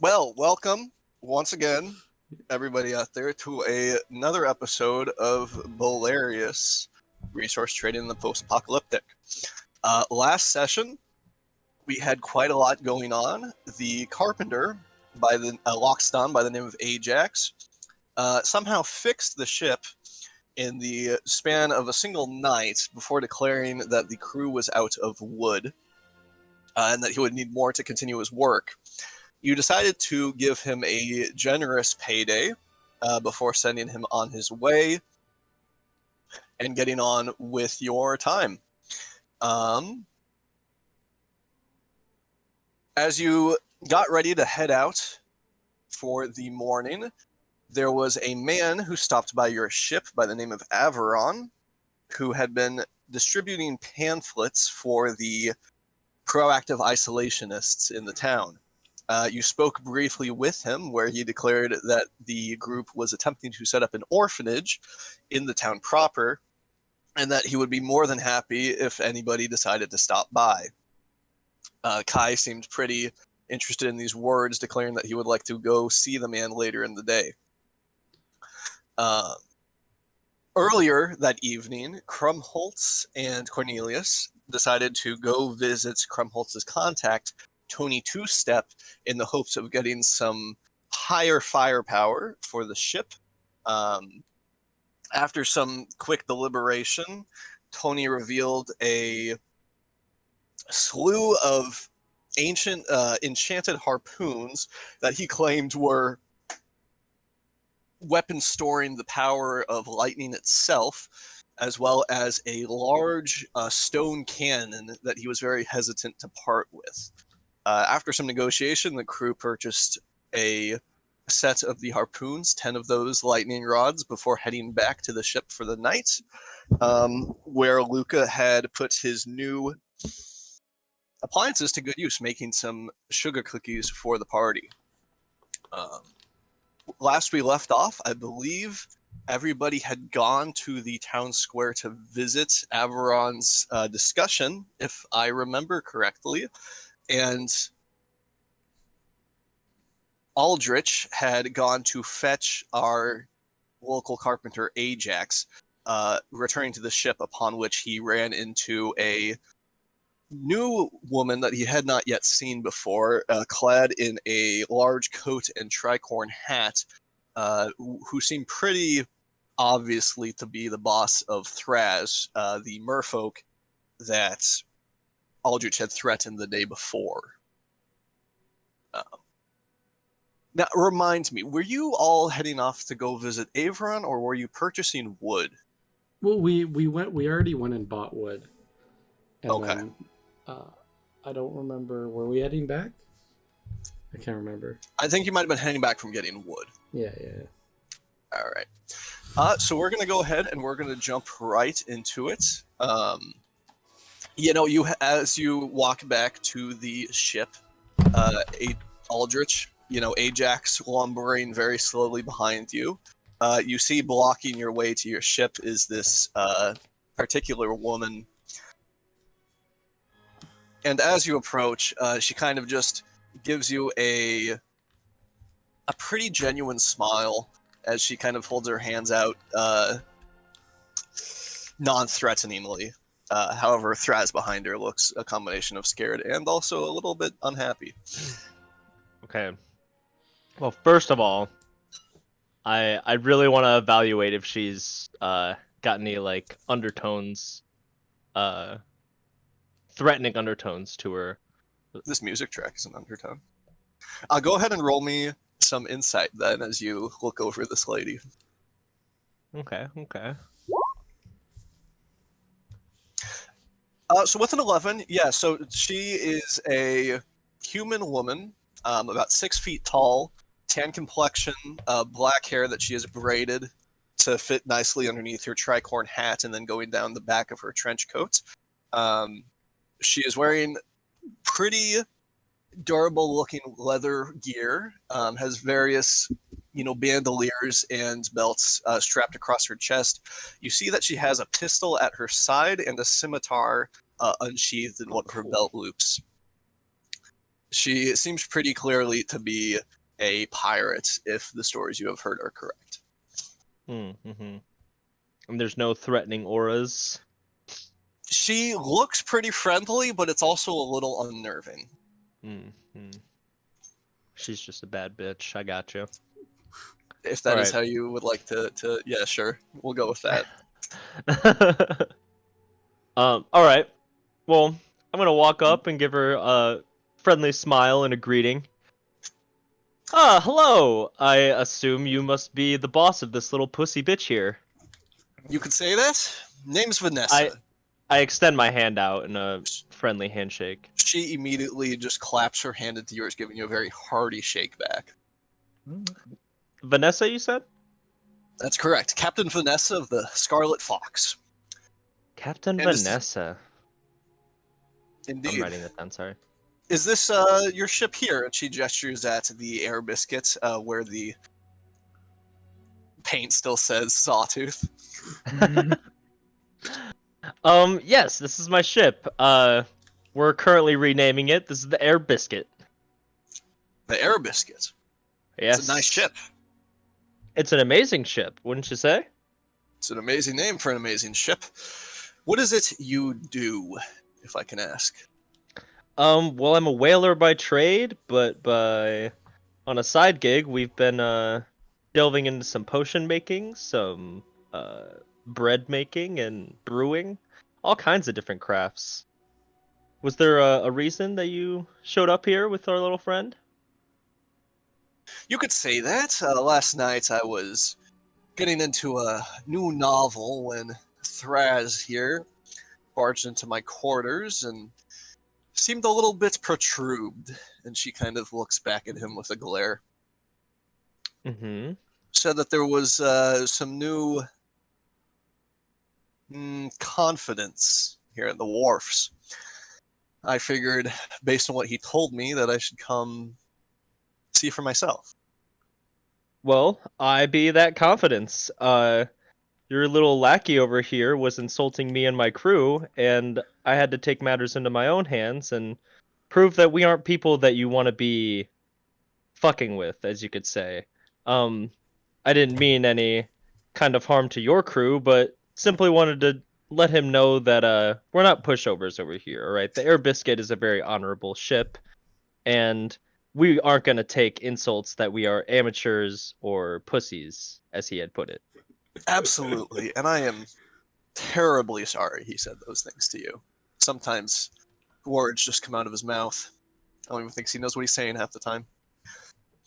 Well, welcome once again, everybody out there, to another episode of BOLARIUS, Resource Trading in the Post-Apocalyptic. Last session, we had quite a lot going on. The carpenter, by the Lockston by the name of Ajax, somehow fixed the ship in the span of a single night before declaring that the crew was out of wood and that he would need more to continue his work. You decided to give him a generous payday before sending him on his way and getting on with your time. As you got ready to head out for the morning, there was a man who stopped by your ship by the name of Averon, who had been distributing pamphlets for the proactive isolationists in the town. You spoke briefly with him, where he declared that the group was attempting to set up an orphanage in the town proper, and that he would be more than happy if anybody decided to stop by. Kai seemed pretty interested in these words, declaring that he would like to go see the man later in the day. Earlier that evening, Krumholtz and Cornelius decided to go visit Krumholtz's contact, Tony Two-Step, in the hopes of getting some higher firepower for the ship. After some quick deliberation, Tony revealed a slew of ancient enchanted harpoons that he claimed were weapons storing the power of lightning itself, as well as a large stone cannon that he was very hesitant to part with. After some negotiation, the crew purchased a set of the harpoons, 10 of those lightning rods, before heading back to the ship for the night, where Luca had put his new appliances to good use, making some sugar cookies for the party. Last we left off, I believe everybody had gone to the town square to visit Averon's discussion, if I remember correctly, and Aldrich had gone to fetch our local carpenter Ajax, returning to the ship, upon which he ran into a new woman that he had not yet seen before, clad in a large coat and tricorn hat, who seemed pretty obviously to be the boss of Thraz, the merfolk that Aldrich had threatened the day before. Now, remind me, were you all heading off to go visit Averon, or were you purchasing wood? Well, we already went and bought wood, and Okay. then I don't remember. Were we heading back? I can't remember. I think you might have been heading back from getting wood. Yeah. All right. So we're going to go ahead and we're going to jump right into it. As you walk back to the ship, Aldrich, Ajax lumbering very slowly behind you. You see blocking your way to your ship is this particular woman. And as you approach, she kind of just gives you a pretty genuine smile as she kind of holds her hands out non-threateningly. However, Thraz behind her looks a combination of scared and also a little bit unhappy. Okay. Well, first of all, I really want to evaluate if she's got any undertones, threatening undertones to her. This music track is an undertone. Go ahead and roll me some insight then as you look over this lady. Okay. So with an 11, yeah, so she is a human woman, about 6 feet tall, tan complexion, black hair that she has braided to fit nicely underneath her tricorn hat and then going down the back of her trench coat. She is wearing pretty durable-looking leather gear, has various, bandoliers and belts strapped across her chest. You see that she has a pistol at her side and a scimitar unsheathed in one of her belt loops. She seems pretty clearly to be a pirate, if the stories you have heard are correct. Mm-hmm. And there's no threatening auras. She looks pretty friendly, but it's also a little unnerving. Mm-hmm. She's just a bad bitch. I got you. If that All is right. how you would like to, yeah, sure. We'll go with that. All right. Well, I'm gonna walk up and give her a friendly smile and a greeting. Ah, hello. I assume you must be the boss of this little pussy bitch here. You could say that. Name's I Vanessa. I extend my hand out in a friendly handshake. She immediately just claps her hand into yours, giving you a very hearty shake back. Vanessa, you said? That's correct. Captain Vanessa of the Scarlet Fox. Captain And Vanessa. I'm Indeed. writing that down, sorry. Is this your ship here? And she gestures at the air biscuit, where the paint still says Sawtooth. Yes, this is my ship. We're currently renaming it. This is the Air Biscuit. The air biscuit. Yes. It's a nice ship. It's an amazing ship, wouldn't you say? It's an amazing name for an amazing ship. What is it you do, if I can ask? Well, I'm a whaler by trade, but on a side gig, we've been delving into some potion making, some bread making and brewing, all kinds of different crafts. Was there a reason that you showed up here with our little friend? You could say that. Last night I was getting into a new novel when Thraz here barged into my quarters and seemed a little bit protruded, and she kind of looks back at him with a glare. Mm-hmm. Said that there was some new confidence here at the wharfs. I figured, based on what he told me, that I should come see for myself. Well, I be that confidence. Your little lackey over here was insulting me and my crew, and I had to take matters into my own hands and prove that we aren't people that you want to be fucking with, as you could say. I didn't mean any kind of harm to your crew, but simply wanted to let him know that we're not pushovers over here, all right? The Air Biscuit is a very honorable ship, and we aren't going to take insults that we are amateurs or pussies, as he had put it. Absolutely, and I am terribly sorry he said those things to you. Sometimes words just come out of his mouth. I don't even think he knows what he's saying half the time.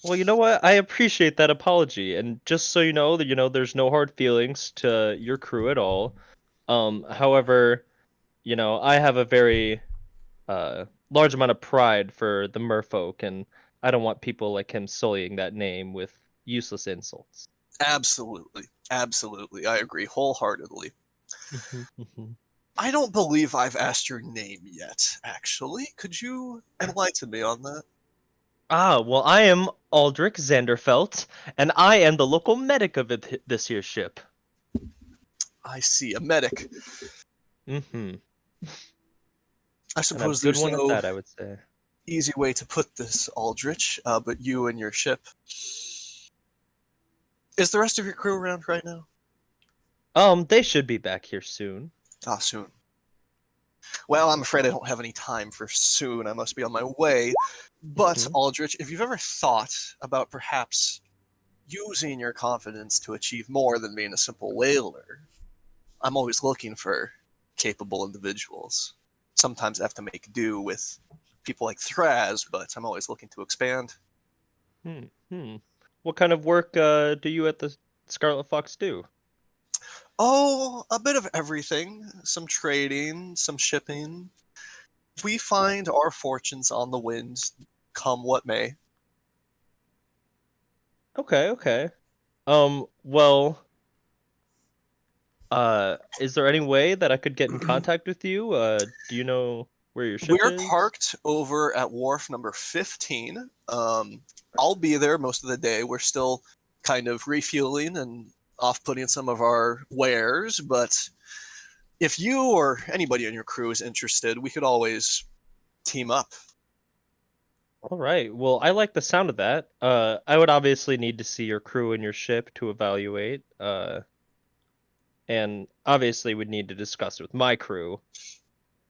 Well, you know what? I appreciate that apology, and just so you know that there's no hard feelings to your crew at all. However, I have a very large amount of pride for the merfolk, and I don't want people like him sullying that name with useless insults. Absolutely. Absolutely. I agree wholeheartedly. I don't believe I've asked your name yet, actually. Could you enlighten me on that? Ah, well, I am Aldrich Zanderfelt, and I am the local medic of this here ship. I see, a medic. Mm-hmm. I And a suppose good there's one at no that, I would say. easy way to put this, Aldrich, but you and your ship. Is the rest of your crew around right now? They should be back here soon. Ah, soon. Well, I'm afraid I don't have any time for soon. I must be on my way. But, Aldrich, if you've ever thought about perhaps using your confidence to achieve more than being a simple whaler, I'm always looking for capable individuals. Sometimes I have to make do with people like Thraz, but I'm always looking to expand. What kind of work do you at the Scarlet Fox do? Oh, a bit of everything. Some trading, some shipping. We find our fortunes on the wind, come what may. Okay. Well, is there any way that I could get in contact with you? Do you know where your ship We're is? parked over at wharf number 15. I'll be there most of the day. We're still kind of refueling and off-putting some of our wares, but if you or anybody on your crew is interested, we could always team up. All right. Well, I like the sound of that. I would obviously need to see your crew and your ship to evaluate. And obviously would need to discuss it with my crew.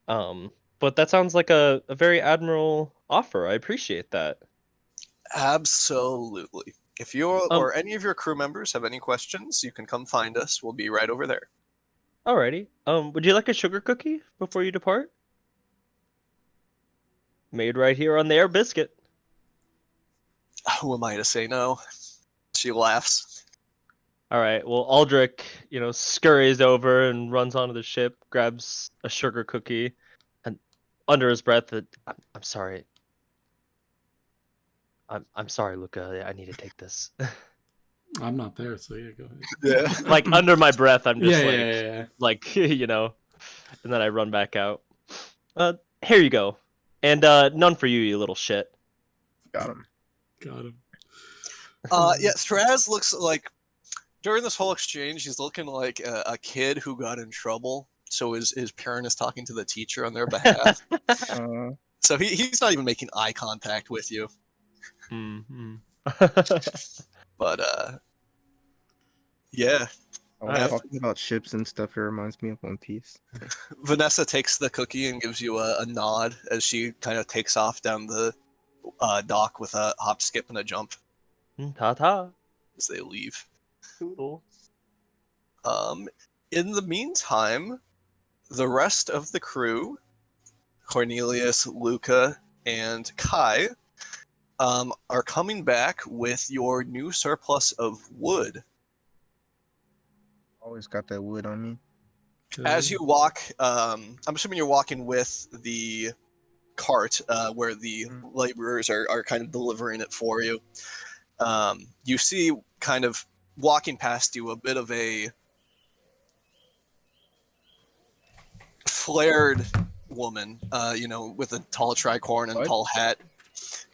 But that sounds like a very admirable offer. I appreciate that. Absolutely. If you Um, or any of your crew members have any questions, you can come find us. We'll be right over there. Alrighty. Would you like a sugar cookie before you depart? Made right here on the air biscuit. Who am I to say no? She laughs. All right. Well, Aldrich, scurries over and runs onto the ship, grabs a sugar cookie, and under his breath, I'm sorry. I'm sorry, Luca. I need to take this. I'm not there, so yeah, go ahead. Yeah. Like under my breath, I'm just Yeah. and then I run back out. Here you go, and none for you, you little shit. Got him. Got him. Yeah, Straz looks like during this whole exchange, he's looking like a kid who got in trouble. So his parent is talking to the teacher on their behalf. So he's not even making eye contact with you. Mm-hmm. But yeah, I was Yeah. talking about ships and stuff. It reminds me of One Piece. Vanessa takes the cookie and gives you a nod as she kind of takes off down the dock with a hop, skip, and a jump Ta-ta. as they leave. Toodles. In the meantime, the rest of the crew, Cornelius, Luca, and Kai, are coming back with your new surplus of wood. Always got that wood on me. As you walk, I'm assuming you're walking with the cart where the laborers are kind of delivering it for you. You see, kind of walking past you, a bit of a flared woman, with a tall tricorn and What? tall hat,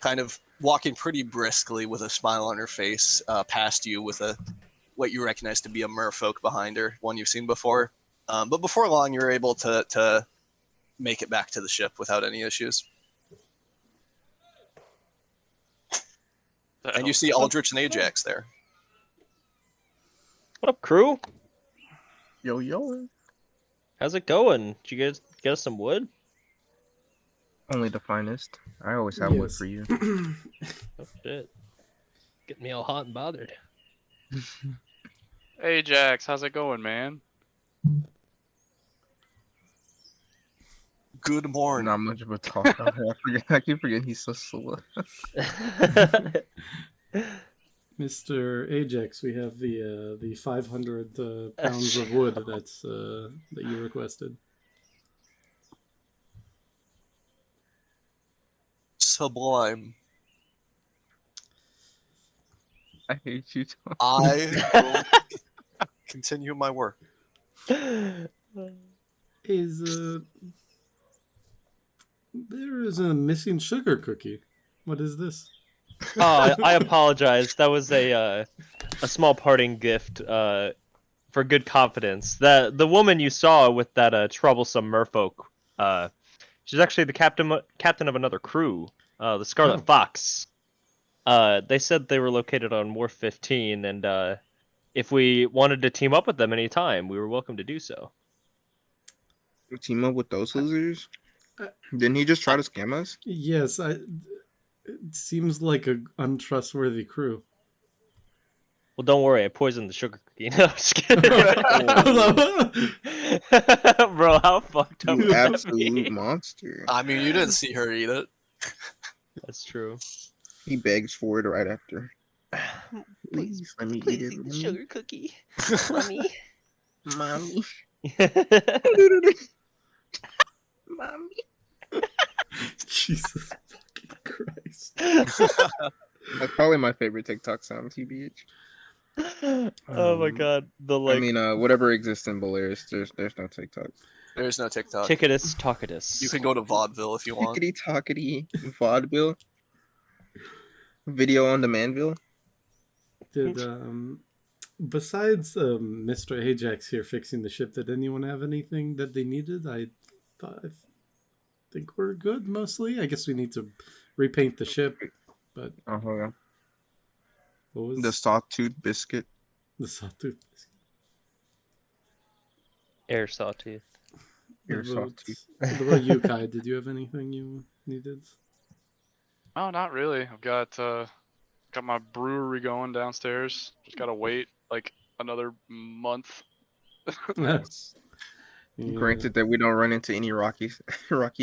kind of walking pretty briskly with a smile on her face past you with what you recognize to be a merfolk behind her, one you've seen before. But before long, you're able to make it back to the ship without any issues. And you see Aldrich and Ajax there. What up, crew? Yo. How's it going? Did you guys get us some wood? Only the finest. I always have wood Yes. for you. Oh shit. Getting me all hot and bothered. Hey Jax, how's it going, man? Good morning. Not much of a talker. I keep forgetting he's so slow. Mr. Ajax, we have the 500 pounds of wood that you requested. Sublime. I hate you, Tom. I will continue my work. There is a missing sugar cookie. What is this? Oh, I apologize. That was a small parting gift for good confidence. The woman you saw with that troublesome merfolk, she's actually the captain of another crew, the Scarlet Fox. They said they were located on Wharf 15, and if we wanted to team up with them anytime, we were welcome to do so. Team up with those losers? Didn't he just try to scam us? Yes, it seems like an untrustworthy crew. Well, don't worry, I poisoned the sugar cookie. No, I'm just kidding. Bro, how fucked up You would that absolute be? monster. I mean, you didn't see her eat it. That's true. He begs for it right after. Please let me eat it. eat the Mommy. sugar cookie, mommy. Mommy. Mommy. Jesus fucking Christ. That's probably my favorite TikTok sound, TBH. Oh my god, the I mean, whatever exists in Belarus, there's no TikTok. There's no TikTok. Ticketus talkatus. You can go to vaudeville if you want. Tickety tockety vaudeville. Video on demandville. Did besides Mr. Ajax here fixing the ship, did anyone have anything that they needed? I think we're good mostly. I guess we need to repaint the ship. But hold on. what was The sawtooth biscuit. the sawtooth? Air sawtooth. Your What sawtooth. about you, Kai? Did you have anything you needed? Oh, not really. I've got my brewery going downstairs. Just gotta wait like another month. Yes. Yeah. Granted that we don't run into any rocky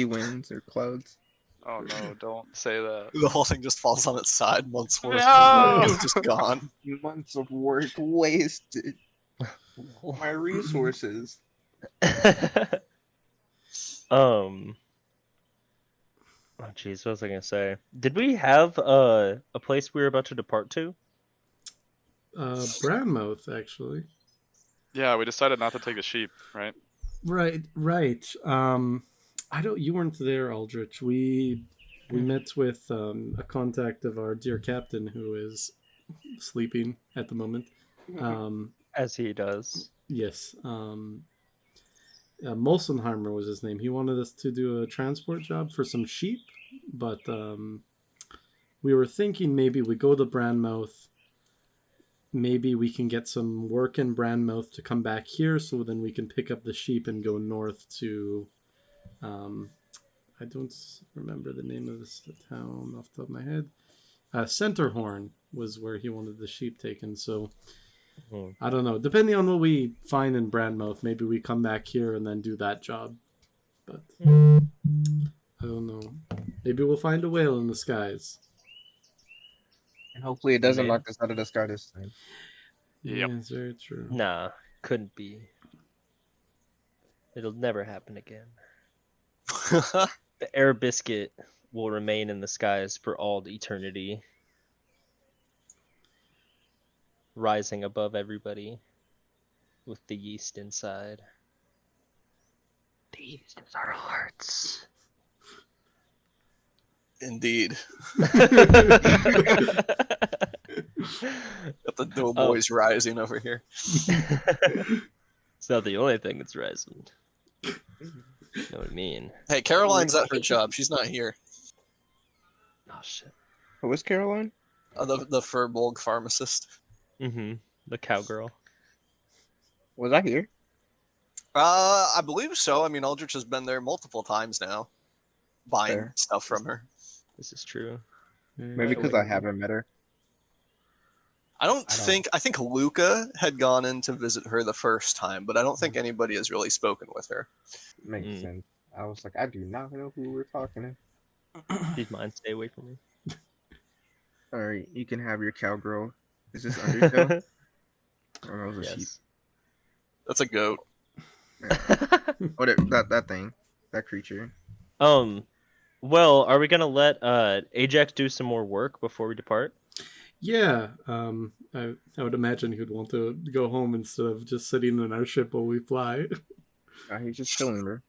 winds or clouds. Oh no, don't say that. The whole thing just falls on its side. Months worth No! is just gone. Months of work wasted. My resources. Oh jeez, what was I gonna say? Did we have a place we were about to depart to? Brownmouth, actually. Yeah, we decided not to take the sheep, right? Right. I don't. You weren't there, Aldrich. We met with a contact of our dear captain who is sleeping at the moment. As he does. Yes. Molsenheimer was his name. He wanted us to do a transport job for some sheep, but we were thinking maybe we go to Brandmouth. Maybe we can get some work in Brandmouth to come back here, so then we can pick up the sheep and go north to. I don't remember the name of this town off the top of my head. Centerhorn was where he wanted the sheep taken, so. I don't know. Depending on what we find in Brandmouth, maybe we come back here and then do that job. But I don't know. Maybe we'll find a whale in the skies. And hopefully it doesn't knock us out of the sky this time. Yep. Yeah, it's very true. Nah, couldn't be. It'll never happen again. The air biscuit will remain in the skies for all eternity. Rising above everybody with the yeast inside. The yeast is our hearts. Indeed. Got the doughboys rising over here. It's not the only thing that's rising. You know what I mean? Hey, Caroline's at her job. She's not here. Oh shit. Who was Caroline? The Furbolg pharmacist. Mm-hmm. The cowgirl. Was I here? I believe so. I mean, Aldrich has been there multiple times now, buying Fair. stuff from her. This is true. Maybe because I haven't met her. I think Luca had gone in to visit her the first time, but I don't think anybody has really spoken with her. Makes sense. I was like, I do not know who we're talking to. She's mine. Stay away from me. Alright, you can have your cowgirl. Is this Undertale? Or that was a sheep. Yes. That's a goat. That thing. That creature. Well, are we gonna let Ajax do some more work before we depart? Yeah, I would imagine he'd want to go home instead of just sitting in our ship while we fly. He's just chilling, bro.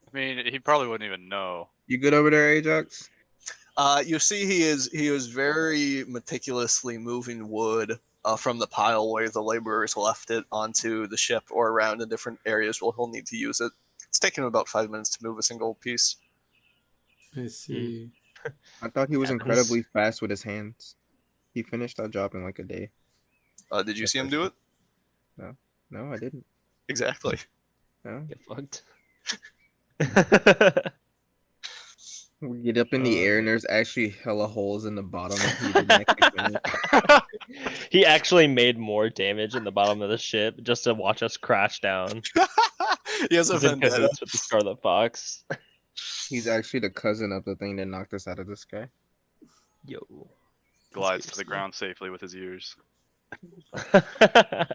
I mean, he probably wouldn't even know. You good over there, Ajax? You see, he is very meticulously moving wood from the pile where the laborers left it onto the ship or around in different areas where he'll need to use it. It's taken him about 5 minutes to move a single piece. I see. I thought he was incredibly fast with his hands. He finished that job in like a day. Did you see him do it? No, I didn't. Exactly. No. Get fucked. We get up in the air and there's actually hella holes in the bottom. He didn't actually finish. He actually made more damage in the bottom of the ship just to watch us crash down. He has a He's in vendetta. cahoots with the Scarlet Fox. He's actually the cousin of the thing that knocked us out of the sky. Yo. Glides to the ground safely with his ears. I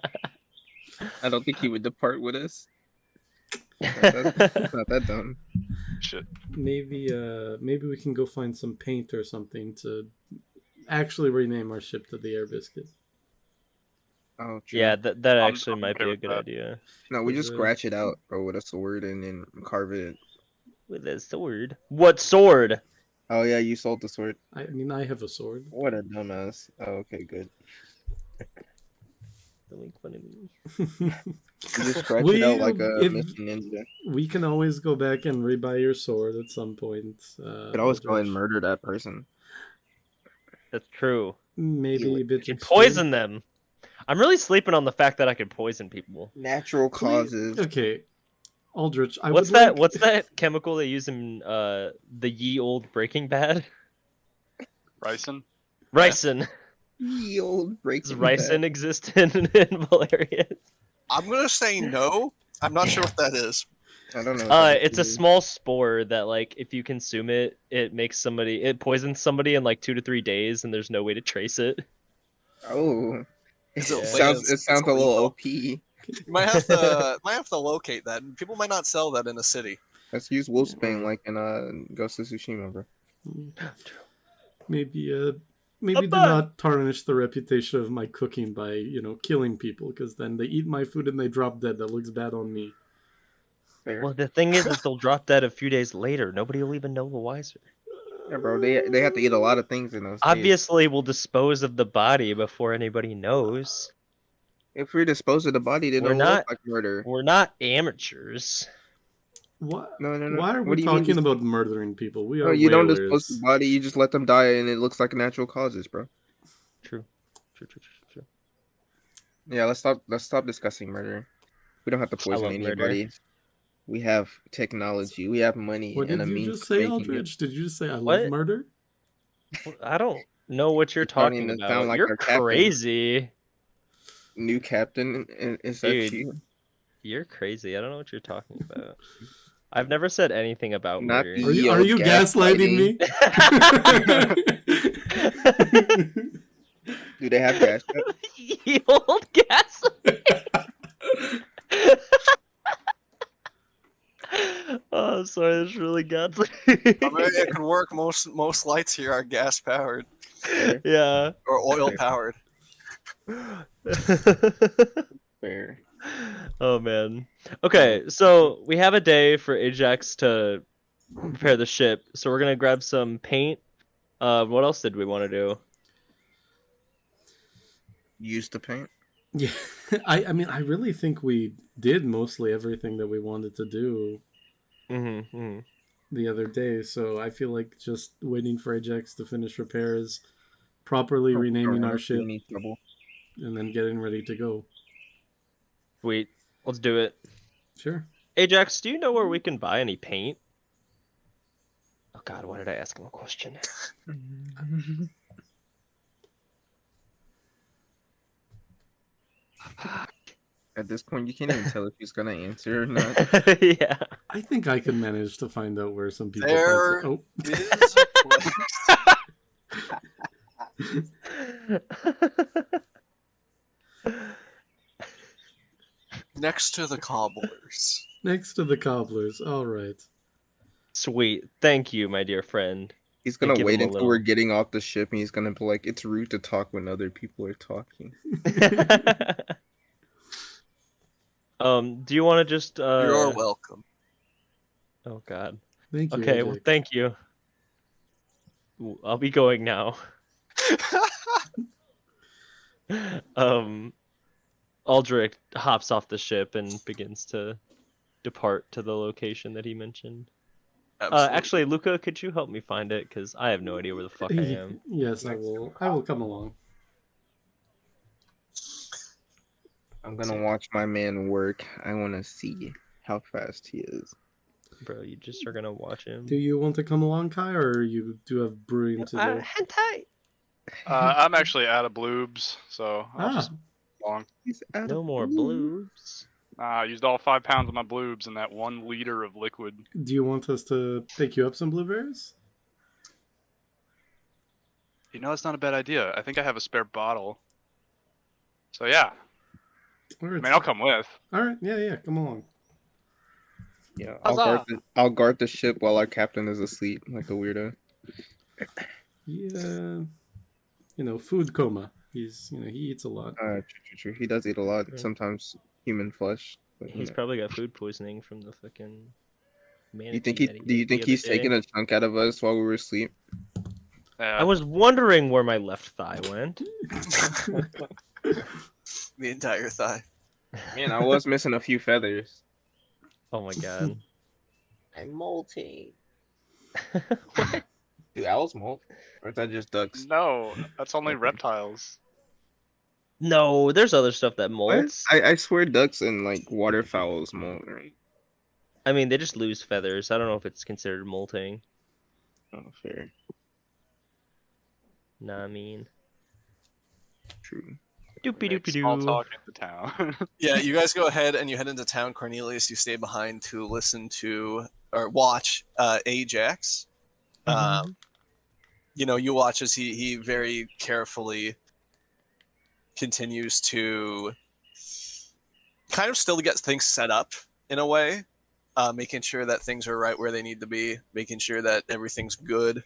don't think he would depart with us. It's not that dumb. Shit. Maybe we can go find some paint or something to actually rename our ship to the Air Biscuit. Oh, true. Yeah, that actually I'm might okay be a with good that. idea. No, we just Is it- scratch it out, bro, with a sword and then carve it. With a sword. What sword? Oh yeah, you sold the sword. I mean, I have a sword. What a dumbass. Oh, okay, good. Don't make fun of me. You just scratch it out like a missing ninja. We can always go back and rebuy your sword at some point. You could always go and Aldrich. murder that person. That's true. Maybe a bit You extreme. poison them. I'm really sleeping on the fact that I can poison people. Natural causes. Okay, Aldrich. What's that? What's that chemical they use in the ye old Breaking Bad? Ricin? Ricin. Ye old breaks. Does ricin exist in Bolarius? I'm gonna say no. I'm not sure what that is. I don't know. It's a small spore that, like, if you consume it, it poisons somebody in like 2 to 3 days, and there's no way to trace it. Oh, Is Yeah. it sounds a little illegal? OP. You might have to locate that. People might not sell that in a city. Let's use Wolfsbane like in Ghost of Tsushima, bro. Maybe do not tarnish the reputation of my cooking by killing people, because then they eat my food and they drop dead. That looks bad on me. Fair. Well, the thing is they'll drop that a few days later. Nobody will even know the wiser. Yeah, bro. They have to eat a lot of things in those days. Obviously, we'll dispose of the body before anybody knows. If we dispose of the body, then We're it'll not- look like murder. We're not amateurs. What? No. Why are What we do you mean talking about murdering people? We No, are you don't whalers. dispose of the body. You just let them die, and it looks like natural causes, bro. True. Yeah, let's stop discussing murder. We don't have to poison love murder. anybody. We have technology. We have money What and a did you means just of say, making it. Aldrich? Did you just say I What? love murder? I don't know what you're starting talking to sound about. like You're our captain. crazy. New captain, is that Dude. you? You're crazy. I don't know what you're talking about. I've never said anything about Not murder. the- Are you gaslighting me? Do they have gas? Ye old gas. Oh, sorry, this really got I mean, it can work. Most lights here are gas powered Yeah. or oil powered. Fair. Oh man. Okay, so we have a day for Ajax to repair the ship. So we're gonna grab some paint. What else did we want to do? Use the paint. Yeah, I mean, I really think we did mostly everything that we wanted to do Mm-hmm. the other day. So I feel like just waiting for Ajax to finish repairs, properly renaming our ship, Any trouble. and then getting ready to go. Sweet. Let's do it. Sure. Ajax, do you know where we can buy any paint? Oh god, why did I ask him a question? At this point, you can't even tell if he's gonna answer or not. Yeah. I think I can manage to find out where some people. There Oh, is a place next to the cobblers. next to the cobblers. All right. Sweet. Thank you, my dear friend. He's gonna give wait him a until little- we're getting off the ship, and he's gonna be like, "It's rude to talk when other people are talking." Do you want to just You're welcome. Oh god. Thank you. Okay, well Ajax. thank you. Ooh, I'll be going now. Aldrich hops off the ship and begins to depart to the location that he mentioned. Absolutely. Actually, Luca, could you help me find it? Because I have no idea where the fuck I am. Yes, I will. I will come along. I'm gonna watch my man work. I want to see how fast he is. Bro, you just are gonna watch him. Do you want to come along, Kai, or you do have brewing to do? Hentai! I'm actually out of bloobs, so I'll Ah, just long. He's out No of more blue. bloobs. I used all 5 pounds of my bloobs in that 1 liter of liquid. do you want us to pick you up some blueberries? You know, that's not a bad idea. I think I have a spare bottle. So yeah, All I right. mean, I'll come with. All right. Yeah. Come along. Yeah, Huzzah! I'll guard the ship while our captain is asleep, like a weirdo. Yeah. Food coma. He eats a lot. True. He does eat a lot. Yeah. Sometimes human flesh. But, He's probably got food poisoning from the fucking manatee. Do you think he's taking a chunk out of us while we were asleep? I was wondering where my left thigh went. the entire thigh. Man, I was missing a few feathers. Oh my god. I'm molting. What? Do owls molt? Or is that just ducks? No, that's only Okay. reptiles. No, there's other stuff that What? molts. I swear ducks and like waterfowls molt, right? I mean, they just lose feathers. I don't know if it's considered molting. Oh, fair. Nah, I mean. True. Doopy Make doopy small doo. talk in the town. Yeah, you guys go ahead and you head into town. Cornelius, you stay behind to listen to or watch Ajax. You know, you watch as he very carefully continues to kind of still get things set up in a way, making sure that things are right where they need to be, making sure that everything's good.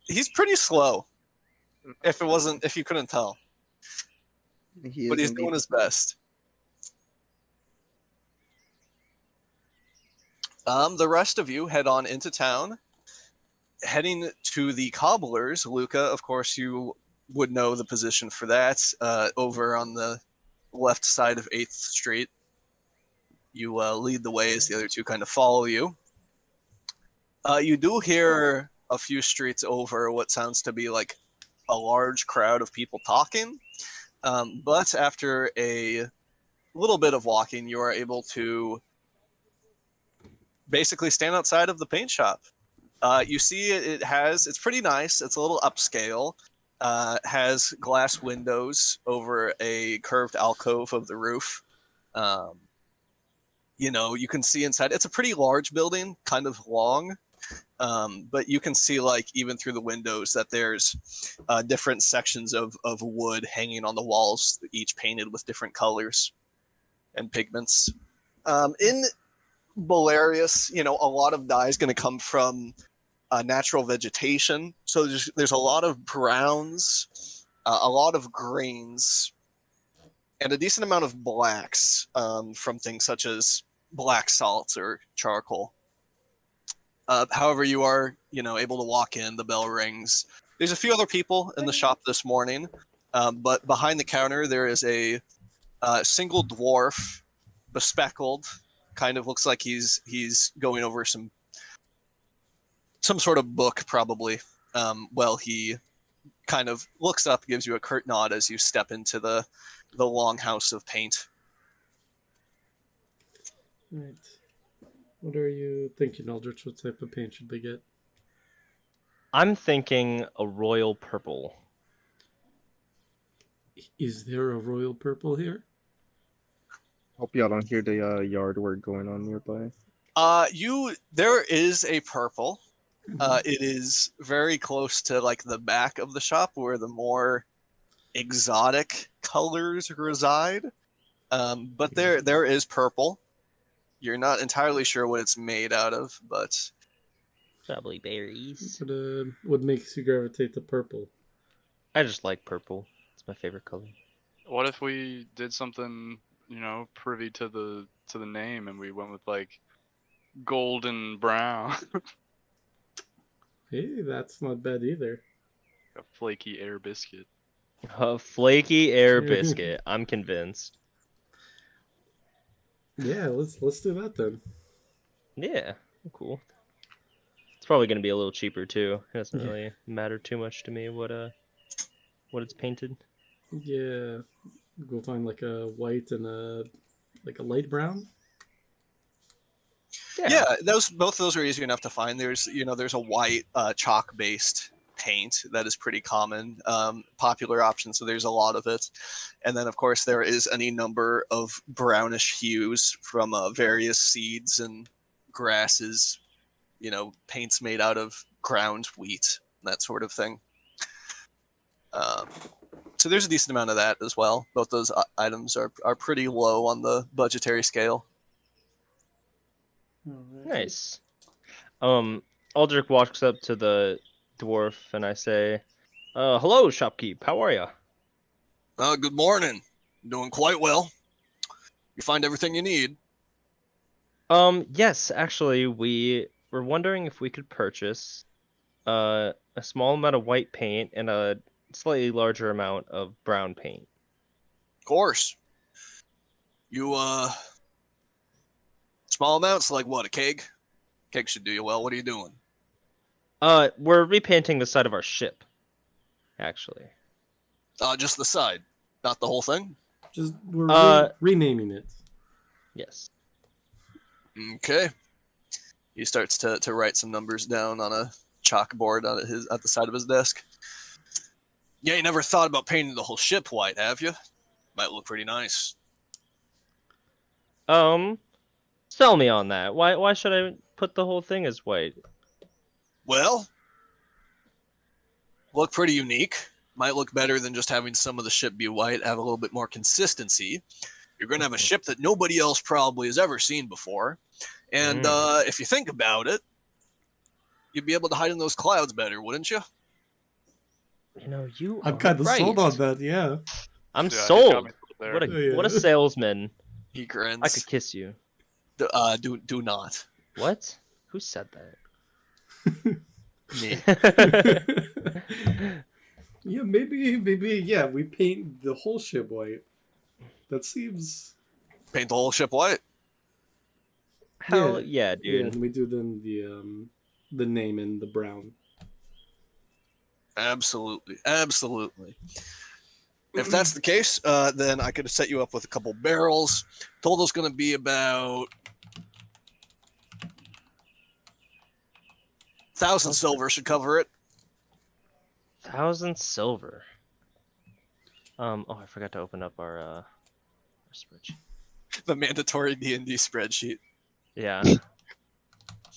He's pretty slow. If you couldn't tell, He but is he's indeed. doing his best. The rest of you head on into town, heading to the Cobblers. Luca, of course, you would know the position for that. Over on the left side of 8th Street. You lead the way as the other two kind of follow you. You do hear a few streets over what sounds to be like a large crowd of people talking. But after a little bit of walking, you are able to basically stand outside of the paint shop. You see it's pretty nice. It's a little upscale. Has glass windows over a curved alcove of the roof. You know, you can see inside. It's a pretty large building, kind of long. But you can see, like, even through the windows that there's different sections of wood hanging on the walls, each painted with different colors and pigments. In Bolarius, you know, a lot of dye is going to come from natural vegetation. So there's a lot of browns, a lot of greens, and a decent amount of blacks from things such as black salt or charcoal. However, you are, you know, able to walk in. The bell rings. There's a few other people in the shop this morning, but behind the counter there is a single dwarf, bespectacled. Kind of looks like he's going over some sort of book, probably. Well, he kind of looks up, gives you a curt nod as you step into the long house of paint. Right. What are you thinking, Aldrich? What type of paint should they get? I'm thinking a royal purple. Is there a royal purple here? Hope y'all don't hear the yard work going on nearby. There is a purple. It is very close to like the back of the shop where the more exotic colors reside. But there is purple. You're not entirely sure what it's made out of, but Probably berries. What makes you gravitate to purple? I just like purple. It's my favorite color. What if we did something, you know, privy to the name, and we went with like golden brown, Hey, that's not bad either. a flaky air biscuit? A flaky air biscuit. I'm convinced. Yeah, let's do that then. Yeah, cool. It's probably gonna be a little cheaper too. It doesn't Yeah. really matter too much to me what it's painted. Yeah, go find like a white and a light brown. yeah, both of those are easy enough to find. There's a white chalk based paint that is pretty common, popular option. So there's a lot of it, and then of course there is any number of brownish hues from various seeds and grasses. You know, paints made out of ground wheat, that sort of thing. So there's a decent amount of that as well. Both those items are pretty low on the budgetary scale. Alright. Nice. Aldrich walks up to the dwarf and I say, hello, shopkeep. How are ya? Good morning. Doing quite well. You find everything you need. Yes, actually, we were wondering if we could purchase a small amount of white paint and a slightly larger amount of brown paint. course. You, small amounts, like what, a keg? Keg should do you well. What are you doing? We're repainting the side of our ship, actually. Just the side, not the whole thing? Just we're renaming it. Yes. Okay. He starts to write some numbers down on a chalkboard at the side of his desk. Yeah, you never thought about painting the whole ship white, have you? Might look pretty nice. Sell me on that. Why should I put the whole thing as white? Well, look pretty unique. Might look better than just having some of the ship be white, have a little bit more consistency. You're going to have a ship that nobody else probably has ever seen before. And if you think about it, you'd be able to hide in those clouds better, wouldn't you? You know, you I'm are kind of right. sold on that, yeah. I'm Yeah, you got sold. me there. What a salesman. He grins. I could kiss you. Do not. What? Who said Me. that? Yeah, maybe, yeah, we paint the whole ship white. That seems... Paint the whole ship white. Hell yeah, Yeah, dude. and we do then the name in the brown. Absolutely. If that's the case, then I could set you up with a couple barrels. Total's going to be about 1,000 silver should cover it. 1,000 silver. Oh, I forgot to open up our spreadsheet. The mandatory D&D spreadsheet. Yeah.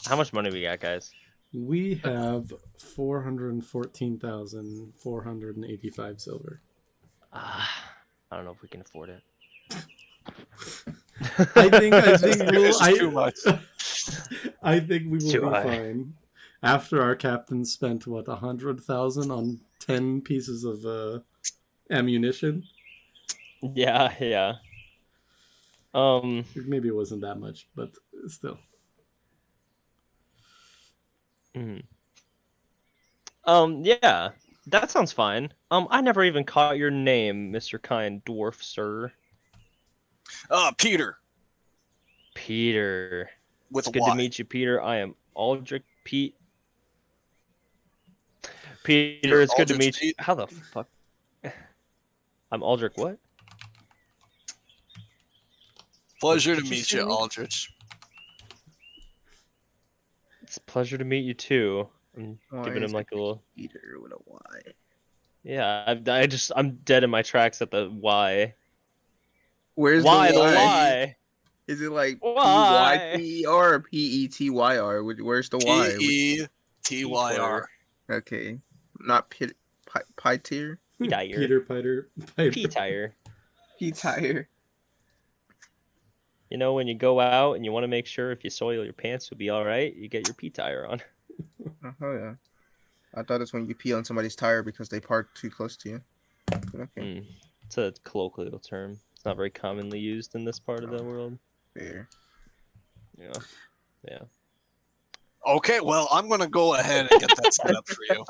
How much money we got, guys? We have 414,485 silver. I don't know if we can afford it. I think It's we'll, too much. I think we will Too be high. fine. After our captain spent 100,000 on 10 pieces of ammunition. Yeah. Maybe it wasn't that much, but still. Yeah. That sounds fine. I never even caught your name, Mr. Kind Dwarf, sir. Peter. Peter. With It's a good Y. to meet you, Peter. I am Aldrich Pete. Peter, it's good to Aldrich meet you. Pete. How the fuck? I'm Aldrich what? Pleasure What to did you meet say you, to me? Aldrich. It's a pleasure to meet you too. I'm Why giving is him like a little. Peter with a Y. Yeah, I'm dead in my tracks at the Y. Where's Why the the Y? Y? Is it like Why? P-Y-P-E-R or P-E-T-Y-R? Where's the Y? P-E-T-Y-R. Okay. Not Pit... Pie-tier? Peter Piter. P-tire. P-tire. You know, when you go out and you want to make sure if you soil your pants, you'll be all right. You get your P-tire on. Oh, yeah. I thought it's when you pee on somebody's tire because they parked too close to you. But okay. It's a colloquial term. It's not very commonly used in this part of the world. Fair. Yeah. Okay, well, I'm going to go ahead and get that set up for you.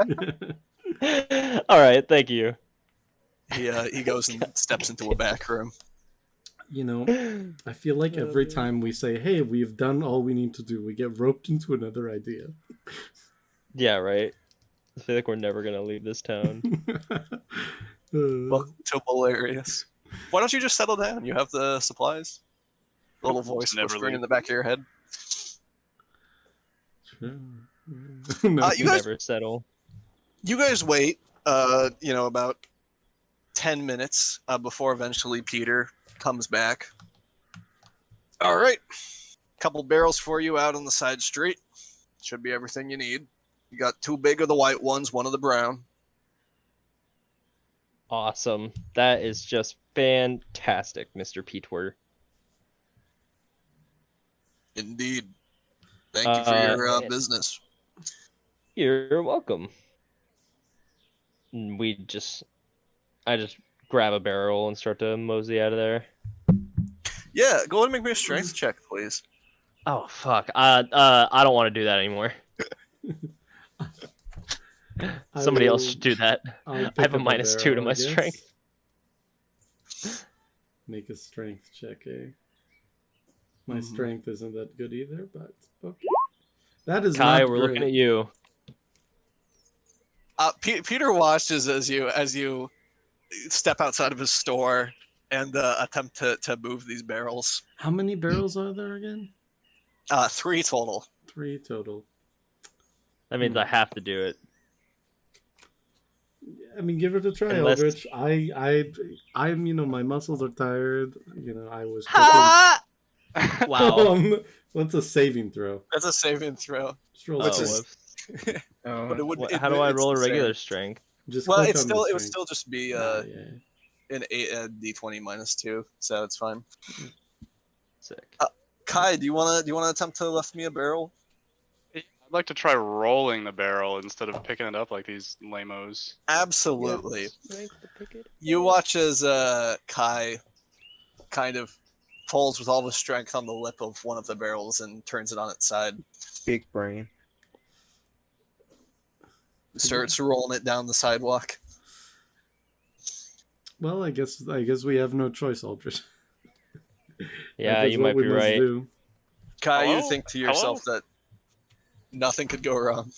All right, thank you. He goes and steps into a back room. You know, I feel like every time we say, hey, we've done all we need to do, we get roped into another idea. Yeah, right. I feel like we're never gonna leave this town. Welcome to BOLARIUS. Why don't you just settle down? You have the supplies. Little voice Never whispering in leave. the back of your head. No. You guys- Never settle. You guys wait, about 10 minutes before eventually Peter comes back. All right. Couple barrels for you out on the side street. Should be everything you need. You got 2 big of the white ones, 1 of the brown. Awesome. That is just fantastic, Mr. Petwer. Indeed. Thank you for your business. You're welcome. And I just grab a barrel and start to mosey out of there. Yeah, go ahead and make me a strength check, please. Oh fuck. I don't want to do that anymore. Somebody else should do that. I have a -2 to my strength. make a strength check, eh? My Mhm. strength isn't that good either, but okay. That is Kai, not we're great. looking at you. Peter watches as you step outside of his store and attempt to move these barrels. How many barrels are there again? 3 total. 3 total. That means I have to do it. I mean, give it a try, Unless- Aldrich. I'm, my muscles are tired. I was cooking. Ha! Wow. What's a saving throw? That's a saving throw. Just roll Oh, strength. whoops. But it would. How do I it's roll a the same. regular strength? Just Well, click it's on still the it would strength. still just be Yeah. an d20 -2, so it's fine. Sick. Kai, do you wanna attempt to lift me a barrel? I'd like to try rolling the barrel instead of picking it up like these lamos. Absolutely. You watch as Kai kind of pulls with all the strength on the lip of one of the barrels and turns it on its side. Big brain. Starts rolling it down the sidewalk. Well, I guess we have no choice, Aldrich. Yeah, That is you what might we be must right. do. Kai, you Hello? think to yourself that nothing could go wrong.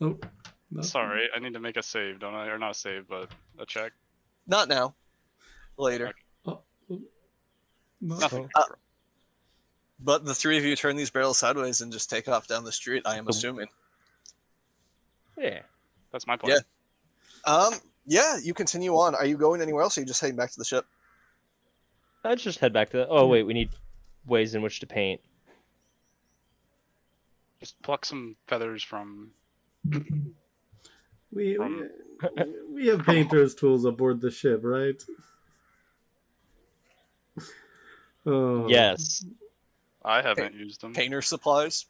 Oh, no. Sorry, I need to make a save, don't I? Or not a save, but a check. Not now. Later. Oh, no. Nothing. But the 3 of you turn these barrels sideways and just take off down the street, I am assuming. Yeah. That's my plan. Yeah, you continue on. Are you going anywhere else, or are you just heading back to the ship? I'd just head back to. Oh wait, we need ways in which to paint. Just pluck some feathers from. We have painter's tools aboard the ship, right? Oh. Yes. I haven't used them. Painter supplies.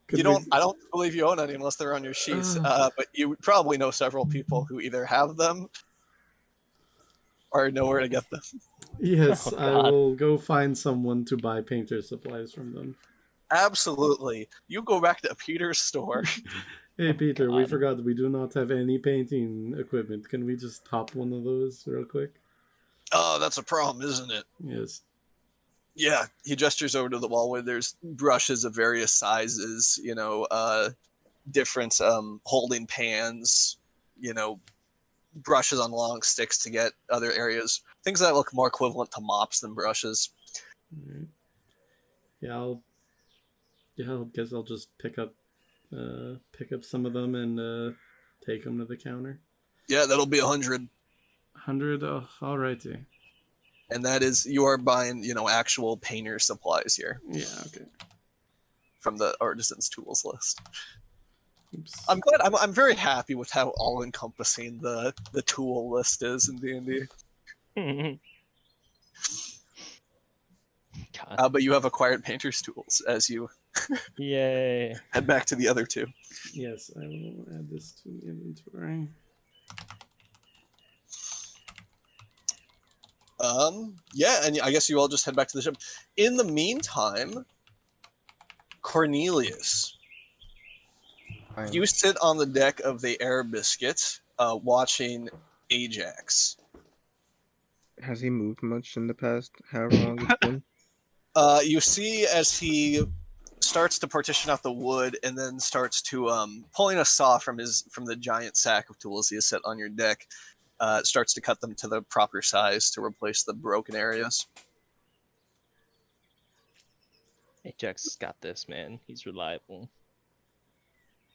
Could You we- don't. I don't believe you own any unless they're on your sheets. But you probably know several people who either have them or know where to get them. Yes, Oh, I God. will go find someone to buy painter supplies from them. Absolutely. You go back to Peter's store. Hey, Peter, we God. forgot we do not have any painting equipment. Can we just hop one of those real quick? Oh, that's a problem, isn't it? Yes. Yeah. He gestures over to the wall where there's brushes of various sizes. Different holding pans. Brushes on long sticks to get other areas. Things that look more equivalent to mops than brushes. Alright. Yeah, I guess I'll just pick up some of them and take them to the counter. Yeah, that'll be 100. 100. Oh, alrighty. And that is, you are buying, actual painter supplies here Yeah. Okay. from the artisan's tools list. Oops. I'm glad. I'm very happy with how all-encompassing the tool list is in D&D. God. But you have acquired painter's tools as you Yay. head back to the other 2. Yes, I will add this to the inventory. Yeah, and I guess you all just head back to the ship. In the meantime, Cornelius, you sit on the deck of the Air Biscuit, watching Ajax. Has he moved much in the past however long it's been? You see as he starts to partition out the wood and then starts to pulling a saw from the giant sack of tools he has set on your deck, starts to cut them to the proper size to replace the broken areas. Ajax has got this, man. He's reliable.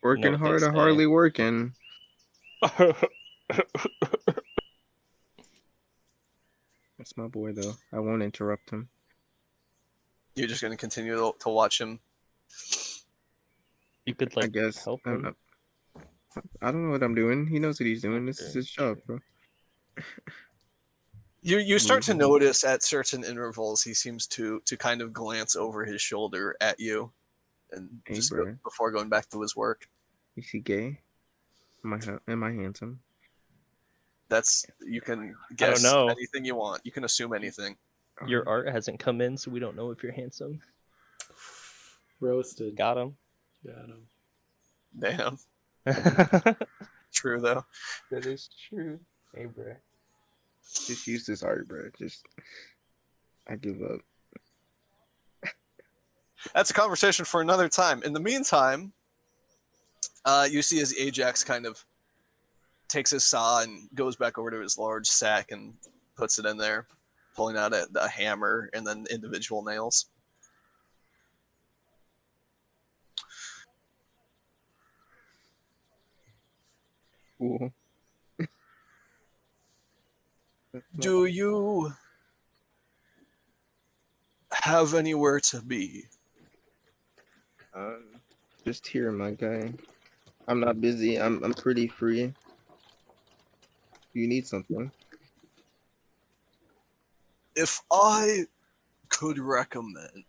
Working what they hard or say. hardly working. That's my boy, though. I won't interrupt him. You're just going to continue to watch him. You could I guess. help him. I don't know what I'm doing. He knows what he's doing. This is his job, bro. You start to notice at certain intervals he seems to kind of glance over his shoulder at you, and Hey, just bro. before going back to his work. Is he gay? Am I handsome? You can I guess don't know. anything you want. You can assume anything. Your art hasn't come in, so we don't know if you're handsome. Roasted. Got him. Got him. Damn, That true though. is true. Hey, bro. Just use this art, bro. I give up. That's a conversation for another time. In the meantime, you see as Ajax kind of takes his saw and goes back over to his large sack and puts it in there, pulling out a hammer and then individual nails. Cool. Do you have anywhere to be? Just here, my guy. I'm not busy. I'm pretty free. You need something? If I could recommend,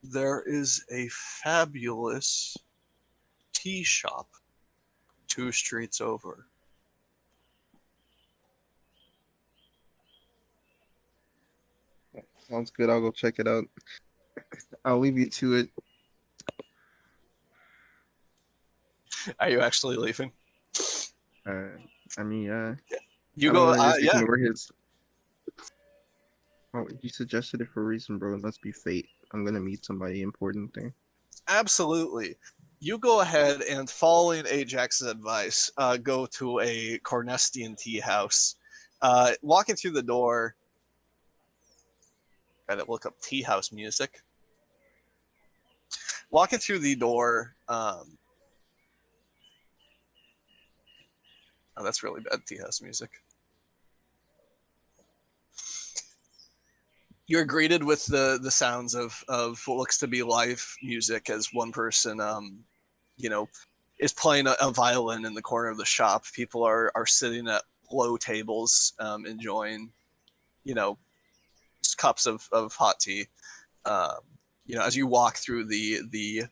there is a fabulous tea shop 2 streets over. Sounds good. I'll go check it out. I'll leave you to it. Are you actually leaving? I mean, You I go. don't wanna just Yeah. ignore his. Oh, you suggested it for a reason, bro. It must be fate. I'm gonna meet somebody important there. Absolutely. You go ahead and, following Ajax's advice, go to a Cornestian tea house. Walking through the door, gotta look up tea house music. Walking through the door, oh, that's really bad tea house music. You're greeted with the sounds of what looks to be live music as one person is playing a violin in the corner of the shop. People are sitting at low tables, enjoying cups of hot tea. As you walk through the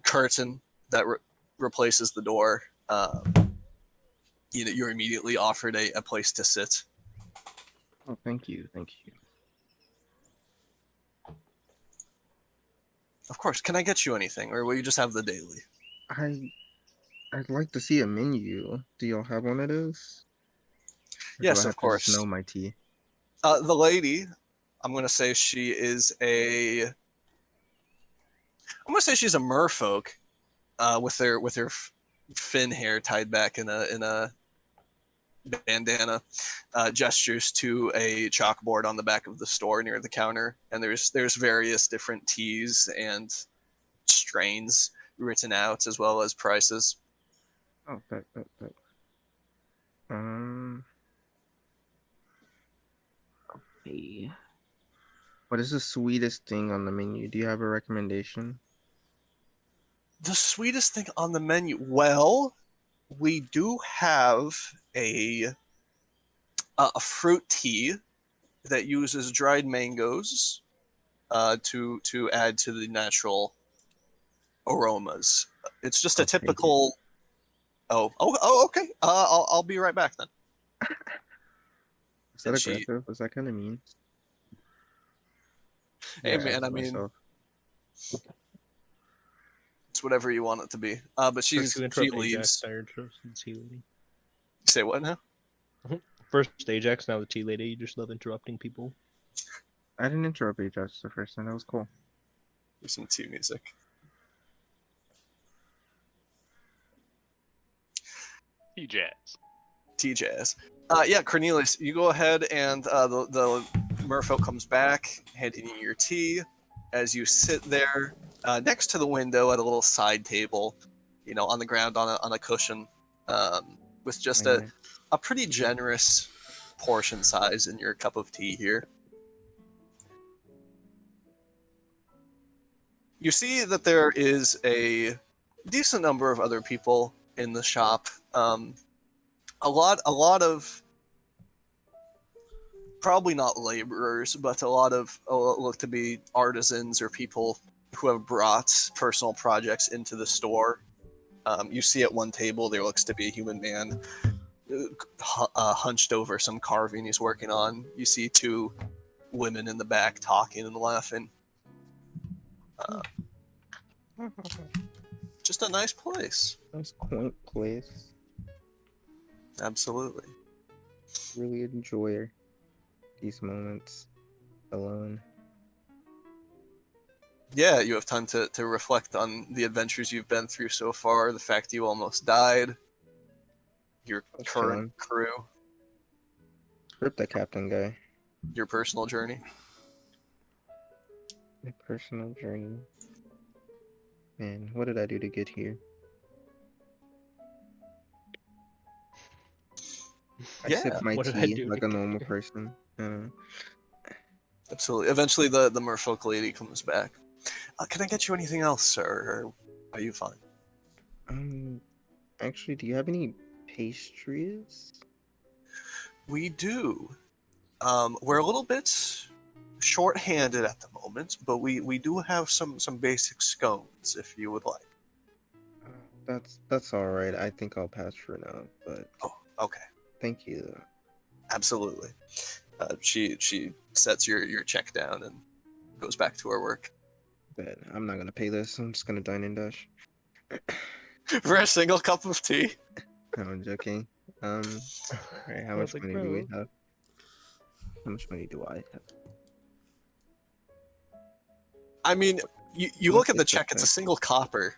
curtain that replaces the door, you're immediately offered a place to sit. Oh, thank you. Of course. Can I get you anything, or will you just have the daily? I'd like to see a menu. Do y'all have one of those? Or do Yes, I of have to course. just know my tea? The lady, I'm gonna say she's a merfolk, with their fin hair tied back in a bandana, gestures to a chalkboard on the back of the store near the counter, and there's various different teas and strains written out, as well as prices. Oh, that. Okay. What is the sweetest thing on the menu? Do you have a recommendation? The sweetest thing on the menu? Well, we do have a fruit tea that uses dried mangoes to add to the natural aromas. It's just a Okay. typical. Oh, okay. I'll be right back then. Is that And she- aggressive? Is that kind of mean? Hey, Yeah, man, ask I mean, myself. it's whatever you want it to be. But First she to interrupt Ajax, leaves. I interrupt the tea lady. Say what now? First Ajax, now the tea lady. You just love interrupting people. I didn't interrupt Ajax the first time. That was cool. There's some tea music. Jazz. T-Jazz. Yeah, Cornelius, you go ahead and the merfolk comes back, handing you your tea. As you sit there next to the window at a little side table, on the ground on a cushion, with just Okay. a pretty generous portion size in your cup of tea here. You see that there is a decent number of other people in the shop. A lot of probably not laborers, but a lot of look to be artisans or people who have brought personal projects into the store. You see at one table there looks to be a human man hunched over some carving he's working on. You see 2 women in the back talking and laughing. Just a nice place. Nice quaint place. Absolutely. really enjoy these moments alone. Yeah, you have time to reflect on the adventures you've been through so far, the fact you almost died, your Just current chilling. crew, Rip that captain guy. your personal journey. My personal journey. Man, what did I do to get here? I Yeah, sip my what did I tea do like to a get normal here? person. Absolutely. Eventually, the merfolk lady comes back. Can I get you anything else, sir? Or are you fine? Um, actually, do you have any pastries? We do. We're a little bit short-handed at the moment, but we do have some basic scones if you would like. That's all right. I think I'll pass for now, but Oh, okay. thank you. Absolutely. She sets your check down and goes back to her work. But I'm not gonna pay this. I'm just gonna dine and dash. For a single cup of tea. No, I'm joking. Alright, how I was much like, money do we bro. have? How much money do I have? I mean, you How look much at the is that check; it's a check? single copper,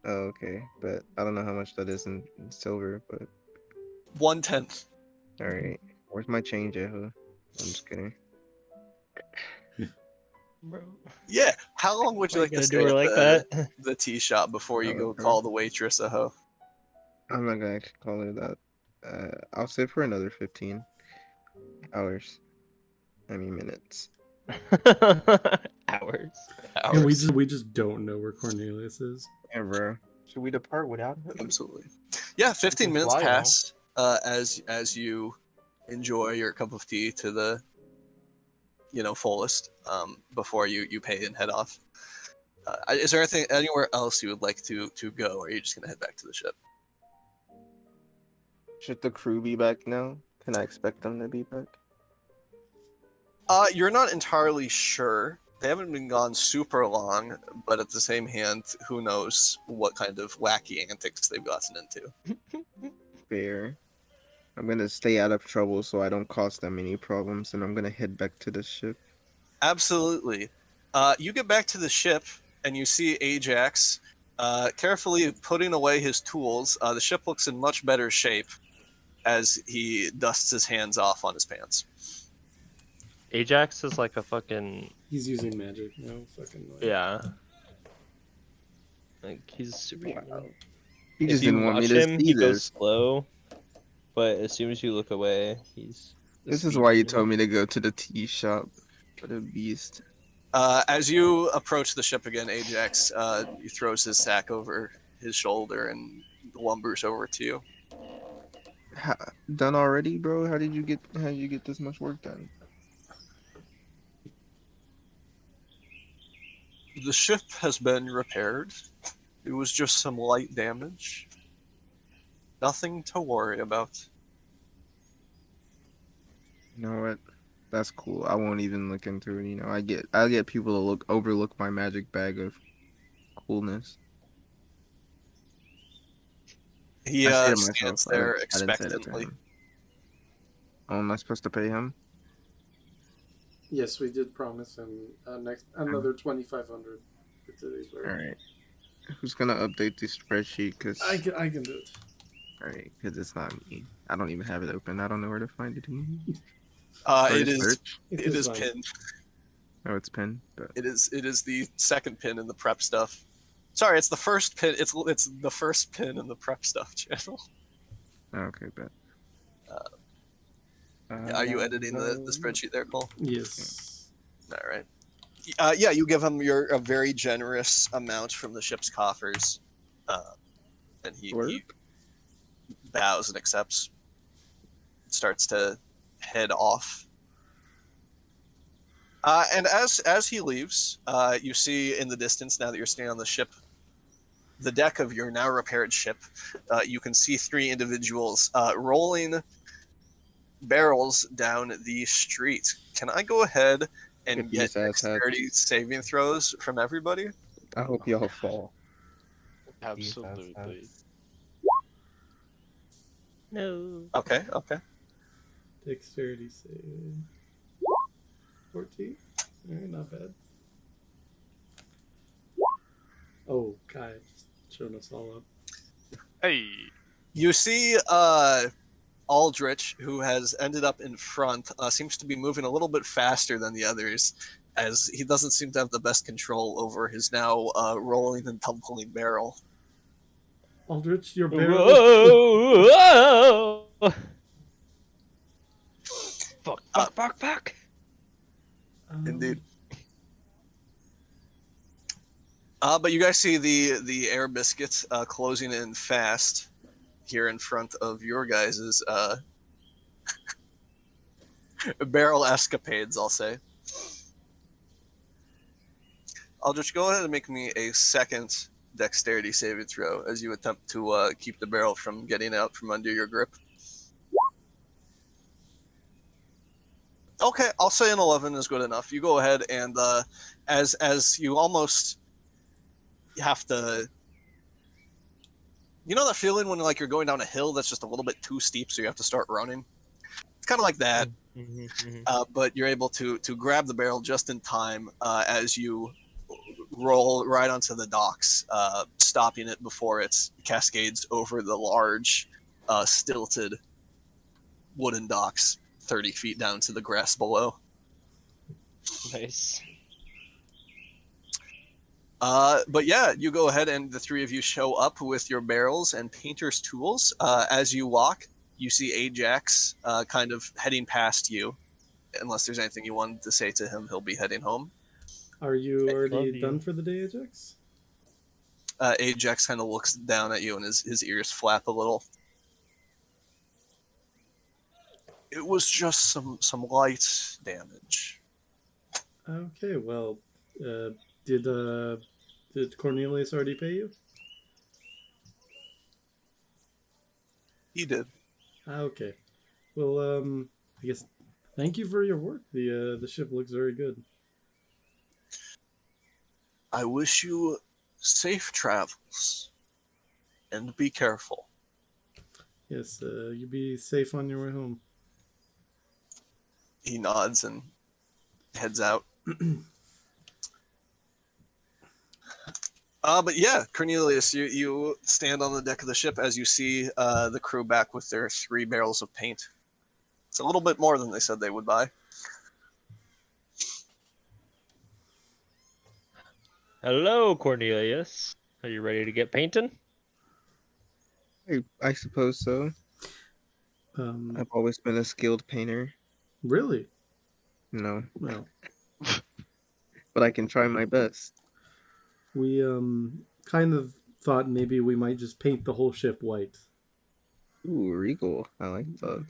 Oh, okay, but I don't know how much that is in silver. But 1/10. alright, where's my change at? Huh? I'm just kidding. Bro. Yeah. How long would you Why you like to gotta do stay her at like that? the tea shop before you Oh, go okay. call the waitress a hoe? I'm not gonna actually call it that. I'll sit for another 15 hours. I mean minutes. Hours. And Hours. we just don't know where Cornelius is. Yeah, bro. Should we depart without him? Absolutely. Yeah, 15 can minutes fly now. pass as you enjoy your cup of tea to the fullest before you pay and head off. Is there anything anywhere else you would like to go, or are you just gonna head back to the ship? Should the crew be back now? Can I expect them to be back? You're not entirely sure. They haven't been gone super long, but at the same hand, who knows what kind of wacky antics they've gotten into. Fair. I'm gonna stay out of trouble so I don't cause them any problems, and I'm gonna head back to the ship. Absolutely. You get back to the ship, and you see Ajax carefully putting away his tools. The ship looks in much better shape as he dusts his hands off on his pants. Ajax is like a fucking He's using magic. No fucking way. yeah. Like he's super Wow. human. You If just you didn't want me watch to him, see he goes this. slow, but as soon as you look away, he's the This is speed why you demon. told me to go to the tea shop. What a beast. As you approach the ship again, Ajax he throws his sack over his shoulder and lumbers over to you. Done already, bro? How did you get this much work done? The ship has been repaired. It was just some light damage. Nothing to worry about. You know what? That's cool. I won't even look into it. I get people to overlook my magic bag of coolness. He I say to myself, stands there I didn't say that to expectantly. him. Oh, am I supposed to pay him? Yes, we did promise him next another 2,500 for today's work. All right. Who's gonna update the spreadsheet? I can do it. All right, because it's not me. I don't even have it open. I don't know where to find it. It is Search. it is fine. pinned. Oh, it's pinned. But It is the second pin in the prep stuff. Sorry, it's the first pin. It's the first pin in the prep stuff channel. okay, bet. Are you editing the spreadsheet there, Cole? Yes. All right. Yeah, you give him a very generous amount from the ship's coffers, and he bows and accepts. Starts to head off. And as he leaves, you see in the distance, now that you're standing on the ship, the deck of your now repaired ship, you can see three individuals rolling barrels down the street. Can I go ahead and get these ass hats. dexterity saving throws from everybody? I hope y'all fall. Absolutely. No. Okay. Dexterity save. 14. Alright, not bad. Oh, Kai, showing us all up. Hey. You see Aldrich, who has ended up in front, seems to be moving a little bit faster than the others, as he doesn't seem to have the best control over his now rolling and tumbling barrel. Aldrich, your barrel. Whoa! Whoa! Fuck! Indeed. But you guys see the air biscuits closing in fast here in front of your guys' barrel escapades, I'll say. I'll just go ahead and make me a second dexterity saving throw as you attempt to keep the barrel from getting out from under your grip. Okay, I'll say an 11 is good enough. You go ahead and as you almost have to, you know that feeling when like you're going down a hill that's just a little bit too steep, so you have to start running. It's kind of like that, but you're able to grab the barrel just in time as you roll right onto the docks, stopping it before it cascades over the large, stilted wooden docks 30 feet down to the grass below. Nice. But yeah, you go ahead and the three of you show up with your barrels and painter's tools. As you walk, you see Ajax kind of heading past you. Unless there's anything you wanted to say to him, he'll be heading home. Are you love already you. done for the day, Ajax? Ajax kind of looks down at you and his ears flap a little. It was just some light damage. Okay, well, did Cornelius already pay you? He did. Okay. Well, I guess thank you for your work. The ship looks very good. I wish you safe travels and be careful. Yes, you be safe on your way home. He nods and heads out. But yeah, Cornelius, you stand on the deck of the ship as you see the crew back with their 3 barrels of paint. It's a little bit more than they said they would buy. Hello, Cornelius. Are you ready to get painting? I suppose so. I've always been a skilled painter. Really? No, Well, but I can try my best. we kind of thought maybe we might just paint the whole ship white. Ooh, regal. I like that.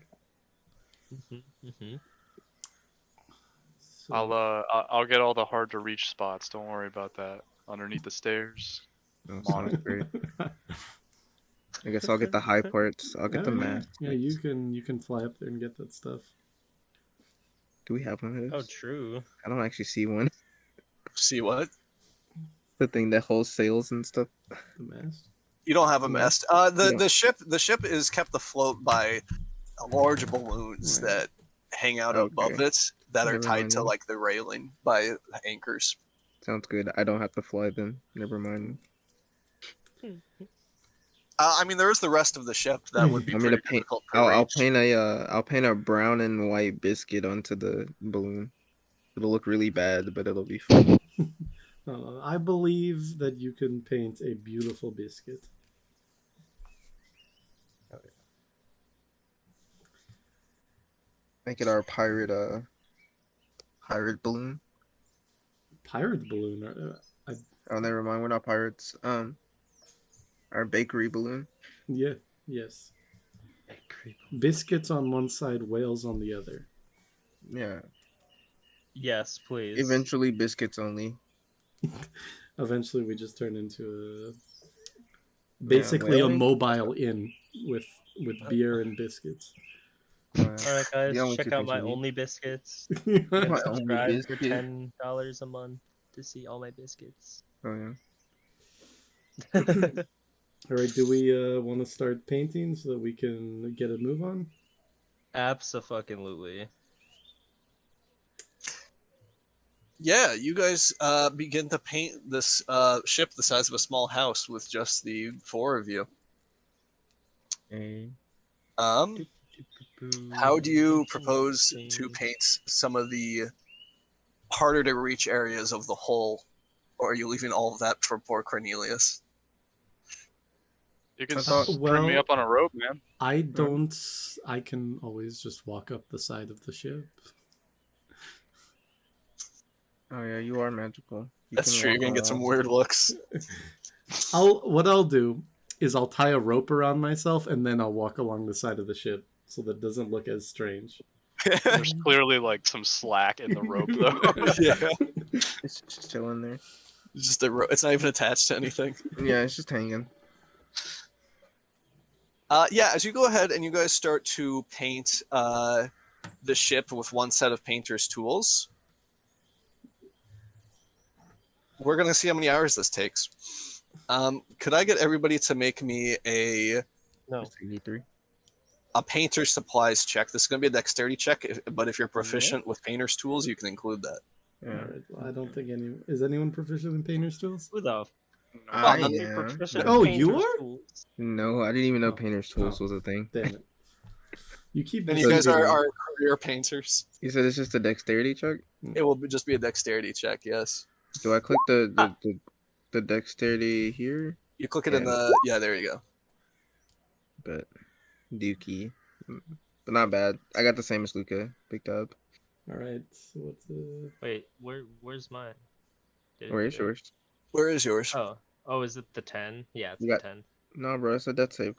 So, I'll get all the hard to reach spots. Don't worry about that. Underneath the stairs. Oh, sounds great. I guess I'll get the high parts. I'll get the mask. Yeah, you can fly up there and get that stuff. Do we have one of Oh, those? true. I don't actually see one. See what? The thing that holds sails and stuff. The mast. You don't have a No. mast. No. The ship is kept afloat by large balloons Right. that hang out Okay. above it that are Never tied mind to then. like the railing by anchors. Sounds good. I don't have to fly then. Never mind. I mean, there is the rest of the ship that would be I'm gonna pretty paint. difficult to I'll reach. paint a brown and white biscuit onto the balloon. It'll look really bad, but it'll be fun. I believe that you can paint a beautiful biscuit. Make it our pirate balloon. Pirate balloon. Oh, never mind. We're not pirates. Our bakery balloon. Yeah. Yes. Biscuits on one side, whales on the other. Yeah. Yes, please. Eventually, biscuits only. Eventually, we just turn into basically a whaling? mobile inn with beer and biscuits. All right, guys, Yeah, we check should out my continue. Only Biscuits. My And Only subscribe for Biscuit? $10 a month to see all my biscuits. Oh yeah. All right, do we want to start painting so that we can get a move on? Abso-fucking-lutely. Yeah, you guys begin to paint this ship the size of a small house with just the four of you. How do you propose to paint some of the harder to reach areas of the hull, or are you leaving all of that for poor Cornelius? You can I thought- string me up on a rope, man. I don't. I can always just walk up the side of the ship. Oh yeah, you are magical. You That's can true. You're walk gonna get some around. weird looks. What I'll do is I'll tie a rope around myself and then I'll walk along the side of the ship so that it doesn't look as strange. There's clearly like some slack in the rope though. Yeah, It's just chilling there. it's just it's not even attached to anything. Yeah, it's just hanging. Yeah, as you go ahead and you guys start to paint the ship with one set of painter's tools, we're gonna see how many hours this takes. Could I get everybody to make me a No. 83. painter's supplies check? This is gonna be a dexterity check, but if you're proficient with painter's tools, you can include that. Yeah. Alright, well, I don't think is anyone proficient in painter's tools? Who the I fuck is am. proficient Oh, in you painter's are? tools? No, I didn't even know Oh. painter's tools Oh. was a thing. Damn it! You keep. Then you guys deceiving me. are career painters. You said it's just a dexterity check? It will just be a dexterity check. Yes. Do I click the dexterity here? You click it in Yeah. the there you go. But Dookie. But not bad. I got the same as Luca. Picked up. All right. So what's Wait, where's mine? Where is yours? Where is yours? Oh, is it the 10? Yeah, it's You the got- 10. No, bro, it's a death save.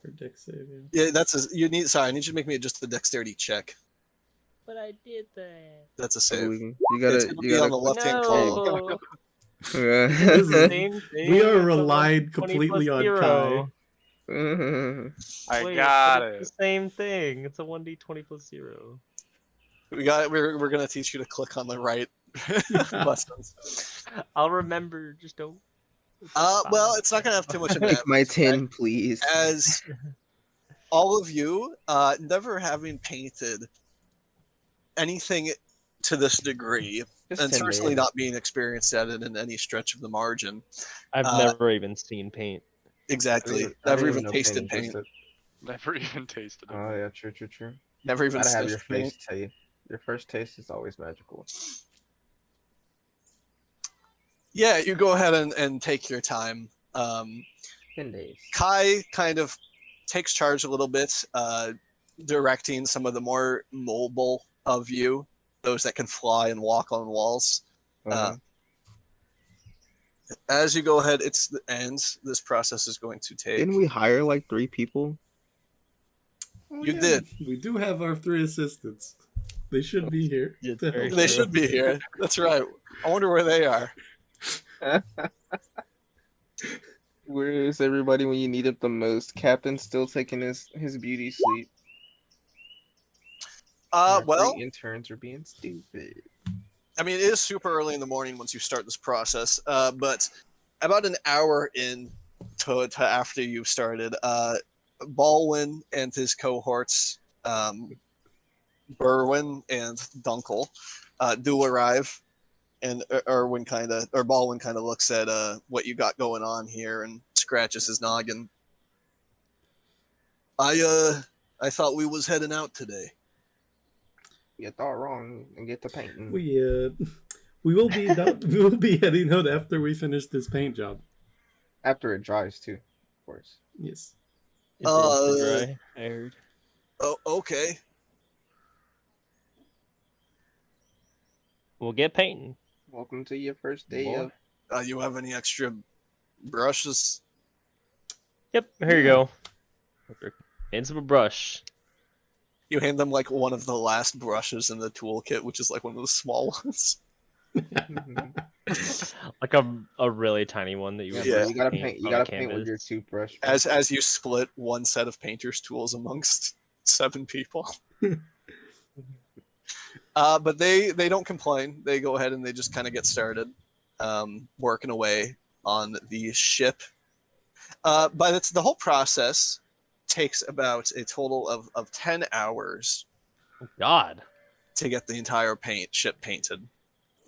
for dex saving? Yeah, you need. Sorry, I need you to make me just the dexterity check. But I did that. That's a So save. you It's gotta gonna be on the click- left-hand column. No. This is- Same thing. We are it's a relied 120 completely plus on zero. Kai. I Wait, got but it's it. the same thing. It's a 1d20 plus 0. We're gonna teach you to click on the right buttons. I'll remember. Just don't. Well, it's not gonna have too much of an Take my adverse 10, effect, please. as all of you, never having painted anything to this degree, Just and 10 certainly days. not being experienced at it in any stretch of the margin. I've never even seen paint. Exactly. I Never didn't even know tasted paint paint. existed. Never even tasted it. Oh yeah, true. Never even Gotta have your sniffed paint. face tell you. Your first taste is always magical. Yeah, you go ahead and take your time. 10 days. Kai kind of takes charge a little bit, directing some of the more mobile of you, those that can fly and walk on walls. As you go ahead, it's the end. This process is going to take. Didn't we hire like 3 people? Oh, You did. We do have our 3 assistants. They should be here. Yeah, to very help. They true. should be here. That's right. I wonder where they are. Where is everybody when you need it the most? Captain's still taking his beauty sleep. Our Well, three interns are being stupid. I mean, it is super early in the morning once you start this process, but about an hour in to after you've started, Baldwin and his cohorts, Berwin and Dunkel, do arrive, and Baldwin kind of looks at what you got going on here and scratches his noggin. I thought we was heading out today. You thought wrong and get to painting. We will be heading out after we finish this paint job. After it dries too, of course. Yes. It is dry, I heard. Oh, okay. We'll get painting. Welcome to your first day Boy. of. You have any extra brushes? Yep, here you go. Hands of a brush. You hand them like one of the last brushes in the toolkit, which is like one of the small ones. Like a really tiny one that you would Yeah. You gotta paint. You on gotta a paint with your canvas. toothbrush. As you split one set of painter's tools amongst 7 people. But they don't complain. They go ahead and they just kind of get started working away on the ship. But the whole process takes about a total of 10 hours God. to get the entire ship painted.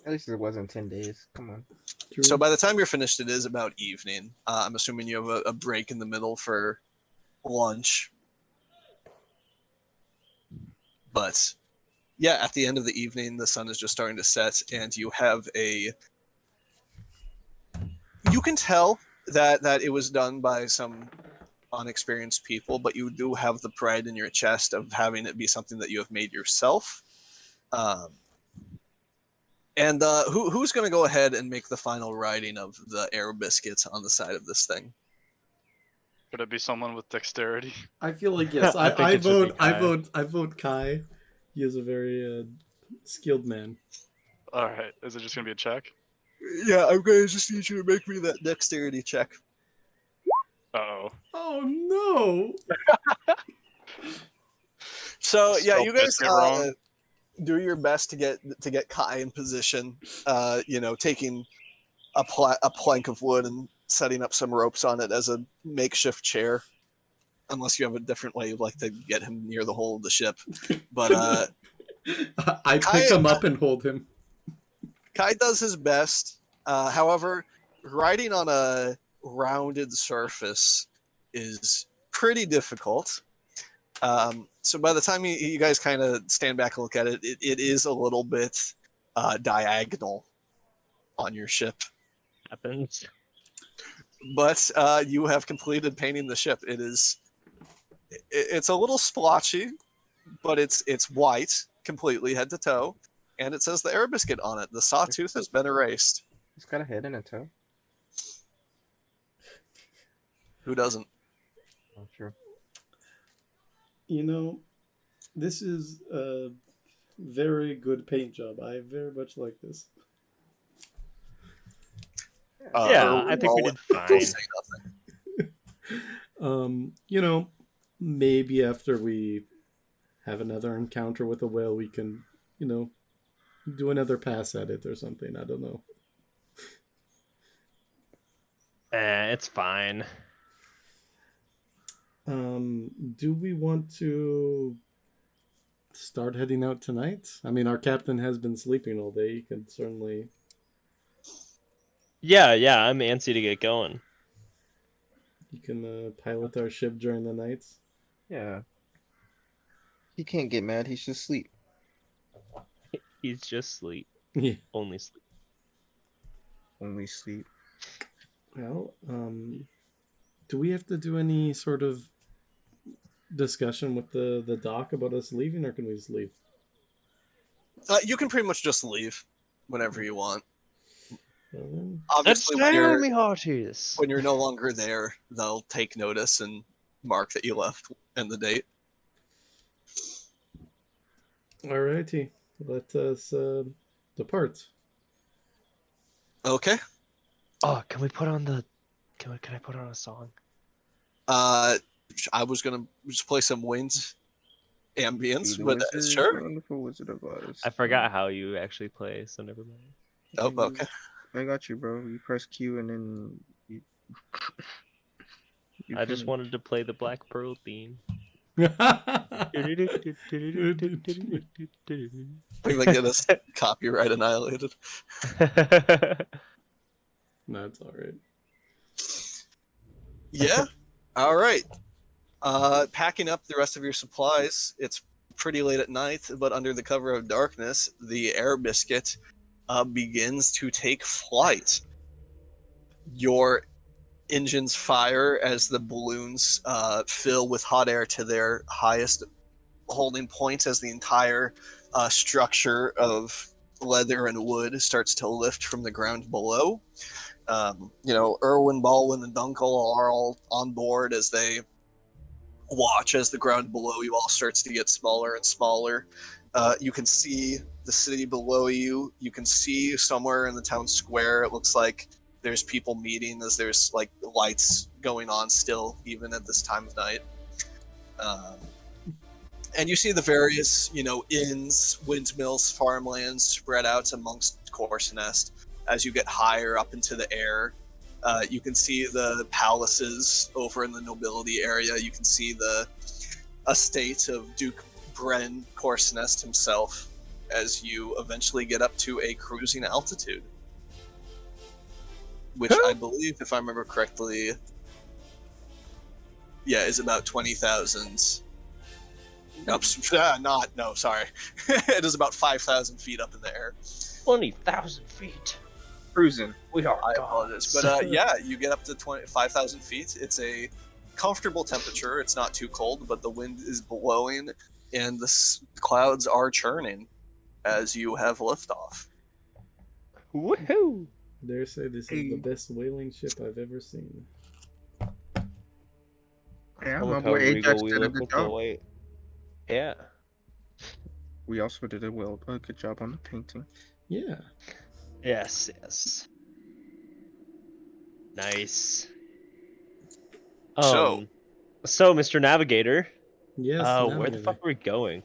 At least it wasn't 10 days. Come on. True. So by the time you're finished, it is about evening. I'm assuming you have a break in the middle for lunch. But yeah, at the end of the evening, the sun is just starting to set, and you have a... You can tell that it was done by some unexperienced people, but you do have the pride in your chest of having it be something that you have made yourself. And who's going to go ahead and make the final writing of the air biscuits on the side of this thing? Could it be someone with dexterity? I feel like yes. I think I it should be vote. Kai. I vote Kai. He is a very skilled man. All right. Is it just gonna be a check? Yeah, I'm going to just need you to make me that dexterity check. Uh-oh. Oh no! So yeah, Spelled you guys biscuit wrong. do your best to get Kai in position. Taking a plank of wood and setting up some ropes on it as a makeshift chair. Unless you have a different way you'd like to get him near the hull of the ship. But I pick him up and hold him. Kai does his best. However, riding on a rounded surface is pretty difficult. So by the time you guys kind of stand back and look at it, it is a little bit diagonal on your ship. Happens. But you have completed painting the ship. It's a little splotchy, but it's white completely head to toe, and it says the air biscuit on it. The sawtooth has been erased. It's got a head and a toe. Who doesn't? Oh, true. You know, this is a very good paint job. I very much like this. Yeah, I think we did fine. Say nothing. Maybe after we have another encounter with a whale, we can, do another pass at it or something. I don't know. It's fine. Do we want to start heading out tonight? I mean, our captain has been sleeping all day. He can certainly... Yeah, I'm antsy to get going. You can pilot our ship during the nights. Yeah. He can't get mad. He should sleep. He's just sleep. Yeah. Only sleep. Only sleep. Well, do we have to do any sort of discussion with the doc about us leaving, or can we just leave? You can pretty much just leave whenever you want. Well, then, Obviously, me hearties. when you're no longer there, they'll take notice and mark that you left and the date. alrighty. Let us depart. Okay. Oh, can we put on the? Can I put on a song? I was gonna just play some wind ambience, but sure. Wonderful Wizard of Oz. I forgot how you actually play, so never mind. Oh, okay. I got you, bro. You press Q and then you. I just wanted to play the Black Pearl theme. We're gonna get us copyright annihilated. That's alright. Yeah. All right. Packing up the rest of your supplies. It's pretty late at night, but under the cover of darkness, the air biscuit begins to take flight. Your engines fire as the balloons fill with hot air to their highest holding points as the entire structure of leather and wood starts to lift from the ground below. Erwin, Baldwin, and Dunkel are all on board as they watch as the ground below you all starts to get smaller and smaller. You can see the city below you. You can see somewhere in the town square, it looks like there's people meeting as there's like lights going on still, even at this time of night. And you see the various, inns, windmills, farmlands spread out amongst Course Nest as you get higher up into the air. You can see the palaces over in the nobility area. You can see the estate of Duke Bren Corsenest himself as you eventually get up to a cruising altitude. Which I believe, if I remember correctly, is about 20,000. No, sorry. It is about 5,000 feet up in the air. 20,000 feet. Cruising. We are I gods. apologize. But you get up to 5,000 feet. It's a comfortable temperature. It's not too cold, but the wind is blowing and the clouds are churning as you have liftoff. Woohoo! I dare say this is the best whaling ship I've ever seen. Yeah, Oh, my look how boy regal Ajax we did a look good with the job. white. Yeah. We also did a good job on the painting. Yeah. Yes, yes. Nice. So, So Mr. Navigator, Yes. where the Navigator. fuck are we going?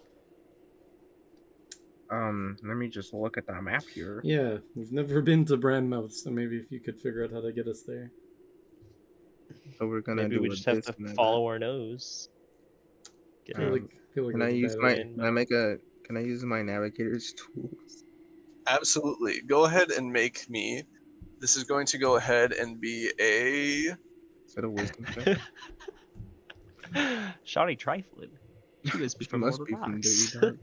Let me just look at the map here. Yeah, we've never been to Brandmouth, so maybe if you could figure out how to get us there. So we're gonna Maybe do we a just have this to and a follow our nose. Get I feel it? like Can I that's a use bad my? idea. Can I use my navigator's tools? absolutely. Go ahead and make me. This is going to go ahead and be a. Is that a wisdom check? Shawty trifling. She must be She from must Lord be of from Rocks. Dirty Dog.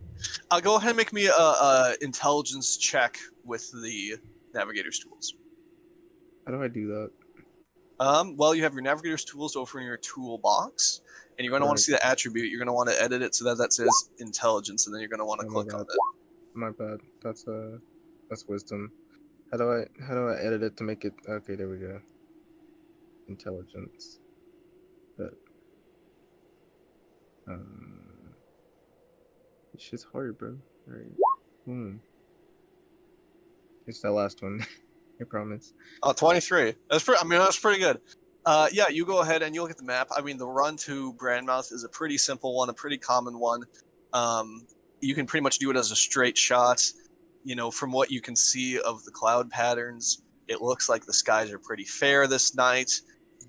I'll go ahead and make me a intelligence check with the navigator's tools. How do I do that? Well, you have your navigator's tools over in your toolbox, and you're going to want to see the attribute. You're going to want to edit it so that says intelligence, and then you're going to want to click on it. My bad. That's wisdom. How do I edit it to make it? Okay, there we go. Intelligence. But this shit's hard, bro. Alright. Boom. It's that last one. I promise. 23. That's pretty good. You go ahead and you look at the map. I mean, the run to Brandmouth is a pretty simple one, a pretty common one. You can pretty much do it as a straight shot. From what you can see of the cloud patterns, it looks like the skies are pretty fair this night.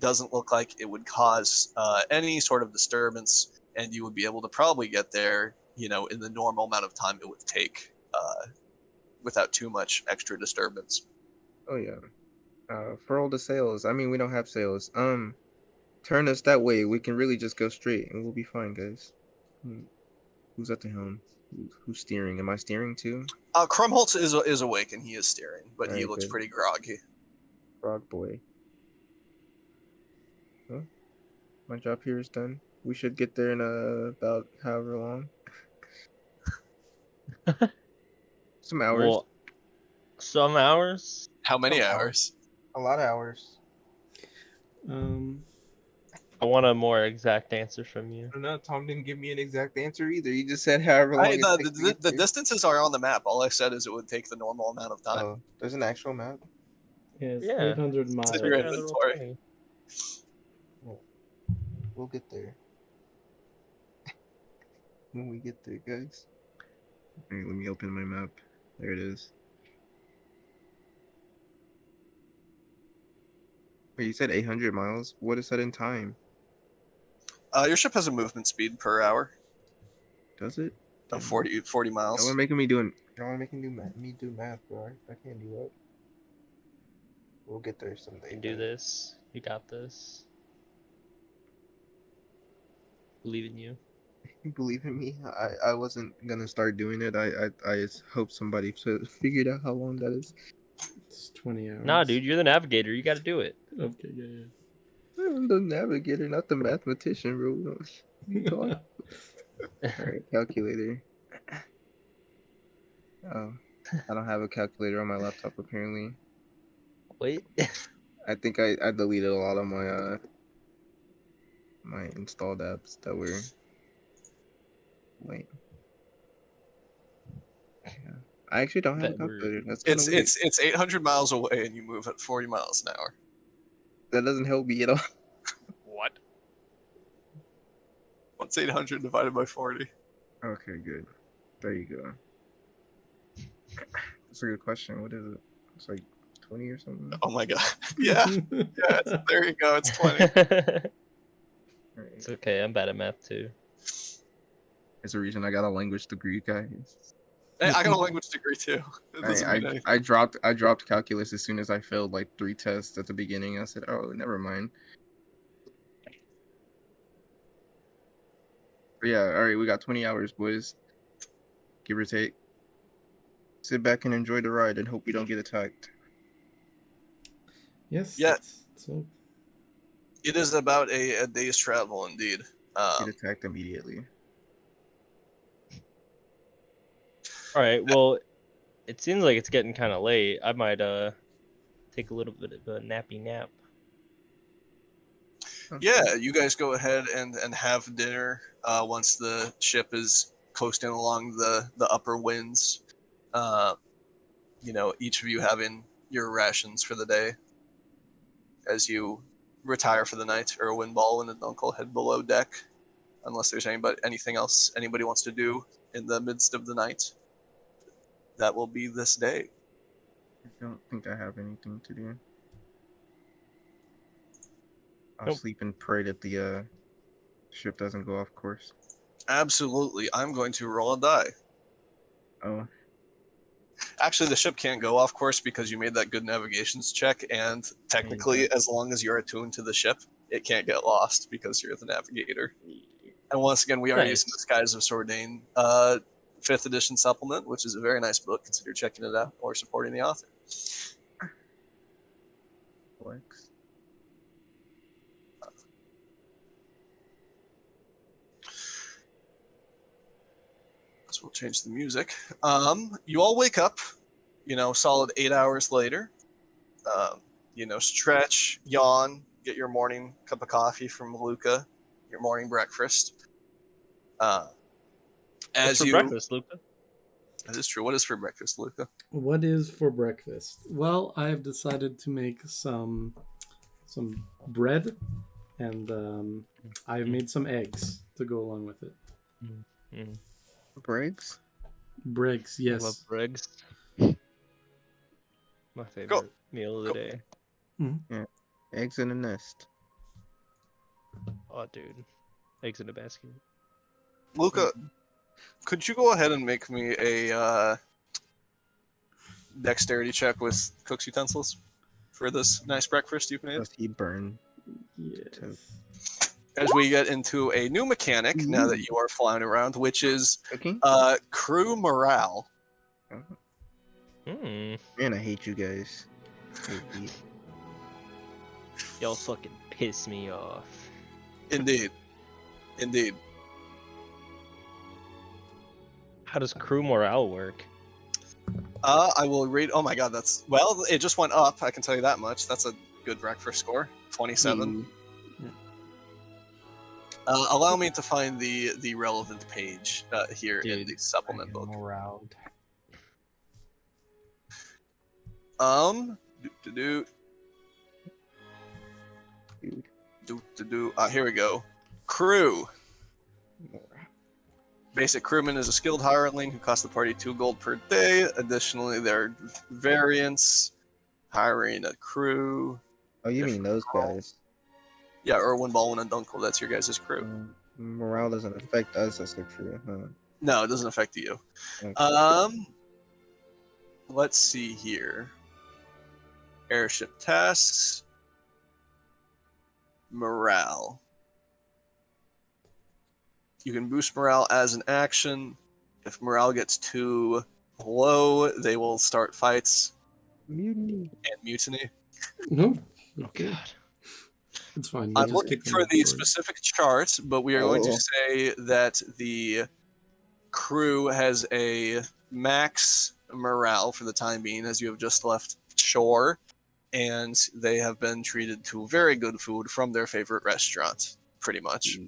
Doesn't look like it would cause any sort of disturbance, and you would be able to probably get there, in the normal amount of time it would take, without too much extra disturbance. Oh yeah. For all the sails. I mean, we don't have sails. Turn us that way. We can really just go straight, and we'll be fine, guys. Who's at the helm? Who's steering? Am I steering too? Krumholtz is awake and he is steering, but he Alright, looks good. pretty groggy. Frog boy. Well, my job here is done. We should get there in about however long. Some hours. Well, some hours. How many Some hours? A lot of hours. I want a more exact answer from you. I don't know. Tom didn't give me an exact answer either. He just said however long it takes to get The there. distances are on the map. All I said is it would take the normal amount of time. Oh, there's an actual map. Yeah, it's Yeah. 800 miles. It's in your Yeah, the little inventory. thing. We'll get there. When we get there, guys. Alright, let me open my map. There it is. Wait, you said 800 miles? What is that in time? Your ship has a movement speed per hour Does it? of 40 miles. Y'all are making me do math, bro. I can't do that. We'll get there someday. You can do this. You got this. Believe in you. You believe in me? I wasn't gonna start doing it. I just hope somebody figured out how long that is. It's 20 hours. Nah, dude, you're the navigator. You got to do it. Okay, yeah. I'm the navigator, not the mathematician, bro. What are you talking? Alright, calculator. Oh, I don't have a calculator on my laptop apparently. Wait. I think I deleted a lot of my my installed apps that were lame. Yeah. I actually don't have a That were- calculator. That's kind of weird. It's 800 miles away and you move at 40 miles an hour. That doesn't help me at all. What? What's 800 divided by 40? Okay, good. There you go. That's a good question. What is it? It's like 20 or something. Oh my god. Yeah. There you go. It's 20. Alright. It's okay. I'm bad at math too. There's a reason I got a language degree, guys. Hey, I got a language degree too. It doesn't mean anything. I dropped calculus as soon as I failed like 3 tests at the beginning. I said, oh, never mind. But yeah, all right, we got 20 hours, boys. Give or take. Sit back and enjoy the ride and hope we don't get attacked. Yes. Yeah. So It is about a day's travel indeed. Get attacked immediately. All right. Well, it seems like it's getting kind of late. I might take a little bit of a nappy nap. Yeah, you guys go ahead and have dinner once the ship is coasting along the upper winds. You know, each of you having your rations for the day as you retire for the night. Erwin, Baldwin, and Uncle head below deck, unless there's anything else anybody wants to do in the midst of the night. That will be this day. I don't think I have anything to do. I'll Nope. sleep and pray that the ship doesn't go off course. Absolutely. I'm going to roll a die. Oh, Actually, the ship can't go off course because you made that good navigations check, and technically, as long as you're attuned to the ship, it can't get lost because you're the navigator. And once again, we are Nice. using the Skies of Sordain 5th edition supplement, which is a very nice book. Consider checking it out or supporting the author. flex. So we'll change the music. You all wake up, solid 8 hours later. Stretch, yawn, get your morning cup of coffee from Luca, your morning breakfast. What's As for you, breakfast, Luca? that is true. What is for breakfast, Luca? what is for breakfast? Well, I have decided to make some bread, and I've made some eggs to go along with it. Mm. Briggs? Briggs, I love yes. Briggs. My favorite Go. meal of the day. Eggs in a nest. Oh, dude. Eggs in a basket. Luca, could you go ahead and make me a dexterity check with cook's utensils for this nice breakfast you've made? Does he burn? Yes. As we get into a new mechanic now that you are flying around, which is Cooking? crew morale. Hmm. Man, I hate you guys. Hate Y'all fucking piss me off. Indeed. How does crew morale work? I will read. Oh my god, it just went up. I can tell you that much. That's a good breakfast score. 27. Allow me to find the relevant page here in the supplement book. Morale. Here we go. Crew. Basic crewman is a skilled hireling who costs the party 2 gold per day. Additionally, there are variants. Hiring a crew. Oh, you mean those guys? Yeah, Erwin, Baldwin, and Dunkel. That's your guys' crew. Morale doesn't affect us as a crew, huh? No, it doesn't affect you. Okay. Let's see here. Airship tasks. Morale. You can boost morale as an action. If morale gets too low, they will start fights Mutiny. and mutiny. No. Oh, Okay. God. It's fine. I'm just looking kick them for off the board. specific chart, but we are going to Oh. say that the crew has a max morale for the time being, as you have just left shore, and they have been treated to very good food from their favorite restaurant, pretty much.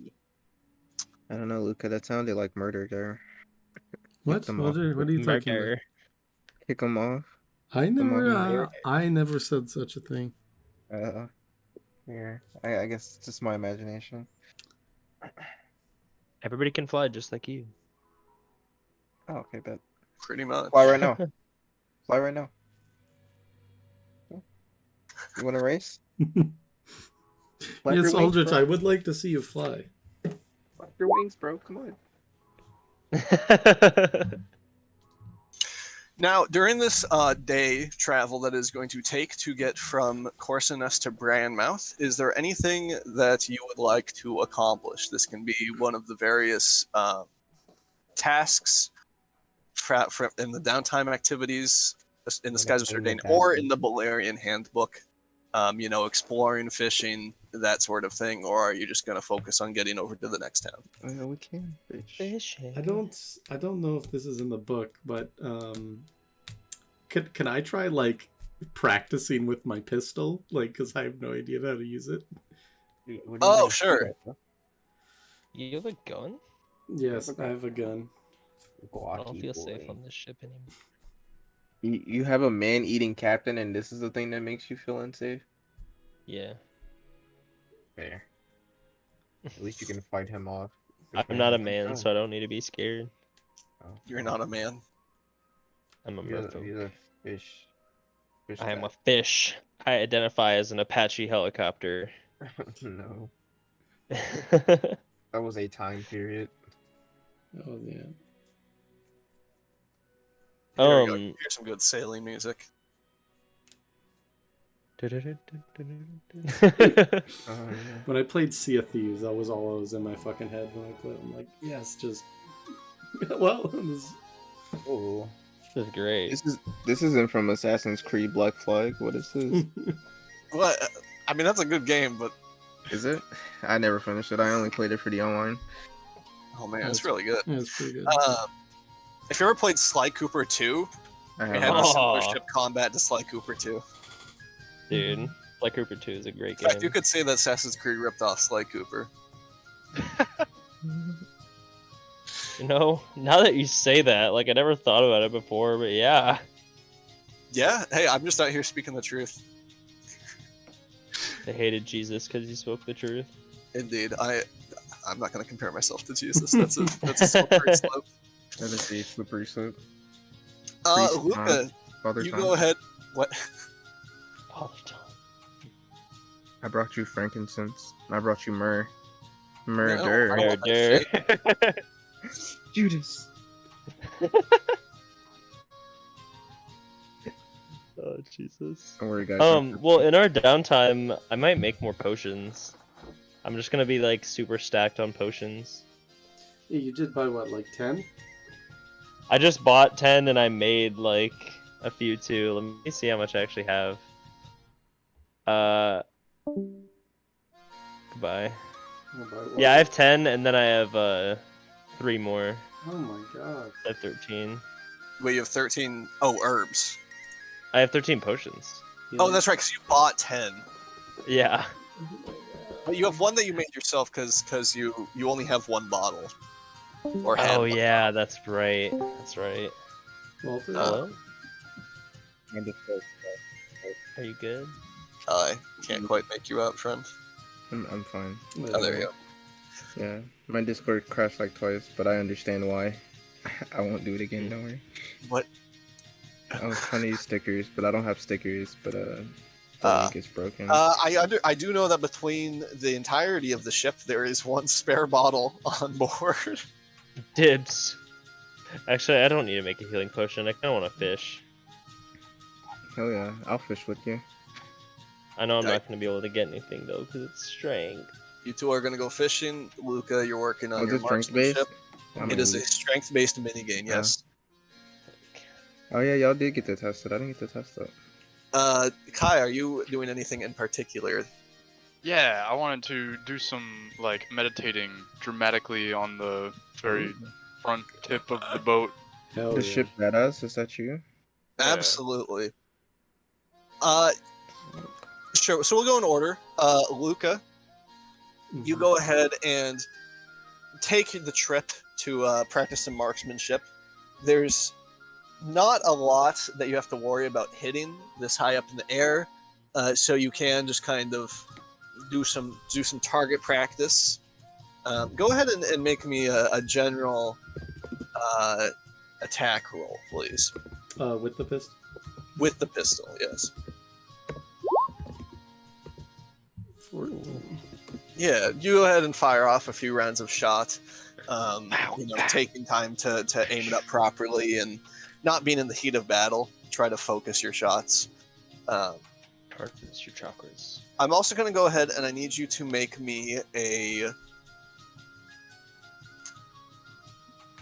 I don't know, Luca. That sounded like murder there. What? them What off. are you talking about? Murder. Kick them off. I never, on I never said such a thing. Yeah. I guess it's just my imagination. Everybody can fly just like you. Oh, okay, bet. Pretty much. Fly right now. Fly right now. You want to race? Flap Yes, your wings, Aldrich, bro. I would like to see you fly. Flap your wings, bro. Come on. Now, during this day travel that is going to take to get from Corsinus to Brandmouth, is there anything that you would like to accomplish? This can be one of the various tasks in the downtime activities in the Skies of Cerdain or in the Bolarian Handbook. Exploring, fishing, that sort of thing, or are you just going to focus on getting over to the next town? Yeah, we can fish. Fishing. I don't know if this is in the book, but can I try like practicing with my pistol? Like, because I have no idea how to use it. Oh, sure. You have a gun? Yes, I have a gun. I don't feel safe on this ship anymore. You have a man-eating captain, and this is the thing that makes you feel unsafe? Yeah. Fair. At least you can fight him off. I'm not a man, so I don't need to be scared. You're not a man. I'm a He's a merfolk. fish. I am a fish. I identify as an Apache helicopter. No. That That was a time period. Oh yeah. Here we go. Here's some good sailing music. When I played Sea of Thieves, that was all that was in my fucking head when I played. I'm like, yes, just well, this... Oh. This is great. This isn't from Assassin's Creed Black Flag. What is this? Well, I mean, that's a good game, but Is it? I never finished it. I only played it for the online. oh man, it's really good. Yeah, it's pretty good. If you ever played Sly Cooper 2, I it have had a similar Oh. ship combat to Sly Cooper 2. Dude, Black Cooper 2 is a great In fact, you game. could say that Assassin's Creed ripped off Sly Cooper. You know, now that you say that, like I never thought about it before, but yeah. Yeah, hey, I'm just out here speaking the truth. They hated Jesus because he spoke the truth. Indeed, I'm not going to compare myself to Jesus. That's a slippery slope. That is a slippery slope. Luca, Father you time. go ahead. What? All the time. I brought you frankincense. I brought you myrrh. No, Murder. I don't want that Murder. Judas. Oh Jesus. Don't worry, guys. Well, in our downtime, I might make more potions. I'm just gonna be like super stacked on potions. Yeah, you did buy what, like 10? I just bought 10 and I made like a few too. Let me see how much I actually have. Goodbye. Yeah, I have 10 and then I have 3 more. Oh my god. I have 13. Wait, you have 13. Oh, herbs. I have 13 potions. Oh, that's right, because you bought 10. Yeah. But you have one that you made yourself because you only have one bottle. Or had Oh one yeah, that's right. That's right. Walter? Hello? My Discord. Are you good? I can't quite make you out, friend. I'm fine. Oh, there you go. Yeah, my Discord crashed like twice, but I understand why. I won't do it again. Don't worry. What? I was trying to use stickers, but I don't have stickers. But the link is broken. I do know that between the entirety of the ship, there is one spare bottle on board. Dibs. Actually, I don't need to make a healing potion. I kind of want to fish. Hell yeah, I'll fish with you. I know I'm not going to be able to get anything though, because it's strength. You two are going to go fishing. Luca, you're working on Oh, your is it strength based? marksmanship. It is a strength-based minigame, yes. Oh yeah, y'all did get to test it. I didn't get to test it. Kai, are you doing anything in particular? Yeah, I wanted to do some like meditating dramatically on the very front tip of the boat. Hell The yeah. ship badass, is that you? Yeah. Absolutely. Sure. So we'll go in order. Luca, you go ahead and take the trip to practice some marksmanship. There's not a lot that you have to worry about hitting this high up in the air, so you can just kind of do some target practice. Go ahead and make me a general attack roll, please. With the pistol? With the pistol, yes. Yeah, you go ahead and fire off a few rounds of shot. Taking time to aim it up properly and not being in the heat of battle. Try to focus your shots. Targets your chakras. I'm also going to go ahead and I need you to make me a...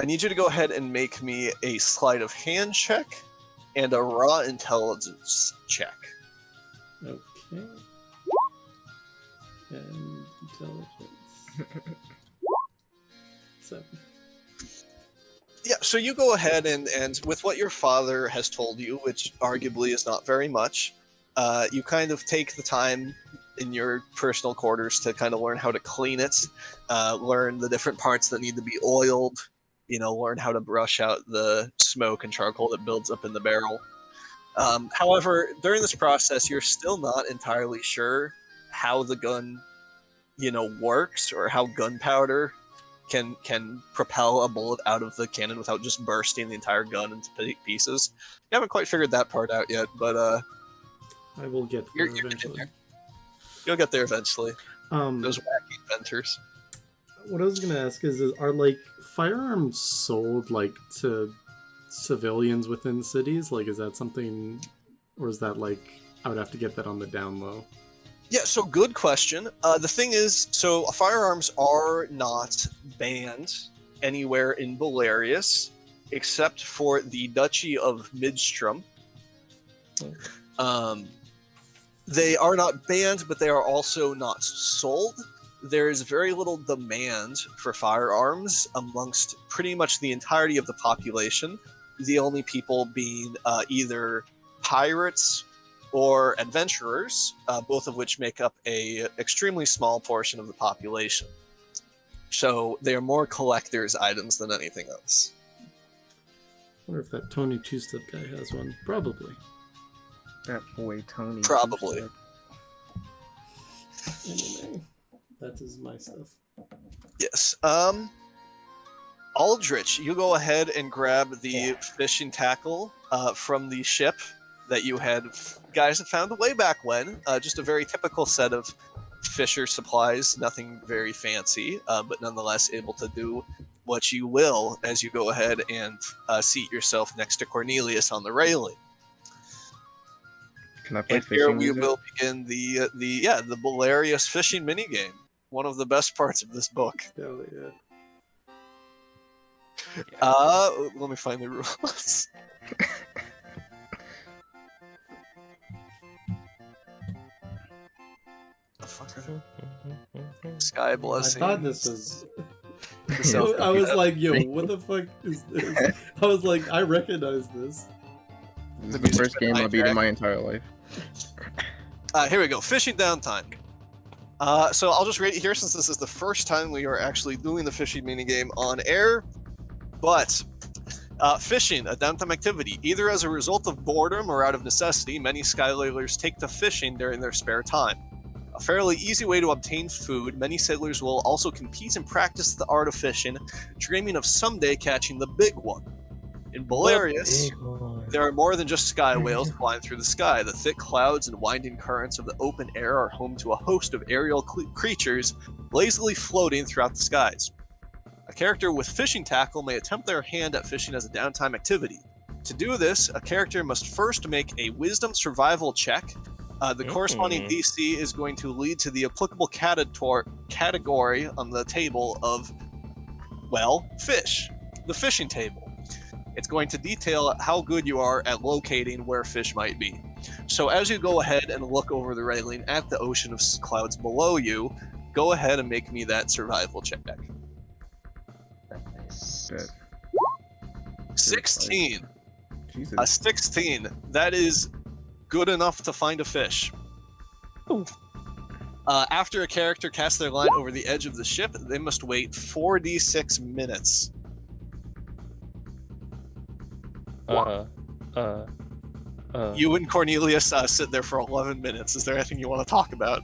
I need you to go ahead and make me a sleight of hand check and a raw intelligence check. Okay. And intelligence. 7. Yeah, so you go ahead and with what your father has told you, which arguably is not very much, you kind of take the time in your personal quarters to kind of learn how to clean it, learn the different parts that need to be oiled, learn how to brush out the smoke and charcoal that builds up in the barrel. However, during this process, you're still not entirely sure how the gun, works, or how gunpowder can propel a bullet out of the cannon without just bursting the entire gun into pieces. You haven't quite figured that part out yet, but I will get there eventually. You'll get there eventually. Um, Those wacky inventors. What I was gonna ask is are like firearms sold like to civilians within cities? Like, is that something, or is that like I would have to get that on the down low? Yeah, so good question. The thing is, so firearms are not banned anywhere in BOLARIUS except for the Duchy of Midstrom. They are not banned, but they are also not sold. There is very little demand for firearms amongst pretty much the entirety of the population, the only people being either pirates or adventurers, both of which make up a extremely small portion of the population. So they are more collector's items than anything else. I wonder if that Tony Two-Step guy has one. Probably. That boy Tony. Probably. Anyway, that is my stuff. Yes. Aldrich, you go ahead and grab the fishing tackle from the ship that you guys had found way back when. Just a very typical set of fisher supplies, nothing very fancy, but nonetheless able to do what you will as you go ahead and seat yourself next to Cornelius on the railing. Can I play And here fishing we music? will begin the BOLARIUS fishing minigame. One of the best parts of this book. Hell yeah. Let me find the rules. Sky blessing. I thought this was. So- I was like, yo, what the fuck is this? I was like, I recognize this. This is the first game I've beat in my entire life. Here we go. Fishing downtime. So I'll just read it here since this is the first time we are actually doing the fishing minigame on air. But fishing, a downtime activity. Either as a result of boredom or out of necessity, many skysailors take to fishing during their spare time. A fairly easy way to obtain food, many sailors will also compete and practice the art of fishing, dreaming of someday catching the big one. In BOLARIUS, there are more than just sky whales flying through the sky. The thick clouds and winding currents of the open air are home to a host of aerial creatures lazily floating throughout the skies. A character with fishing tackle may attempt their hand at fishing as a downtime activity. To do this, a character must first make a wisdom survival check. The corresponding DC is going to lead to the applicable category on the table of, fish. The fishing table. It's going to detail how good you are at locating where fish might be. So as you go ahead and look over the railing at the ocean of clouds below you, go ahead and make me that survival check. Nice. Good. 16. Jesus. A 16. That is good enough to find a fish. After a character casts their line over the edge of the ship, they must wait 4d6 minutes. You and Cornelius sit there for 11 minutes. Is there anything you want to talk about?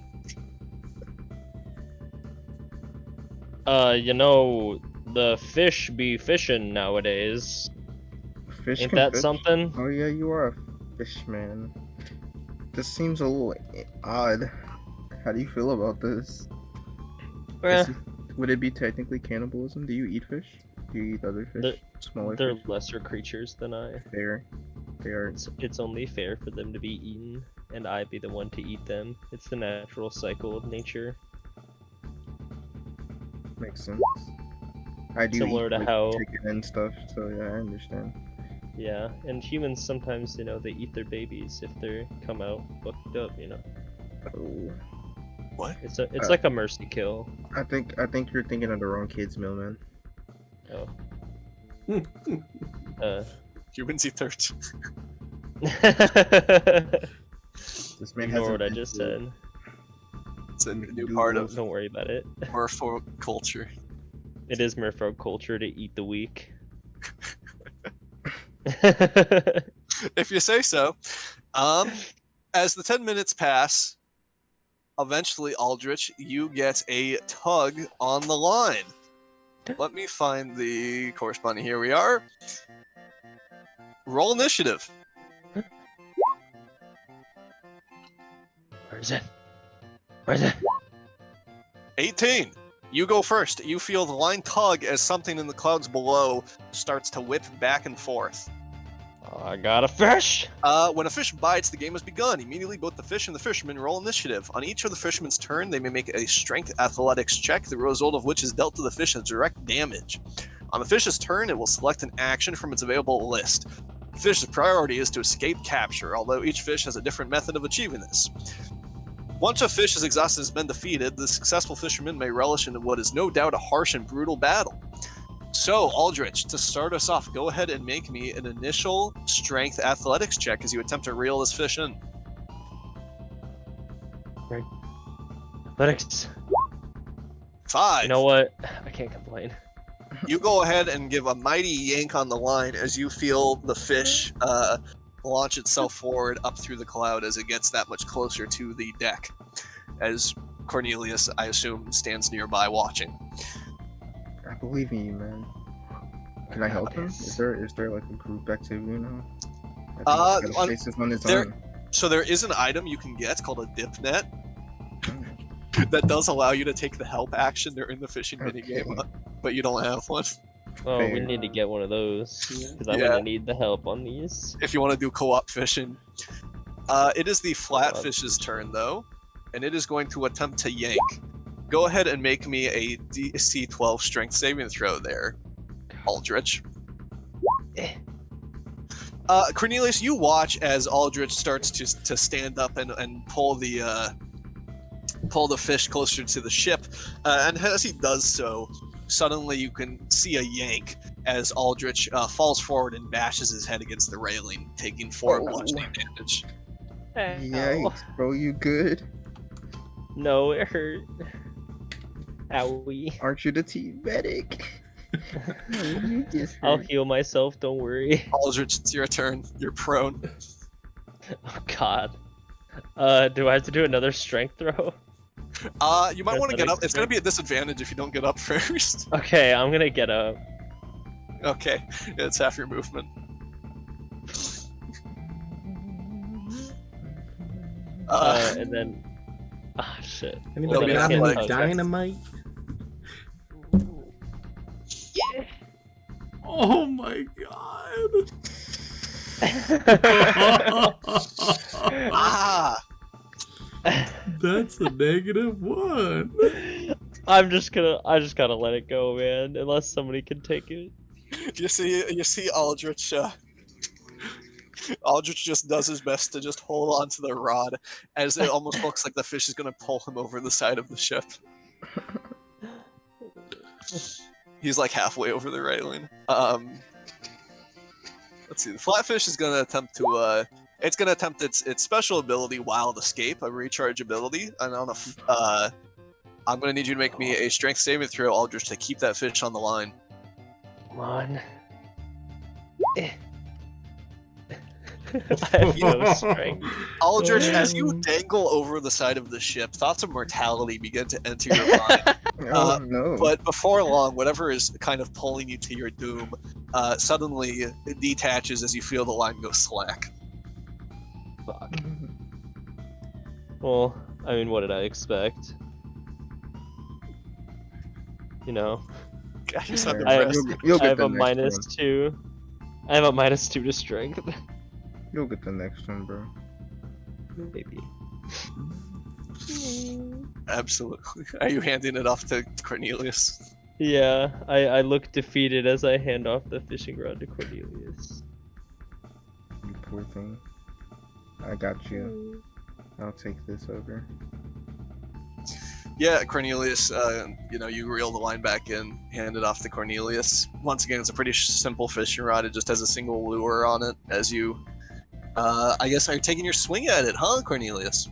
The fish be fishing nowadays. Fish Ain't can that fish? something? Oh yeah, you are a fish man. This seems a little odd. How do you feel about this? Eh, Would it be technically cannibalism? Do you eat fish? Do you eat other fish? Smaller they're fish? lesser creatures than I. Fair. They are. It's only fair for them to be eaten, and I be the one to eat them. It's the natural cycle of nature. Makes sense. I do Similar eat to like, how- chicken and stuff, so yeah, I understand. Yeah, and humans sometimes, they eat their babies if they come out fucked up, Oh, What? It's like a mercy kill. I think you're thinking of the wrong kids meal, man. Oh. Humans eat their. This man Ignore hasn't what I been just through- said. It's a new part of Don't worry about it. merfolk culture. It is merfolk culture to eat the weak. If you say so. As the 10 minutes pass, eventually, Aldrich, you get a tug on the line. Let me find the corresponding. Here we are. Roll initiative. Where is it? Where is it? 18. You go first. You feel the line tug as something in the clouds below starts to whip back and forth. I got a fish. When a fish bites, the game has begun. Immediately, both the fish and the fisherman roll initiative. On each of the fisherman's turn, they may make a strength athletics check, the result of which is dealt to the fish as direct damage. On the fish's turn, it will select an action from its available list. The fish's priority is to escape capture, although each fish has a different method of achieving this. Once a fish is exhausted and has been defeated, the successful fisherman may relish in what is no doubt a harsh and brutal battle. So, Aldrich, to start us off, go ahead and make me an initial strength athletics check as you attempt to reel this fish in. Athletics. 5. You know what? I can't complain. You go ahead and give a mighty yank on the line as you feel the fish launch itself forward up through the cloud as it gets that much closer to the deck. As Cornelius, I assume, stands nearby watching. I believe in you, man. Can I help him? Is there like a group activity now? I think he's gotta face this on his own. So there is an item you can get called a dip net Oh, that does allow you to take the help action during the fishing minigame, but you don't have one. Oh, we Fair. need to get one of those because I'm Yeah. gonna need the help on these. If you want to do co-op fishing. It is the flatfish's turn, though, and it is going to attempt to yank. Go ahead and make me a DC 12 strength saving throw there, Aldrich. Cornelius, you watch as Aldrich starts to stand up and pull the fish closer to the ship, and as he does so, suddenly you can see a yank as Aldrich falls forward and bashes his head against the railing, taking 4 bludgeoning damage. yikes, bro, you good? No, it hurt. Owie. Aren't you the team medic? You just I'll hurt. heal myself, don't worry. Aldrich, it's your turn. You're prone. Oh god. Do I have to do another strength throw? You might want to get up. It's going to be a disadvantage if you don't get up first. Okay, I'm gonna get up. Okay, yeah, it's half your movement. And then... Ah, shit. Anybody Well, got yeah, any like- dynamite? Oh my god! Ah! That's a -1. I just gotta let it go, man. Unless somebody can take it. You see Aldrich. Aldrich just does his best to just hold on to the rod, as it almost looks like the fish is going to pull him over the side of the ship. He's like halfway over the railing. Let's see. The flatfish is going to attempt to. It's going to attempt its special ability, Wild Escape, a recharge ability. And on I'm going to need you to make me a strength saving throw, Aldrich, to keep that fish on the line. Come on. I have no strength. Aldrich, as you dangle over the side of the ship, thoughts of mortality begin to enter your mind. Oh no. But before long, whatever is kind of pulling you to your doom suddenly it detaches as you feel the line go slack. Fuck. Well, I mean, what did I expect? You know, God, you sound Yeah, depressed. you'll I get have the a next one. -2. I have a -2 to strength. You'll get the next one, bro. Maybe. Absolutely. Are you handing it off to Cornelius? Yeah, I look defeated as I hand off the fishing rod to Cornelius. You poor thing. I got you. I'll take this over. Yeah, Cornelius, you reel the line back in, hand it off to Cornelius. Once again, it's a pretty simple fishing rod. It just has a single lure on it as you, I guess, are taking your swing at it, huh, Cornelius?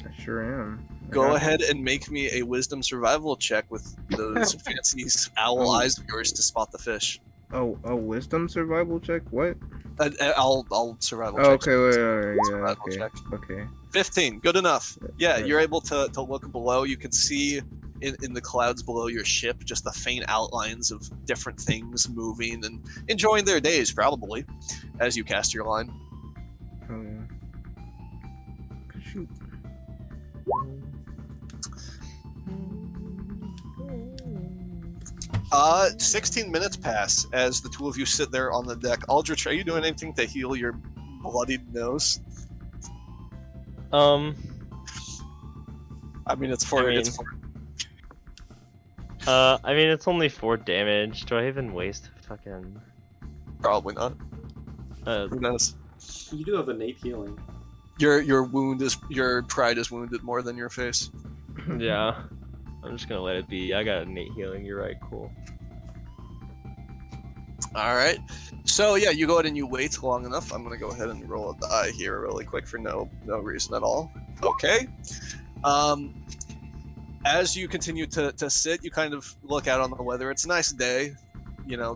I sure am. Go ahead and make me a wisdom survival check with those fancy owl eyes of yours to spot the fish. Oh, a wisdom survival check? What? I'll survival Oh, check. okay, wait, yeah, Survival okay, check. okay. 15, good enough. Yeah, Right. you're able to look below. You can see in the clouds below your ship just the faint outlines of different things moving and enjoying their days, probably, as you cast your line. Oh yeah. Shoot. 16 minutes pass as the two of you sit there on the deck. Aldrich, are you doing anything to heal your bloodied nose? I mean, it's for I mean, it's only 4 damage. Do I even waste fucking? probably not. Who knows? You do have innate healing. Your pride is wounded more than your face. Yeah. I'm just gonna let it be. I got innate healing. You're right. Cool. All right. So yeah, you go ahead and you wait long enough. I'm gonna go ahead and roll a die here really quick for no reason at all. Okay. As you continue to sit, you kind of look out on the weather. It's a nice day.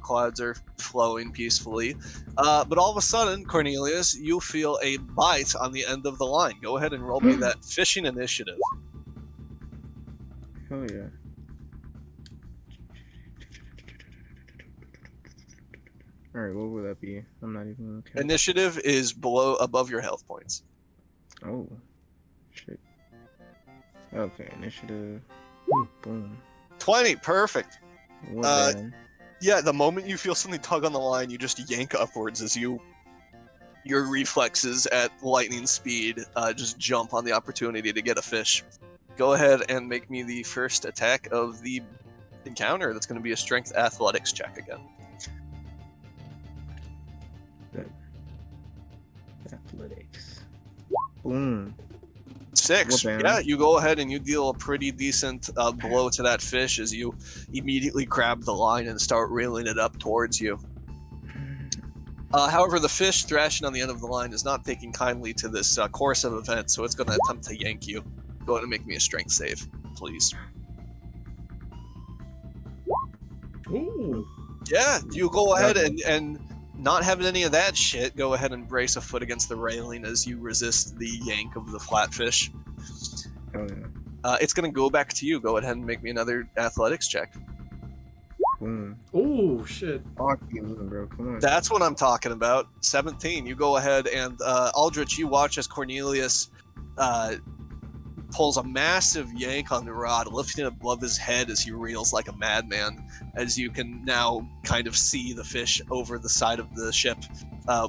Clouds are flowing peacefully. But all of a sudden, Cornelius, you feel a bite on the end of the line. Go ahead and roll me that fishing initiative. Oh yeah. Alright, what would that be? I'm not even okay. Initiative is above your health points. Oh. Shit. Okay, initiative. Boom. 20, perfect. One down. Yeah, the moment you feel something tug on the line, you just yank upwards as your reflexes at lightning speed just jump on the opportunity to get a fish. Go ahead and make me the first attack of the encounter. That's going to be a strength athletics check again. Athletics. Boom. 6. Whoopin'. Yeah, you go ahead and you deal a pretty decent blow to that fish as you immediately grab the line and start reeling it up towards you. However, the fish thrashing on the end of the line is not taking kindly to this course of events, so it's going to attempt to yank you. Go ahead and make me a strength save, please. Ooh. Yeah, you go ahead and not having any of that shit, go ahead and brace a foot against the railing as you resist the yank of the flatfish. Oh yeah. It's going to go back to you. Go ahead and make me another athletics check. Boom. Oh shit. Fuck you, bro. Come on. That's what I'm talking about. 17. You go ahead and Aldrich, you watch as Cornelius pulls a massive yank on the rod, lifting it above his head as he reels like a madman, as you can now kind of see the fish over the side of the ship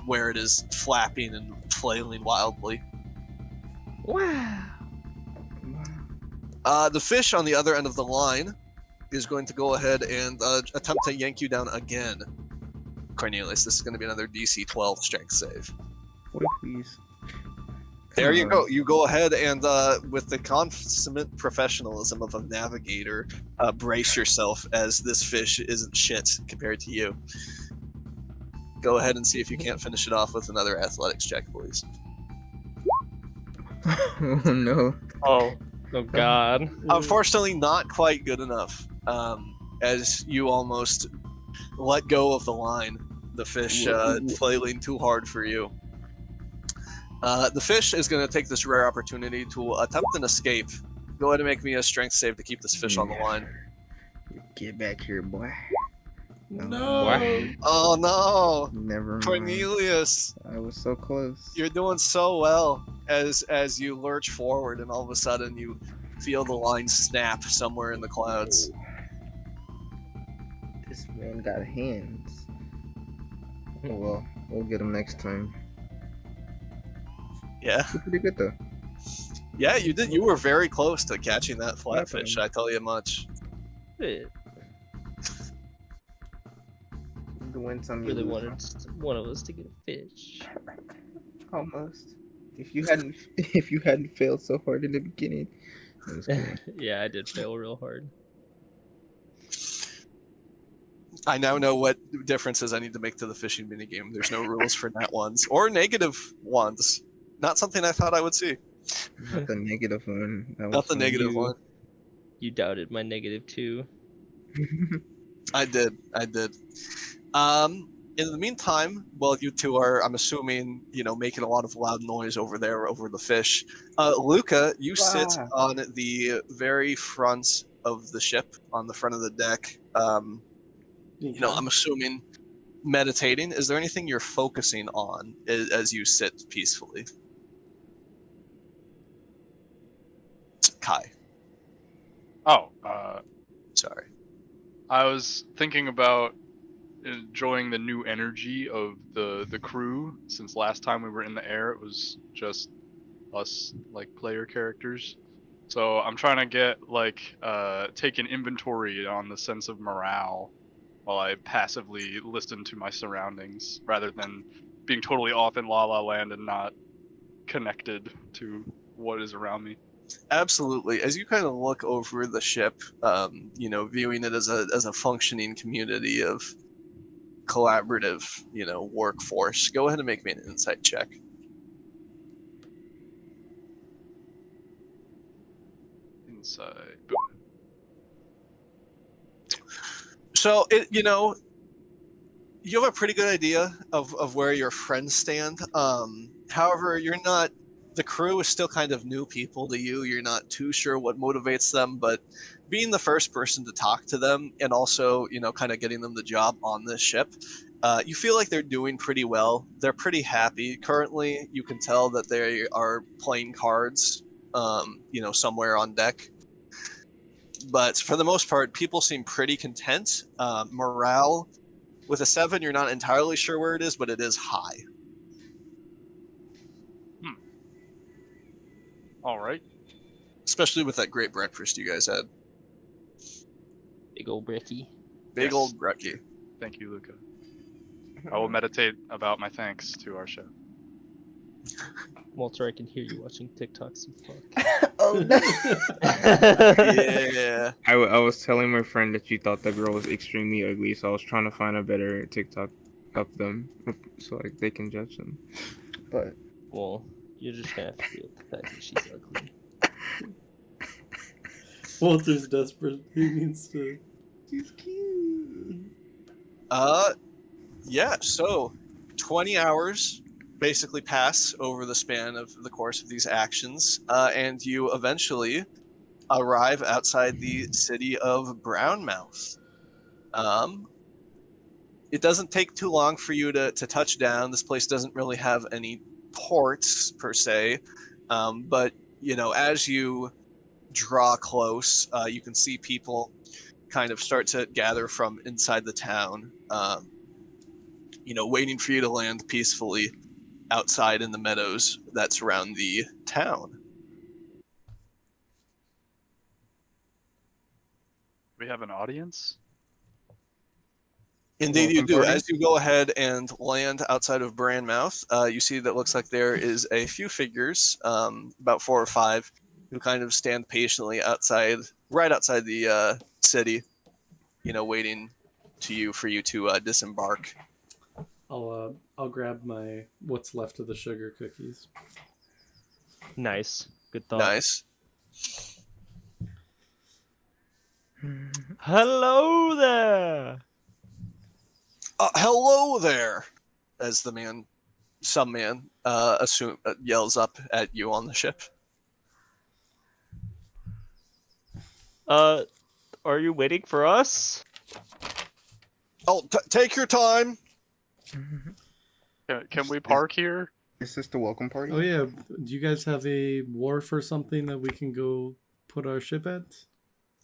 where it is flapping and flailing wildly. Wow. The fish on the other end of the line is going to go ahead and attempt to yank you down again. Cornelius, this is going to be another DC 12 strength save. Boy, please. There you go. You go ahead and, with the consummate professionalism of a navigator, brace yourself as this fish isn't shit compared to you. Go ahead and see if you can't finish it off with another athletics check, please. Oh no. Oh God. Unfortunately, not quite good enough. As you almost let go of the line, the fish flailing too hard for you. The fish is going to take this rare opportunity to attempt an escape. Go ahead and make me a strength save to keep this fish on the line. Get back here, boy. No. Oh no, Never mind. Cornelius, I was so close. you're doing so well as you lurch forward, and all of a sudden you feel the line snap somewhere in the clouds. This man got hands. Oh well, we'll get him next time. Yeah, Did pretty good though. yeah, you did. You were very close to catching that What flatfish. happened? I tell you much. It The win some, you really lose wanted one of us to get a fish. some. Almost. If you hadn't failed so hard in the beginning. I'm just kidding. Yeah, I did fail real hard. I now know what differences I need to make to the fishing minigame. There's no rules for net ones or negative ones. Not something I thought I would see. Not the negative one. That Not was the negative You- one. You doubted my -2. I did. In the meantime, while you two are, I'm assuming, making a lot of loud noise over there over the fish, Luca, you sit Ah. on the very front of the ship, on the front of the deck. I'm assuming meditating. Is there anything you're focusing on as you sit peacefully? Kai, Oh, sorry. I was thinking about enjoying the new energy of the crew. Since last time we were in the air, it was just us, like, player characters. So I'm trying to get take an inventory on the sense of morale while I passively listen to my surroundings, rather than being totally off in La La Land and not connected to what is around me. Absolutely. As you kind of look over the ship, viewing it as a functioning community of collaborative, workforce, go ahead and make me an insight check. Inside. Boom. So you have a pretty good idea of where your friends stand. However, the crew is still kind of new people to you. You're not too sure what motivates them, but being the first person to talk to them and also, kind of getting them the job on this ship, you feel like they're doing pretty well. They're pretty happy. Currently, you can tell that they are playing cards, somewhere on deck. But for the most part, people seem pretty content. Morale, with a 7, you're not entirely sure where it is, but it is high. All right. Especially with that great breakfast you guys had. Big old Bricky. Big Yes. old brekkie. Thank you, Luca. I will meditate about my thanks to our show. Walter, I can hear you watching TikToks, you fuck. Oh no. Yeah. I was telling my friend that you thought the girl was extremely ugly, so I was trying to find a better TikTok of them so like they can judge them. But Well, you're just gonna have to deal with the fact that she's ugly. Walter's desperate. He needs to. she's cute. Yeah, so 20 hours basically pass over the span of the course of these actions, and you eventually arrive outside the city of Brownmouth. It doesn't take too long for you to touch down. This place doesn't really have any ports per se, but as you draw close, you can see people kind of start to gather from inside the town, waiting for you to land peacefully outside in the meadows that surround the town. We have an audience? Indeed, you Welcome do. party. As you go ahead and land outside of Brandmouth, you see that looks like there is a few figures, about 4 or 5, who kind of stand patiently right outside the city, waiting for you to disembark. I'll grab my what's left of the sugar cookies. Nice. Good thought. Nice. Hello there! Hello there, as some man yells up at you on the ship. Are you waiting for us? Oh, take your time. Can we park here? Is this the welcome party? Oh yeah, do you guys have a wharf or something that we can go put our ship at?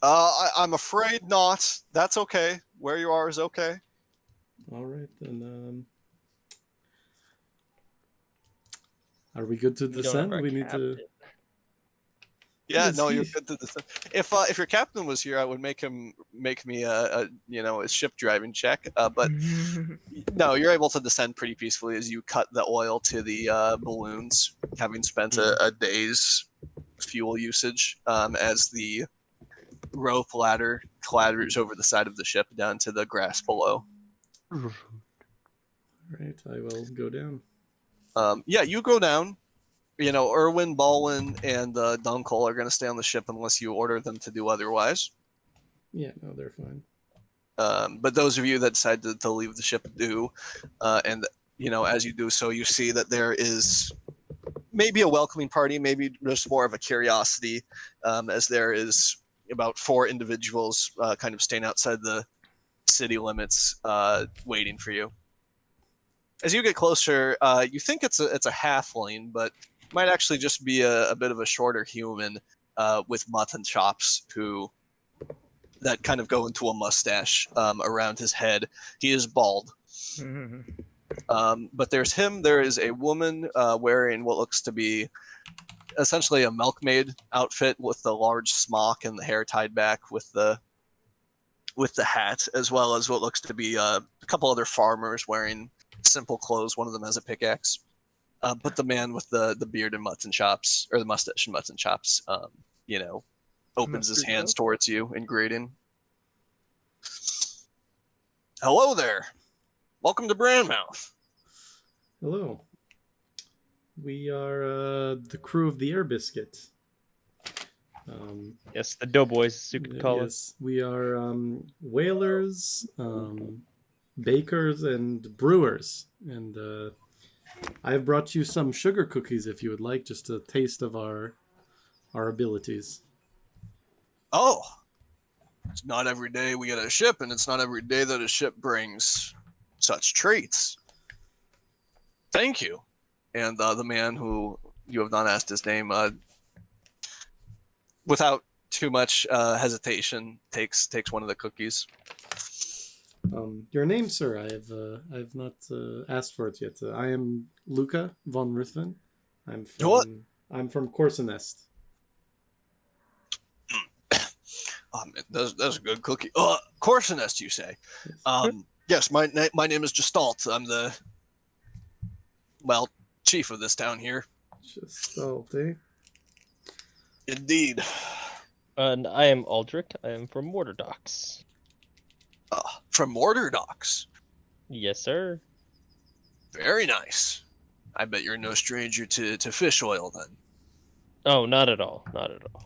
I'm afraid not. That's okay. Where you are is okay. All right, then. Are we good to We don't have descend? our We need to. captain. Yeah, Is no, he- you're good to descend. If your captain was here, I would make me a ship driving check. But no, you're able to descend pretty peacefully as you cut the oil to the balloons, having spent a day's fuel usage. As the rope ladder clatters over the side of the ship down to the grass below. All right, I will go down. Yeah, you go down. Erwin, Baldwin, and Dunkel are going to stay on the ship unless you order them to do otherwise. Yeah, no, they're fine. But those of you that decide to leave the ship do. And, as you do so, you see that there is maybe a welcoming party, maybe just more of a curiosity, as there is about 4 individuals kind of staying outside the city limits waiting for you. As you get closer, you think it's a halfling, but might actually just be a bit of a shorter human with mutton chops that kind of go into a mustache around his head. He is bald. But there's him. There is a woman wearing what looks to be essentially a milkmaid outfit with the large smock and the hair tied back with the hat, as well as what looks to be a couple other farmers wearing simple clothes. One of them has a pickaxe. But the man with the beard and mutton chops, or the mustache and mutton chops, opens his hands towards you in greeting. Hello there. Welcome to Brandmouth. Hello. We are the crew of the Air Biscuit. Yes, the doughboys, as you could call Yes, we are whalers, bakers, and brewers. And I've brought you some sugar cookies if you would like, just a taste of our abilities. Oh, it's not every day we get a ship, and it's not every day that a ship brings such treats. Thank you. And the man who you have not asked his name, without too much hesitation, takes one of the cookies. Your name, sir? I've not asked for it yet. I am Luca von Ruthven. I'm from Corsinest. Oh, man, that's a good cookie. Corsinest, you say? Yes. Yes, my name is Gestalt. I'm the chief of this town here. Gestalt, eh? Indeed. And I am Aldrich. I am from Water Docks. From Mortar Docks. Yes, sir. Very nice. I bet you're no stranger to fish oil then. Oh, not at all. Not at all.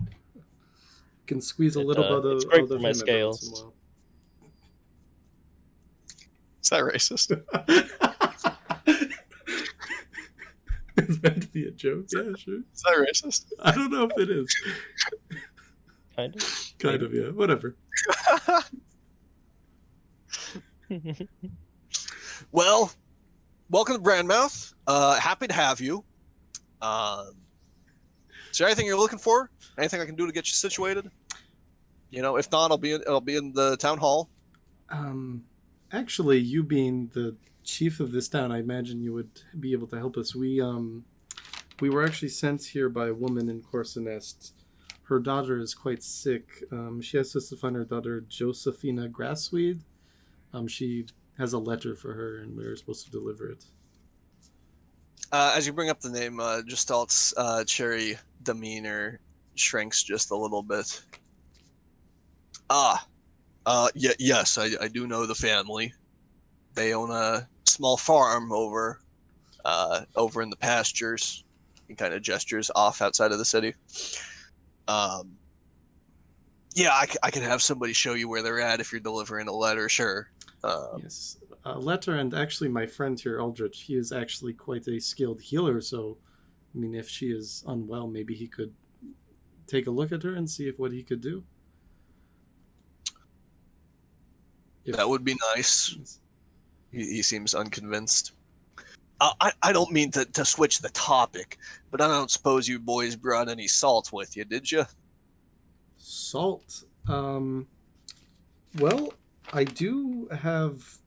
Can squeeze a It, little bit it's of great out for of my him every once in scales. a while. Is that racist? It's meant to be a joke. Yeah, sure. Is that racist? I don't know if it is. Kind of. Kind of, yeah. Whatever. Well, welcome to Brandmouth. Happy to have you. Is there anything you're looking for? Anything I can do to get you situated? If not, I'll be in the town hall. Actually, you being the chief of this town, I imagine you would be able to help us. We were actually sent here by a woman in Corsinest. Her daughter is quite sick. She asked us to find her daughter, Josephina Grassweed. She has a letter for her, and we were supposed to deliver it. As you bring up the name, Gestalt's cherry demeanor shrinks just a little bit. Yes, I do know the family. They own a small farm over in the pastures. He kind of gestures off outside of the city. Yeah, I can have somebody show you where they're at if you're delivering a letter, sure. Yes, a letter, and actually my friend here, Aldrich, he is actually quite a skilled healer, so, I mean, if she is unwell, maybe he could take a look at her and see what he could do. That would be nice. He seems unconvinced. I don't mean to switch the topic, but I don't suppose you boys brought any salt with you, did you? Salt. Well, I do have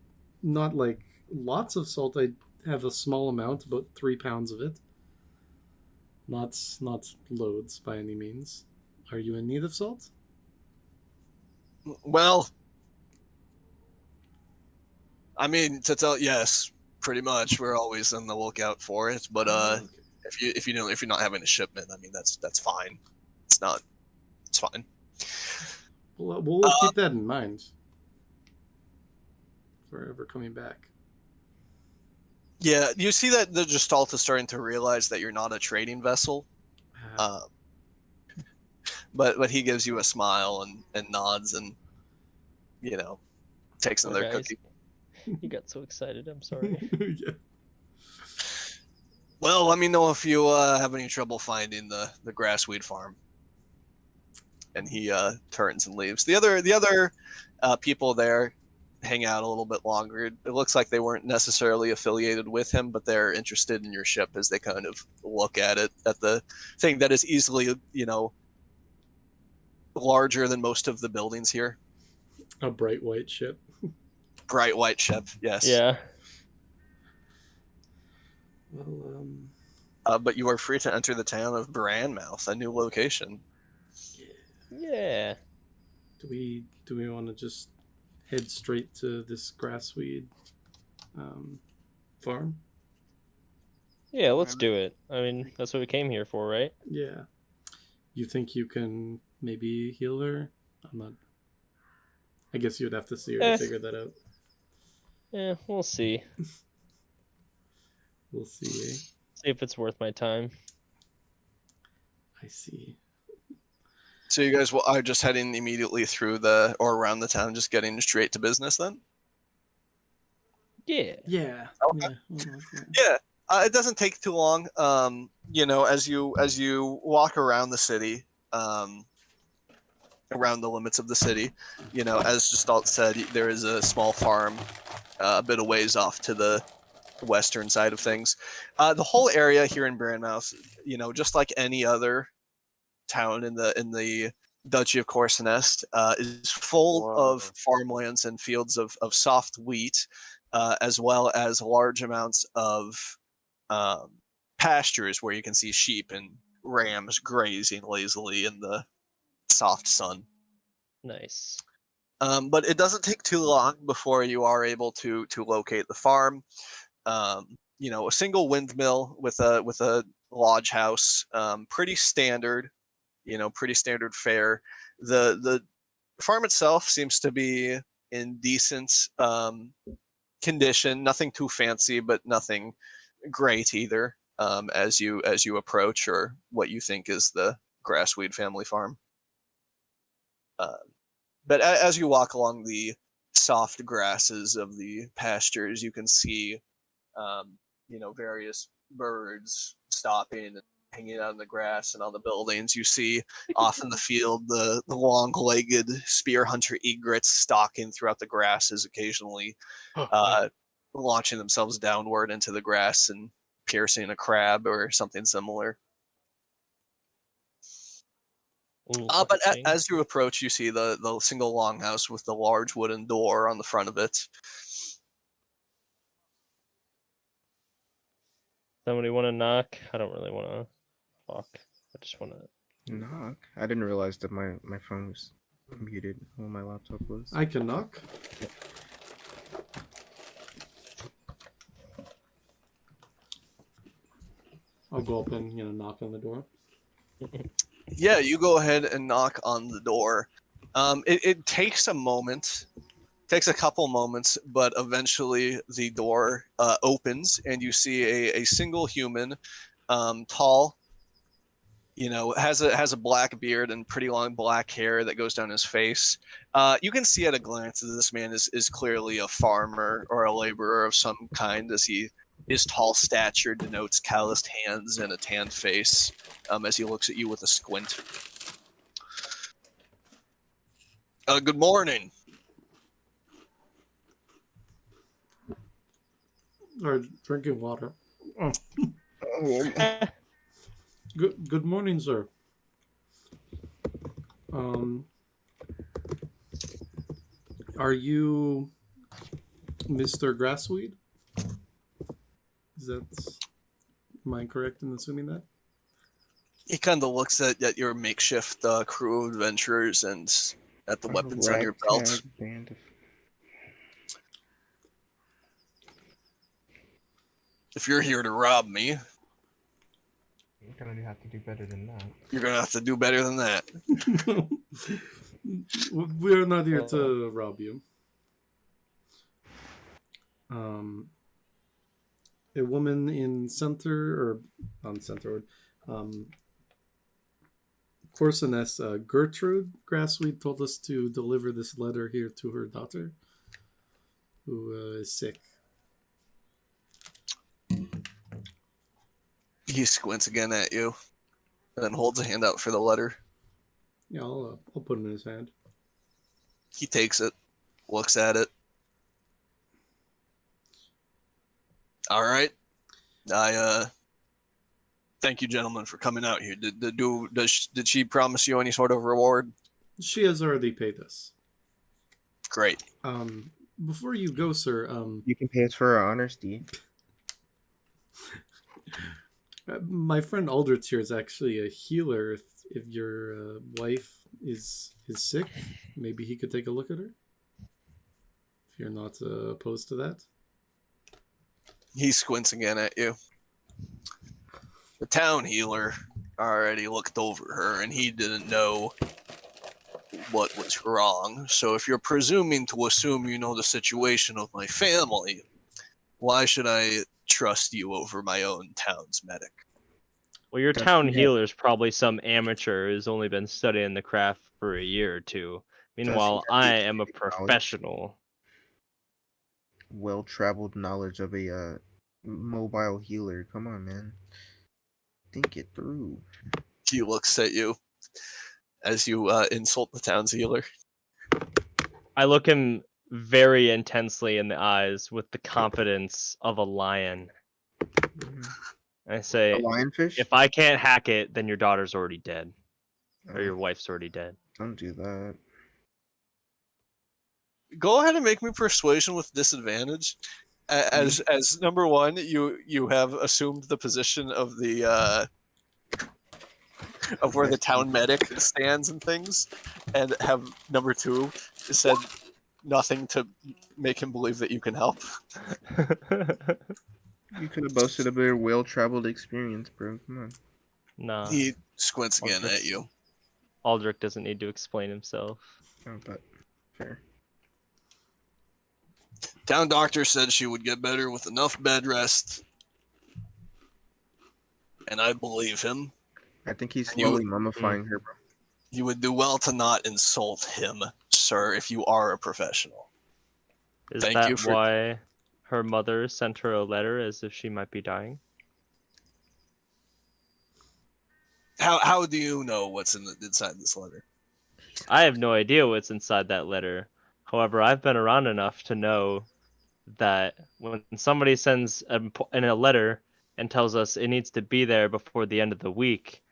not like lots of salt. I have a small amount, about 3 pounds of it. Not loads by any means. Are you in need of salt? Well, I mean, to tell yes, pretty much. We're always on the lookout for it. But Okay. if you're not having a shipment, I mean that's fine. It's fine. We'll keep that in mind. If we're ever coming back. Yeah, you see that the Gestalt is starting to realize that you're not a trading vessel. But he gives you a smile and nods and takes Poor another guys. cookie. He got so excited. I'm sorry. Yeah. Well, let me know if you have any trouble finding the grassweed farm. And he turns and leaves. The other people there hang out a little bit longer. It looks like they weren't necessarily affiliated with him, but they're interested in your ship as they kind of look at the thing that is easily, larger than most of the buildings here. A bright white ship. Bright white ship, yes. Yeah. Well, But you are free to enter the town of Brandmouth, a new location. Yeah. do we want to just head straight to this grassweed farm? Yeah, let's do it. I mean, that's what we came here for, right? Yeah. You think you can maybe heal her? I'm not. I guess you'd have to see her to figure that out. Yeah, we'll see. We'll see, eh? See if it's worth my time. I see. So you guys are just heading immediately through or around the town, just getting straight to business then? Yeah. Yeah. Okay. Yeah. Yeah, it doesn't take too long. As you walk around the city, around the limits of the city, as Gestalt said, there is a small farm a bit of ways off to the western side of things. The whole area here in Brandmouth, just like any other town in the Duchy of Corsinest, is full of farmlands and fields of soft wheat, as well as large amounts of pastures where you can see sheep and rams grazing lazily in the soft sun. Nice. But it doesn't take too long before you are able to locate the farm. A single windmill with a lodge house, pretty standard, pretty standard fare. The farm itself seems to be in decent condition, nothing too fancy, but nothing great either. As you approach, or what you think is the Grassweed family farm. But as you walk along the soft grasses of the pastures, you can see, various birds stopping and hanging out in the grass and on the buildings. You see off in the field the long-legged spear hunter egrets stalking throughout the grasses, occasionally launching themselves downward into the grass and piercing a crab or something similar. But as you approach, you see the single longhouse with the large wooden door on the front of it. Somebody want to knock? I don't really want to talk. I just want to knock. I didn't realize that my phone was muted while my laptop was. I can knock. I'll go up and knock on the door. Yeah, you go ahead and knock on the door. It takes a moment, takes a couple moments, but eventually the door opens and you see a single human, tall, has a black beard and pretty long black hair that goes down his face. You can see at a glance that this man is clearly a farmer or a laborer of some kind, as his tall stature denotes calloused hands and a tanned face, as he looks at you with a squint. Good morning. Or drinking water. Oh, Oh, good morning, sir. Um, are you Mr. Grassweed? Is that am I correct in assuming that? He kind of looks at your makeshift crew of adventurers and at the a weapons on your belt. ragtag band of... If you're here to rob me, You're gonna have to do better than that. you're gonna have to do better than that. We're not here to rob you. A woman in center or on center, Corsiness, Gertrude Grassweed told us to deliver this letter here to her daughter, who is sick. He squints again at you, and then holds a hand out for the letter. Yeah, I'll put it in his hand. He takes it, looks at it. All right. I thank you, gentlemen, for coming out here. Did she promise you any sort of reward? She has already paid us. Great. Before you go, sir, You can pay us for our honesty. my friend Aldrich here is actually a healer. If your wife is sick, maybe he could take a look at her. If you're not opposed to that. He squints again at you. The town healer already looked over her, and he didn't know what was wrong. So if you're presuming to assume you know the situation of my family, why should I trust you over my own town's medic? Well, your That's town right. healer's probably some amateur who's only been studying the craft for a year or two. Meanwhile, Does he I have the am a knowledge? professional. Well-traveled knowledge of a mobile healer. Come on, man. Think it through. He looks at you as you insult the town's healer. I look him very intensely in the eyes with the confidence of a lion. Mhm. I say, A lionfish? if I can't hack it, then your daughter's already dead. Or Oh, your wife's already dead. don't do that. Go ahead and make me persuasion with disadvantage. As number one, you have assumed the position of the of where the town medic stands and things, and have number two said nothing to make him believe that you can help. You could have boasted of a well-traveled experience, bro. Come on. Nah, He squints again Okay. at you. Aldrich doesn't need to explain himself. Oh, but fair. Town doctor said she would get better with enough bed rest, and I believe him. I think he's You- slowly mummifying her, bro. You would do well to not insult him, sir, if you are a professional. Is Thank that you for- why her mother sent her a letter as if she might be dying? How do you know what's inside this letter? I have no idea what's inside that letter. However, I've been around enough to know that when somebody sends in a letter and tells us it needs to be there before the end of the week,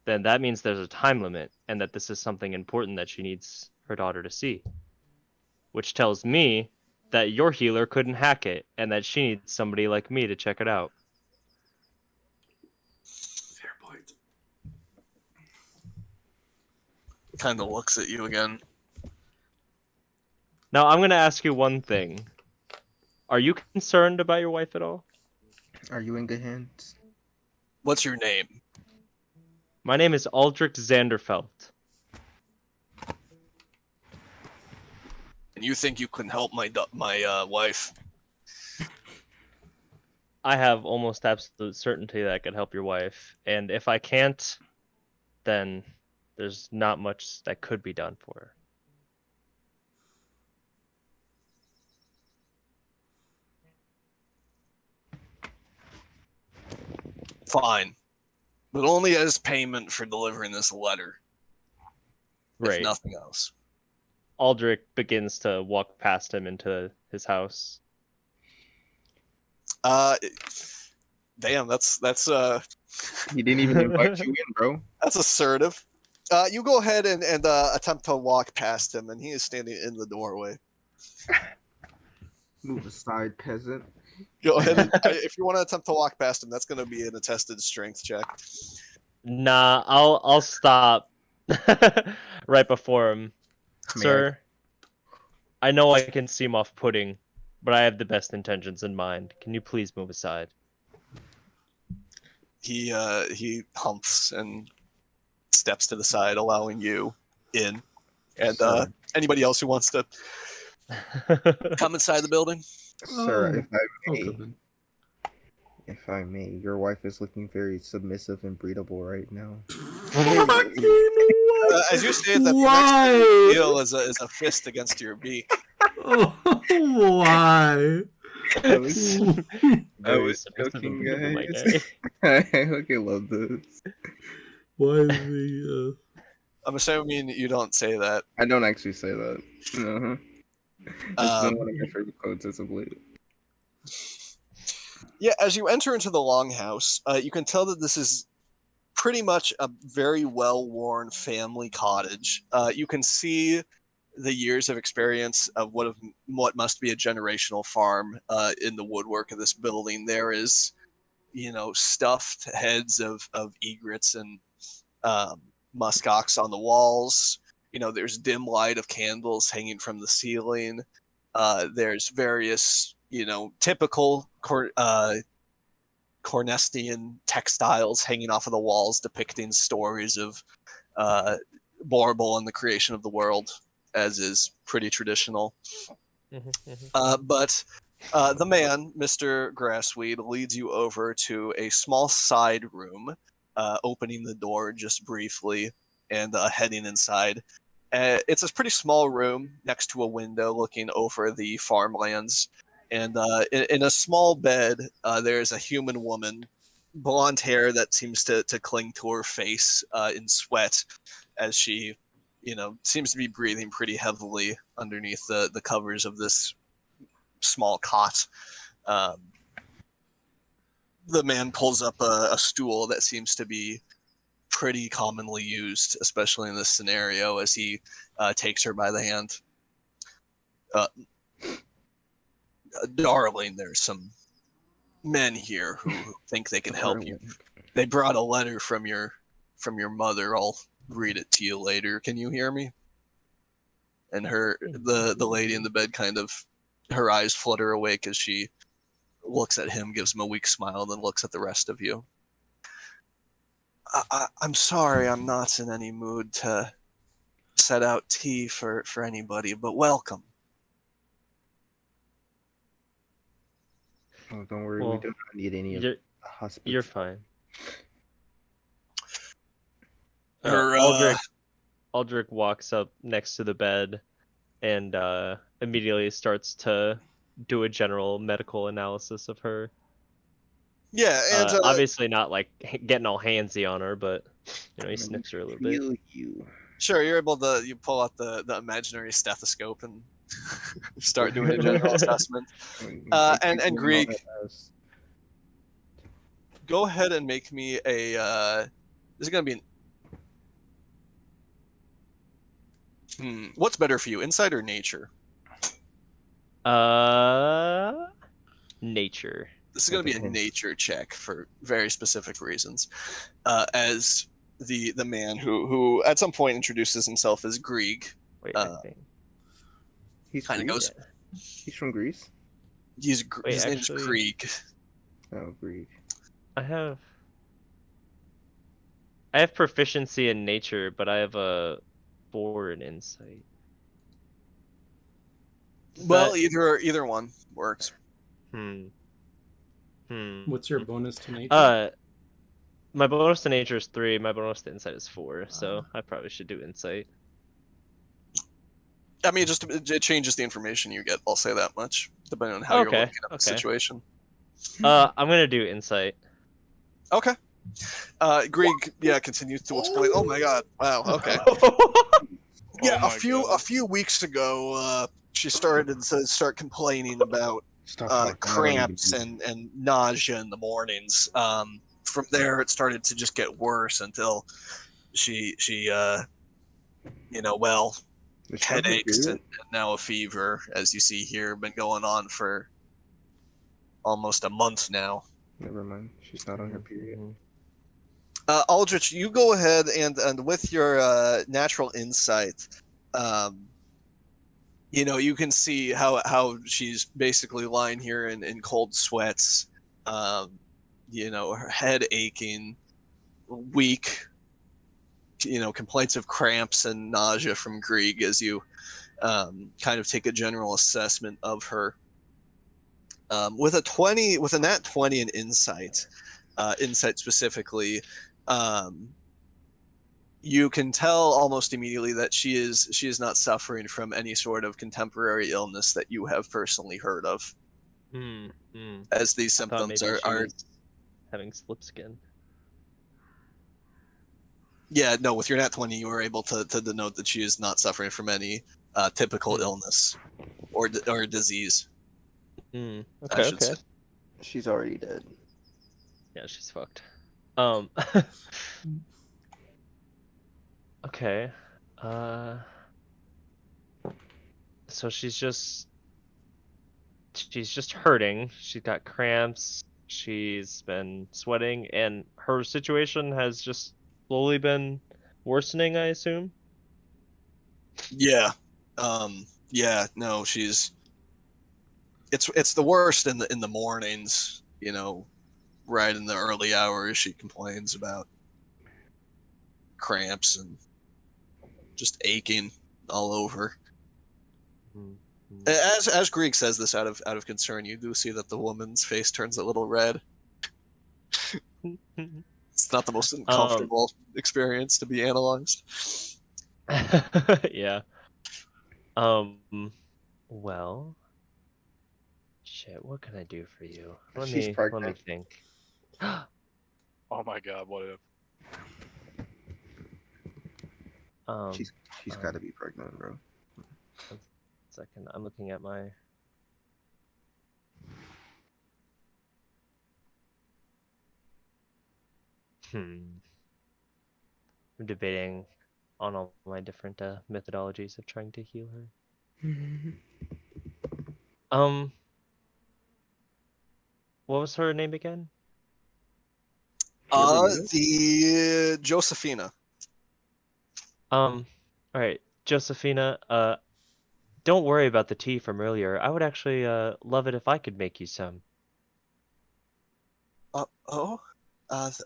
then that means there's a time limit and that this is something important that she needs her daughter to see. Which tells me that your healer couldn't hack it and that she needs somebody like me to check it out. Fair point. Kind of looks at you again. Now, I'm going to ask you one thing. Are you concerned about your wife at all? Are you in good hands? What's your name? My name is Aldrich Zanderfeld. And you think you can help my wife? I have almost absolute certainty that I could help your wife. And if I can't, then there's not much that could be done for her. Fine. But only as payment for delivering this letter. Right. If nothing else. Aldrich begins to walk past him into his house. Damn, that's He didn't even invite you in, bro. that's assertive. You go ahead and attempt to walk past him, and he is standing in the doorway. Move aside, peasant. Go ahead and if you want to attempt to walk past him, that's going to be an attested strength check. Nah, I'll stop right before him. Sir, I know I can seem off-putting, but I have the best intentions in mind. Can you please move aside? He humps and steps to the side, allowing you in. And anybody else who wants to come inside the building? Sir, Oh, if I may, your wife is looking very submissive and breedable right now. As you say that, the next thing you feel is a fist against your beak. Oh, why? I was Very submissive joking, and beautiful, my guys. guy. I fucking love this. Why is the I'm assuming you don't say that. I don't actually say that. Uh-huh. It's been one of my favorite quotes as of late. Yeah, as you enter into the longhouse, you can tell that this is pretty much a very well-worn family cottage. You can see the years of experience of what must be a generational farm in the woodwork of this building. There is, stuffed heads of egrets and muskox on the walls. There's dim light of candles hanging from the ceiling. There's various, typical Cornestian textiles hanging off of the walls depicting stories of Borble and the creation of the world, as is pretty traditional. But the man, Mr. Grassweed, leads you over to a small side room, opening the door just briefly and heading inside. It's a pretty small room next to a window looking over the farmlands. And in a small bed, there's a human woman, blonde hair that seems to cling to her face in sweat as she, seems to be breathing pretty heavily underneath the covers of this small cot. The man pulls up a stool that seems to be pretty commonly used, especially in this scenario, as he takes her by the hand. Darling, there's some men here who think they can help you. They brought a letter from your mother. I'll read it to you later. Can you hear me? And the lady in the bed kind of, her eyes flutter awake as she looks at him, gives him a weak smile, then looks at the rest of you. I'm sorry, I'm not in any mood to set out tea for anybody, but welcome. Oh, don't worry, Well, we do not need any of the hospital. You're fine. Aldrich walks up next to the bed and immediately starts to do a general medical analysis of her. Yeah, and obviously not like getting all handsy on her, but he sniffs her a little bit. You. Sure, you're able to pull out the imaginary stethoscope and start doing a general assessment. And Greek, go ahead and make me a. This is gonna be what's better for you, insight or nature? Nature. This is going to be a nature check for very specific reasons. As the man who at some point introduces himself as Grieg. Wait, I think. He's kind of goes. He's from Greece. His name's Grieg. Oh, Grieg. I have proficiency in nature, but I have a 4 in insight. Well, either one works. What's your bonus to nature? My bonus to nature is 3. My bonus to insight is 4. So I probably should do insight. I mean, it changes the information you get. I'll say that much, depending on how you're looking at the situation. I'm gonna do insight. Okay. Grieg, continues to explain. Oh my God! Wow. Okay. Yeah, a few weeks ago, she started to start complaining about Stop talking. I don't need to cramps be- and nausea in the mornings. From there, it started to just get worse until she well, Is she on her headaches period? and now a fever, as you see here, been going on for almost a month now. Never mind. She's not on her period. Mhm. Aldrich, you go ahead and with your natural insight, you can see how she's basically lying here in cold sweats, her head aching, weak, complaints of cramps and nausea from Grieg as you kind of take a general assessment of her. With a nat 20 in insight specifically, you can tell almost immediately that she is not suffering from any sort of contemporary illness that you have personally heard of, as these I thought maybe symptoms she are was having slip skin. yeah, no, with your nat 20 you were able to denote that she is not suffering from any typical illness or disease, I Okay, should okay. say. She's already dead. Yeah, she's fucked. Okay. So she's just hurting. She's got cramps. She's been sweating, and her situation has just slowly been worsening, I assume. Yeah. No, it's the worst in the mornings, right in the early hours. She complains about cramps and just aching all over. As Greek says this out of concern, you do see that the woman's face turns a little red. It's not the most uncomfortable experience to be analyzed. Yeah. Well, shit, what can I do for you? Let She's me pregnant. think. Oh my god, what if? She's got to be pregnant, bro. 1 second. I'm looking at my. I'm debating on all my different methodologies of trying to heal her. What was her name again? The Josephina. All right, Josephina. Don't worry about the tea from earlier. I would actually love it if I could make you some.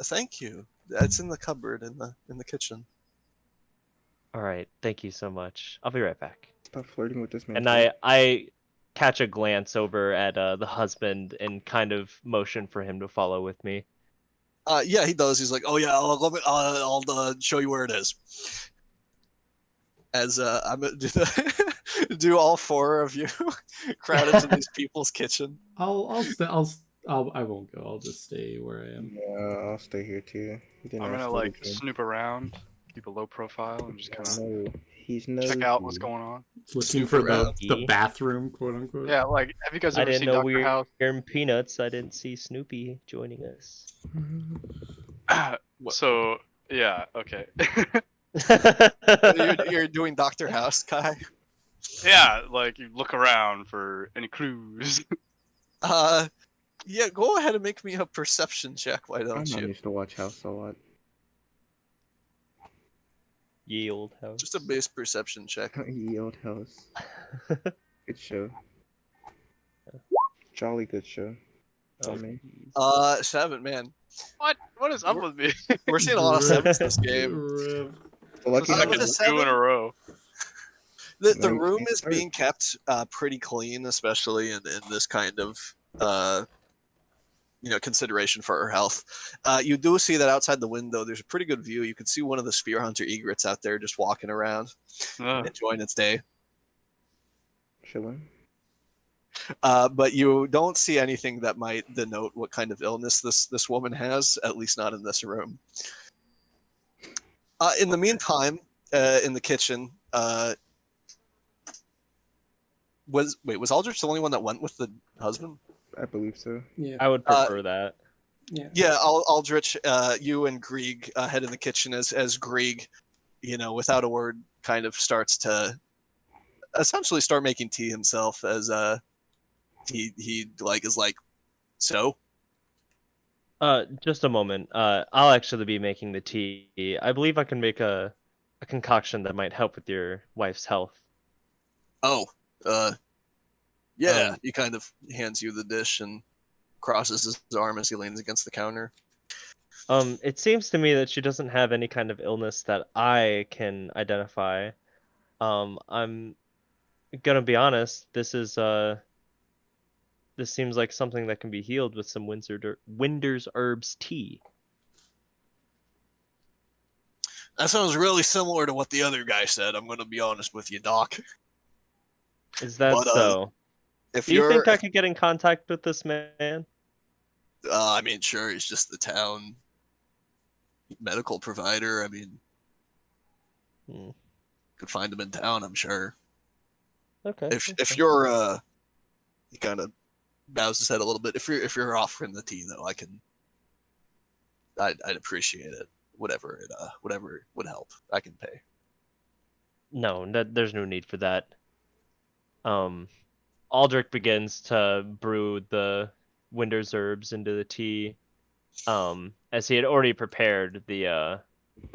Thank you. It's in the cupboard in the kitchen. All right, thank you so much. I'll be right back. Stop flirting with this man. And I catch a glance over at the husband and kind of motion for him to follow with me. Yeah, he does. He's like, oh yeah, I'll show you where it is. As I'm gonna do all four of you crowd into these people's kitchen. I won't go. I'll just stay where I am. Yeah, I'll stay here too. I'm gonna like snoop around, keep a low profile, and just kind of He's check out what's going on. Looking for the bathroom, quote unquote. Yeah, like have you guys I ever didn't seen know Dr. we were House? in Peanuts. I didn't see Snoopy joining us. So yeah, okay. You're doing Dr. House, Kai. Yeah, like you look around for any clues. Yeah, go ahead and make me a perception check. Why don't I you? used to watch House a lot. Ye old house. Just a base perception check. Ye old house. Good show. Jolly good show. Oh, me. 7, man. What is up with me? We're seeing a lot of sevens this game. Lucky Second with a 2 7? in a row. The No, you room can't is start. being kept pretty clean, especially in this kind of consideration for her health. You do see that outside the window, there's a pretty good view. You can see one of the spear hunter egrets out there just walking around, enjoying its day. Chilling. But you don't see anything that might denote what kind of illness this woman has, at least not in this room. In the meantime, in the kitchen, Was Aldrich the only one that went with the husband? I believe so. Yeah. I would prefer that. Yeah. Yeah, Aldrich, you and Grieg head in the kitchen as Grieg, without a word, kind of starts to essentially start making tea himself. As he is like, so. Just a moment. I'll actually be making the tea. I believe I can make a concoction that might help with your wife's health. Oh, yeah. Um, He kind of hands you the dish and crosses his arm as he leans against the counter. It seems to me that she doesn't have any kind of illness that I can identify. I'm gonna be honest. This seems like something that can be healed with some Winder's herbs tea. That sounds really similar to what the other guy said. I'm going to be honest with you, Doc. Is that But, so? If Do you you're, think I could get in contact with this man? I mean, sure, he's just the town medical provider. I mean, could find him in town, I'm sure. Okay. If you're, he kind of bows his head a little bit. If you're offering the tea, though, I'd appreciate it. Whatever would help, I can pay. No, there's no need for that. Aldrich begins to brew the Winder's herbs into the tea, as he had already prepared the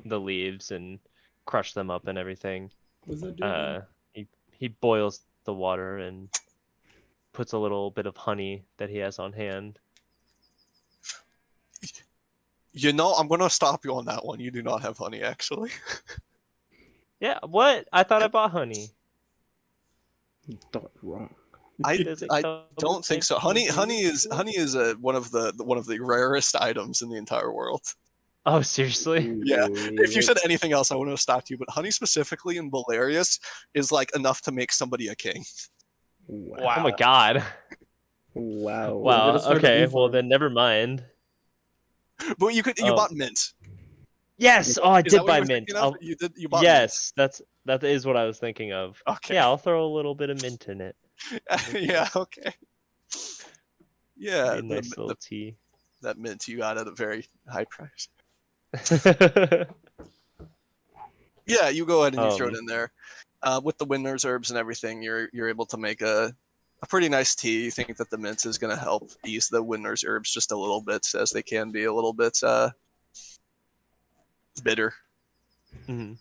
leaves and crushed them up and everything. What's that doing? He boils the water and puts a little bit of honey that he has on hand. I'm going to stop you on that one. You do not have honey, actually. Yeah, what? I thought I bought honey. You thought wrong. I Does it come don't with think so. Honey is one of the rarest items in the entire world. Oh, seriously? Yeah. If you said anything else, I wouldn't have stopped you. But honey specifically in Bolarius is like enough to make somebody a king. Wow. Oh my god. Wow. Wow. start a Okay. bee Well, farm. then never mind. But you bought mint. Yes. Oh, I Is that did what buy you were mint. thinking of? You bought Yes, that is what I was thinking of. Okay. Yeah, I'll throw a little bit of mint in it. mint. Yeah. Okay. Yeah. Be a nice little tea. That mint you got at a very high price. Yeah, you go ahead and you throw it in there. With the Winder's herbs and everything, you're able to make a pretty nice tea. You think that the mint is going to help ease the Winder's herbs just a little bit, as they can be a little bit bitter. Mm-hmm.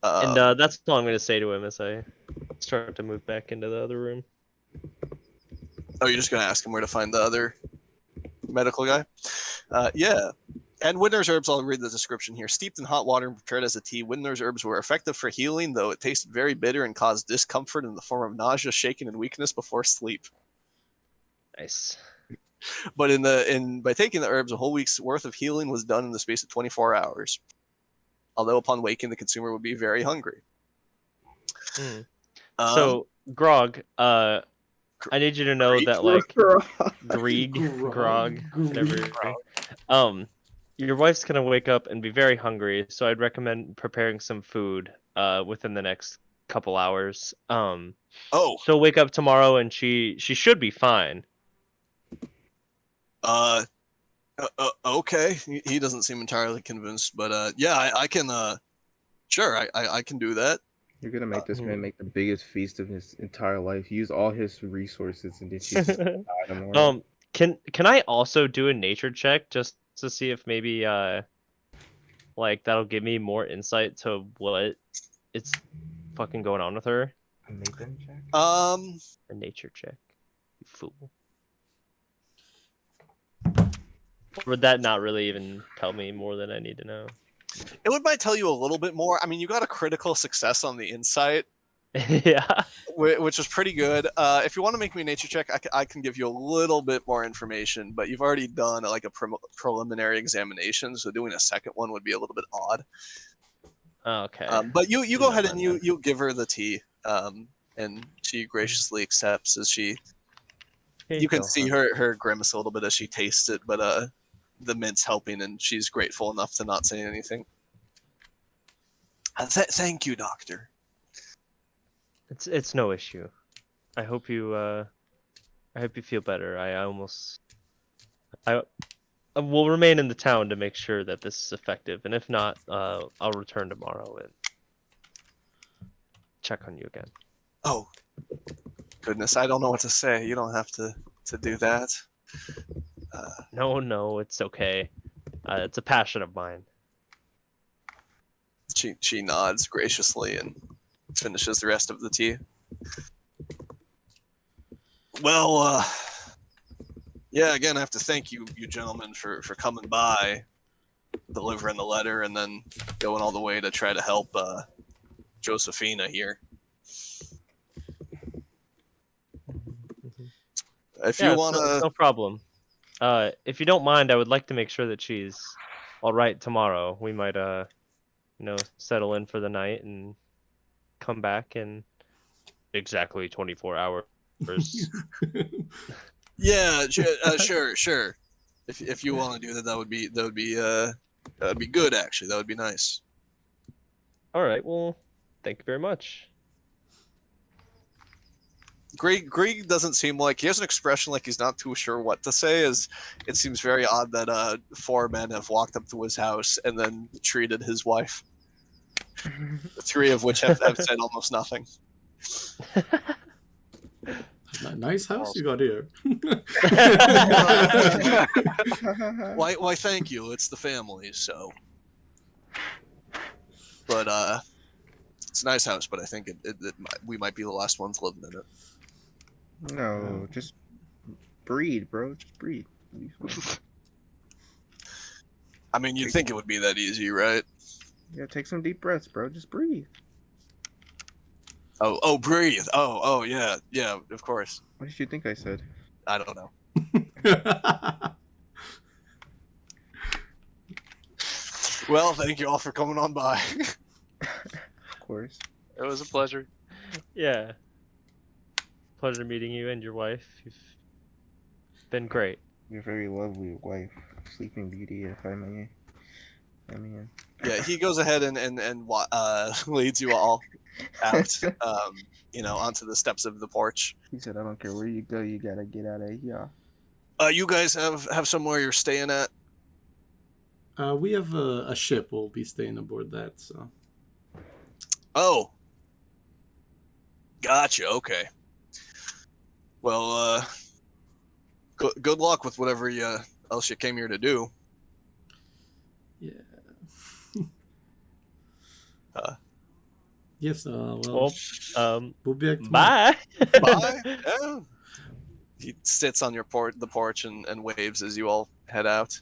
And that's all I'm going to say to him as I start to move back into the other room. Oh, you're just going to ask him where to find the other medical guy? Yeah. And Winder's herbs, I'll read the description here. Steeped in hot water and prepared as a tea, Winder's herbs were effective for healing, though it tasted very bitter and caused discomfort in the form of nausea, shaking, and weakness before sleep. Nice. But by taking the herbs, a whole week's worth of healing was done in the space of 24 hours. Although upon waking, the consumer would be very hungry. So, Grog, I need you to know that, like, Grog, whatever. Your wife's gonna wake up and be very hungry, so I'd recommend preparing some food within the next couple hours. She'll wake up tomorrow and she should be fine. Okay. He doesn't seem entirely convinced, but yeah, I can. Sure, I can do that. You're gonna make this man make the biggest feast of his entire life. Use all his resources, and then she's just gonna die tomorrow. Can I also do a nature check just to see if maybe like that'll give me more insight to what it's fucking going on with her? A Nathan check? A nature check. You fool. Or would that not really even tell me more than I need to know? It might tell you a little bit more. I mean, you got a critical success on the insight. Yeah. Which was pretty good. If you want to make me a nature check, I can give you a little bit more information, but you've already done like a preliminary examination, so doing a second one would be a little bit odd. Okay. But you go ahead and you give her the tea, and she graciously accepts as she. You can see her grimace a little bit as she tastes it, but the mint's helping, and she's grateful enough to not say anything. Thank you, doctor. It's no issue. I hope you feel better. I will remain in the town to make sure that this is effective, and if not, I'll return tomorrow and check on you again. Oh, goodness, I don't know what to say. You don't have to do that. No, it's okay. It's a passion of mine. She nods graciously and finishes the rest of the tea. Well, yeah, again, I have to thank you gentlemen for coming by, delivering the letter, and then going all the way to try to help Josephina here. If you want to... It's no problem. If you don't mind, I would like to make sure that she's all right tomorrow. We might, settle in for the night and come back in exactly 24 hours. Yeah, sure. If you want to do that, that would be good. Actually, that would be nice. All right. Well, thank you very much. Greg doesn't seem like he has an expression like he's not too sure what to say. As it seems very odd that 4 men have walked up to his house and then treated his wife. 3 of which have said almost nothing. Nice house you got here. Why? Thank you. It's the family, so. But it's a nice house. But I think we might be the last ones living in it. No, just breathe, bro. Just breathe. I mean, you'd think it would be that easy, right? Yeah, take some deep breaths, bro. Just breathe. Oh, breathe. Oh, yeah, of course. What did you think I said? I don't know. Well, thank you all for coming on by. Of course. It was a pleasure. Yeah. Pleasure meeting you and your wife. You've been great. Your very lovely wife, Sleeping Beauty, if I may. I mean. Yeah, he goes ahead and leads you all out, onto the steps of the porch. He said, "I don't care where you go, you gotta get out of here." You guys have somewhere you're staying at? We have a ship. We'll be staying aboard that. So. Oh. Gotcha. Okay. Well, good luck with whatever else you came here to do. Yeah. Yes. Well, we'll be back tomorrow. bye. Bye. Yeah. He sits on the porch and waves as you all head out.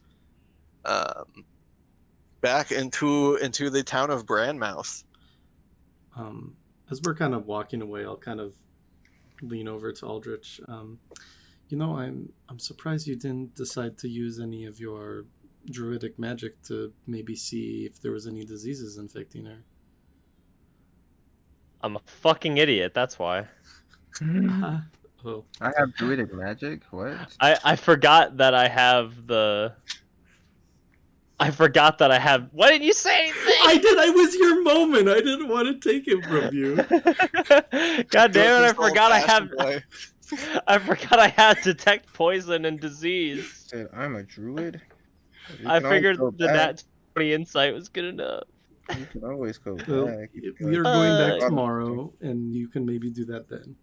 Back into the town of Brandmouth. As we're kind of walking away, I'll kind of lean over to Aldrich. I'm surprised you didn't decide to use any of your druidic magic to maybe see if there was any diseases infecting her. I'm a fucking idiot. That's why. Oh. I have druidic magic? What? I forgot that I have the. I forgot that I have. Why didn't you say anything? I did. I was your moment. I didn't want to take it from you. God damn it! I forgot I have. Way. I forgot I had detect poison and disease. Said, I'm a druid. I figured that 20 insight was good enough. You can always go Well, back. you're going back tomorrow, and you can maybe do that then.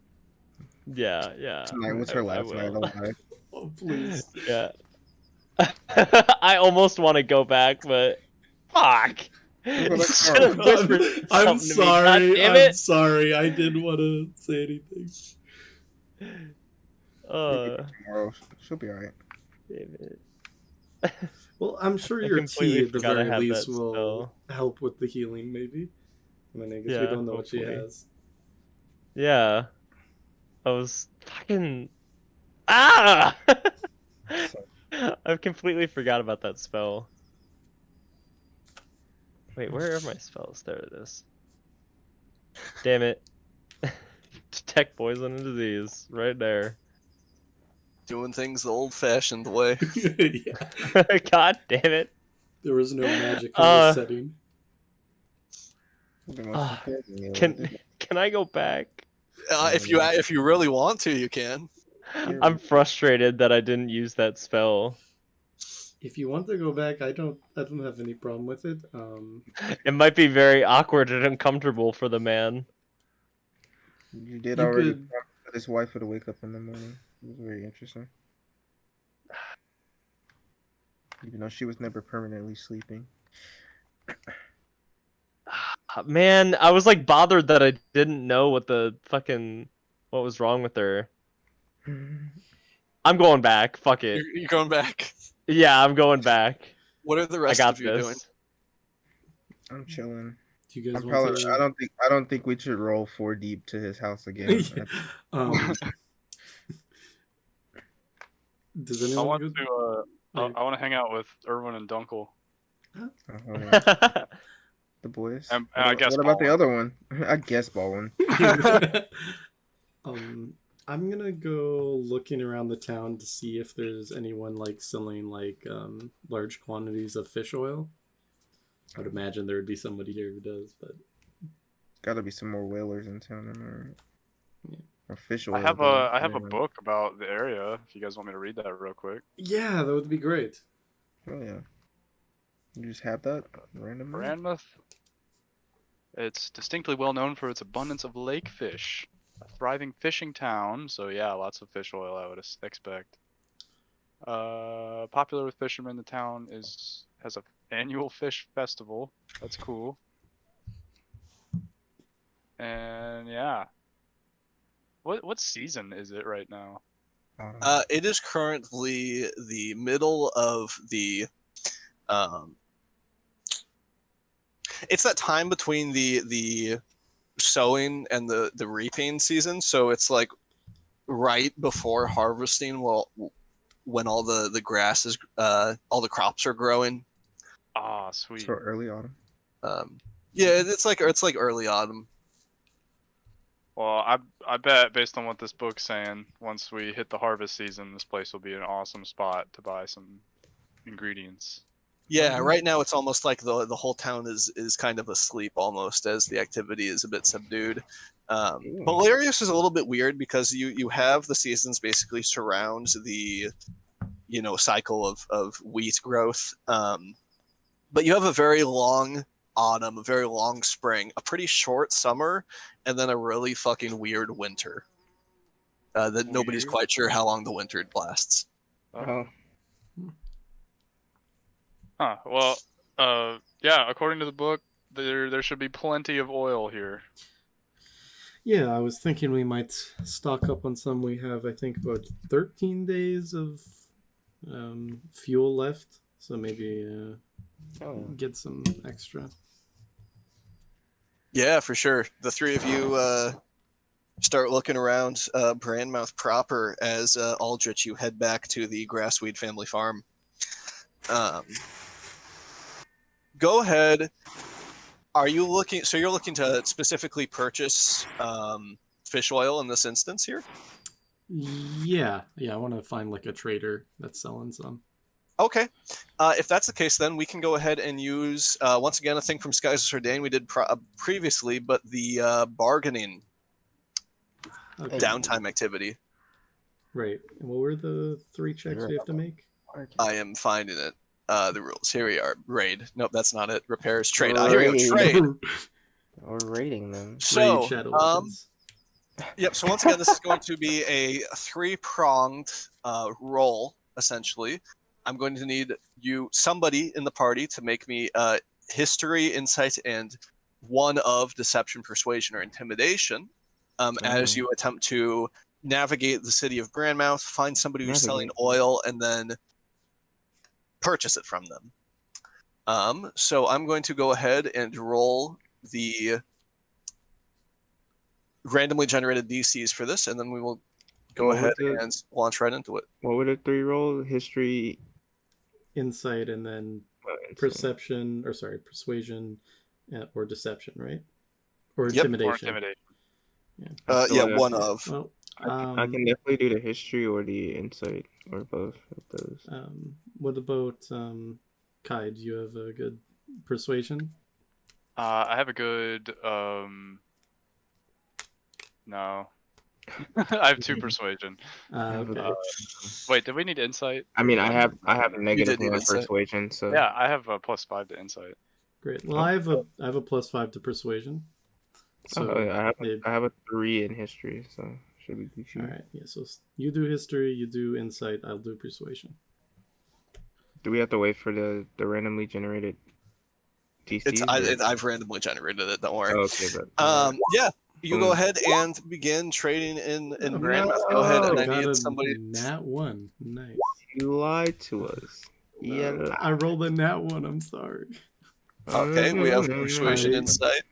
Yeah. Tonight was her last night alive. Oh, please. Yeah. I almost want to go back, but fuck. I'm I'm sorry. I'm sorry. I didn't want to say anything. Tomorrow, she'll be alright. David. Well, I'm sure I your tea completely at the forgot I very have least that will spell. help with the healing, maybe. I mean, I guess we don't know what she hopefully. has. Yeah. I was fucking. Ah! I've completely forgot about that spell. Wait, where are my spells? There it is. Damn it. Detect poison and disease. Right there. Doing things the old-fashioned way. Yeah. God damn it. There was no magic in this setting. Can I go back? If you really want to, you can. I'm frustrated that I didn't use that spell. If you want to go back, I don't have any problem with it. It might be very awkward and uncomfortable for the man. You did You already could- promise that his wife would wake up in the morning. It was very interesting. Even though she was never permanently sleeping. Man, I was like bothered that I didn't know what was wrong with her. I'm going back. Fuck it. You're going back. Yeah, I'm going back. What are the I rest got of you doing? this. I'm chilling. Do you guys I'm want probably. to? I don't think we should roll 4 deep to his house again. um, does I anyone want go? to. I want to hang out with Irwin and Dunkel. The boys. And I guess what about the Baldwin. other one? I guess Baldwin. I'm gonna go looking around the town to see if there's anyone like selling like large quantities of fish oil. I would imagine there would be somebody here who does, but Gotta be some more whalers in town, am I right? Yeah. Or fish I oil. have though. a Yeah. book about the area. If you guys want me to read that real quick. yeah, that would be great. Oh yeah. You just have that randomly. Brandmouth. It's distinctly well known for its abundance of lake fish. A thriving fishing town, so yeah, lots of fish oil I would expect. Popular with fishermen, the town has a annual fish festival. That's cool. And yeah. What season is it right now? It is currently the middle of the. It's that time between the sowing and the reaping season, so it's like right before harvesting. Well, when all the grass is all the crops are growing. Ah, sweet. So early autumn. Yeah, it's like early autumn. Well, I bet based on what this book's saying, once we hit the harvest season, this place will be an awesome spot to buy some ingredients. Yeah, right now it's almost like the whole town is kind of asleep almost as the activity is a bit subdued. Bolarius is a little bit weird because you have the seasons basically surround the cycle of wheat growth, but you have a very long autumn, a very long spring, a pretty short summer, and then a really fucking weird winter. That nobody's Weird? quite sure how long the winter lasts. Oh. Huh. Well, yeah. According to the book, there should be plenty of oil here. Yeah, I was thinking we might stock up on some. We have, I think, about 13 days of fuel left, so maybe get some extra. Yeah, for sure. The three of you start looking around Brandmouth proper as Aldrich, you head back to the Grassweed family farm. Go ahead. Are you looking? So you're looking to specifically purchase fish oil in this instance here? Yeah. I want to find like a trader that's selling some. Okay. If that's the case, then we can go ahead and use once again a thing from Skies of Sardane we did previously, but the bargaining downtime activity. Right. And what were the 3 checks we have to make? I am finding it. The rules. Here we are. Raid. Nope, that's not it. Repairs. Trade. Here we go. Trade. We're rating them. So, Raid Shadow Weapons. yep. So once again, this is going to be a 3-pronged roll. Essentially, I'm going to need somebody in the party, to make me history, insight, and one of deception, persuasion, or intimidation, as you attempt to navigate the city of Brandmouth, find somebody who's selling oil, and then purchase it from them. So I'm going to go ahead and roll the randomly generated DCs for this, and then we will go ahead and launch right into it. What would a 3 roll? History, Insight, and then perception, or sorry, persuasion, or deception, right? Or Yep. intimidation. Or intimidation. Yeah, one of. Well, I can definitely do the history or the insight, or both of those. what about Kai? Do you have a good persuasion? I have a good No. I have 2 persuasion. Okay. Wait, did we need insight? I mean, I have a negative did need 1 insight. persuasion, so Yeah, I have a +5 to insight. Great. Well, I have a +5 to persuasion. So I have a 3 in history, so should be good. all right. Yeah. So you do history, you do insight. I'll do persuasion. Do we have to wait for the randomly generated DCs? I've randomly generated it. Don't worry. Oh, okay, but Yeah, you go Boom. ahead and begin trading in Oh, Brandmouth. Go ahead, and I I got need a somebody. nat 1. Nice. you lied to us. Yeah. I rolled a nat 1. I'm sorry. Okay, we have Mm-hmm. persuasion I- insight.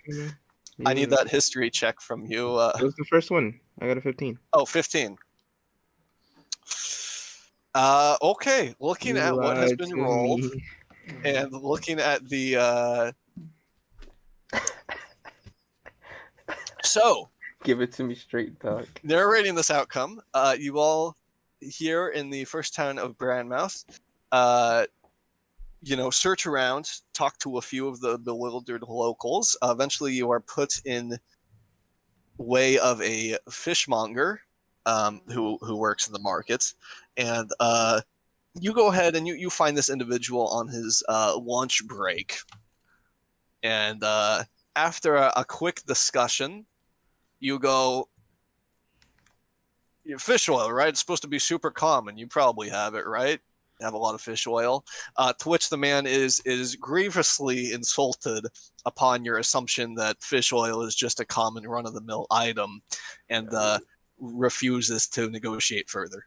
I need that history check from you. What was the first one? I got a 15. Oh, 15. Okay, looking You at what has lied been to rolled me. and looking at the so Give it to me straight, dog. narrating this outcome, you all here in the first town of Brandmouth, search around, talk to a few of the bewildered locals. Eventually, you are put in way of a fishmonger who works in the market, and you go ahead and you find this individual on his lunch break, and after a quick discussion, you go, fish oil, right? It's supposed to be super common. You probably have it, right? You have a lot of fish oil. To which the man is grievously insulted upon your assumption that fish oil is just a common run-of-the-mill item, and refuses to negotiate further.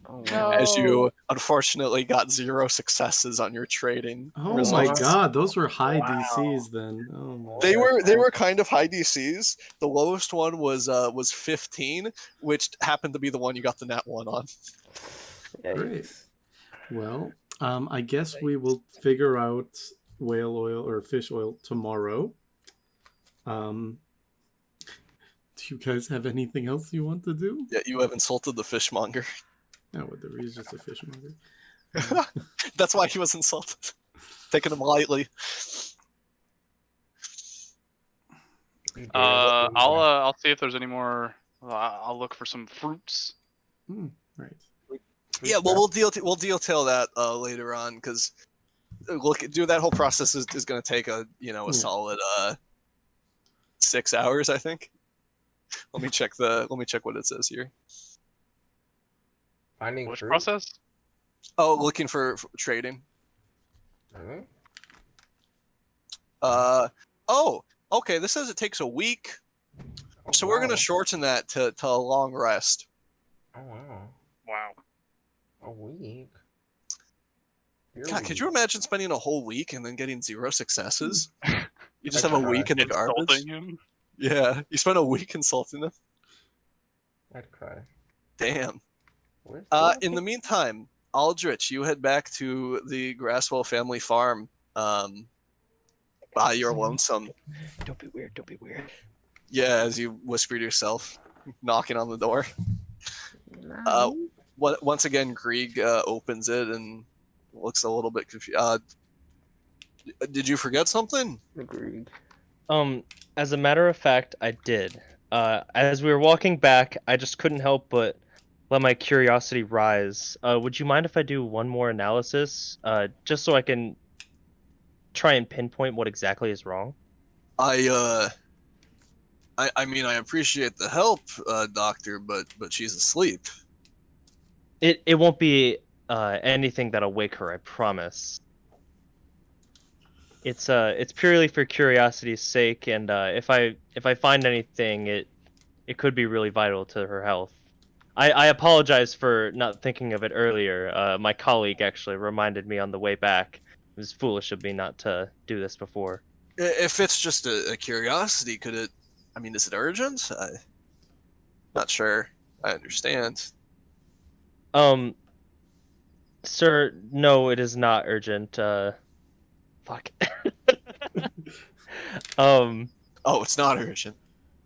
Oh, No. As you unfortunately got 0 successes on your trading. Oh results. my god, those were high DCs then. Oh my. They were kind of high DCs. The lowest one was 15, which happened to be the one you got the nat 1 on. Great. Well, I guess we will figure out whale oil or fish oil tomorrow. Do you guys have anything else you want to do? Yeah, you have insulted the fishmonger. No, whatever. He's just a fishmonger. That's why he was insulted. Taking him lightly. I'll see if there's any more. I'll look for some fruits. Right. Yeah, well, we'll detail that later on, because that whole process is going to take a solid 6 hours, I think. Let me check what it says here. Finding Which fruit? process? Oh, looking for trading. Really? Oh, okay. This says it takes a week, so we're gonna shorten that to a long rest. Oh wow. Wow. A week. God, could you imagine spending a whole week and then getting 0 successes? You just I'd have a try. week in the garbage. Insulting him? Yeah, you spend a week insulting them. I'd cry. Damn. Where's In the meantime, Aldrich, you head back to the Grasswell family farm. By your lonesome. Don't be weird. Don't be weird. Yeah, as you whisper to yourself, knocking on the door. Once again, Grieg opens it and looks a little bit confused. Did you forget something? Agreed. As a matter of fact, I did. As we were walking back, I just couldn't help but let my curiosity rise. Would you mind if I do one more analysis, just so I can try and pinpoint what exactly is wrong? I mean, I appreciate the help, Doctor, but she's asleep. It won't be anything that'll wake her, I promise. It's purely for curiosity's sake, and if I find anything, it could be really vital to her health. I apologize for not thinking of it earlier. My colleague actually reminded me on the way back. It was foolish of me not to do this before. If it's just a curiosity, could it? I mean, is it urgent? Not sure. I understand. Sir, no, it is not urgent. Fuck. Oh, it's not urgent.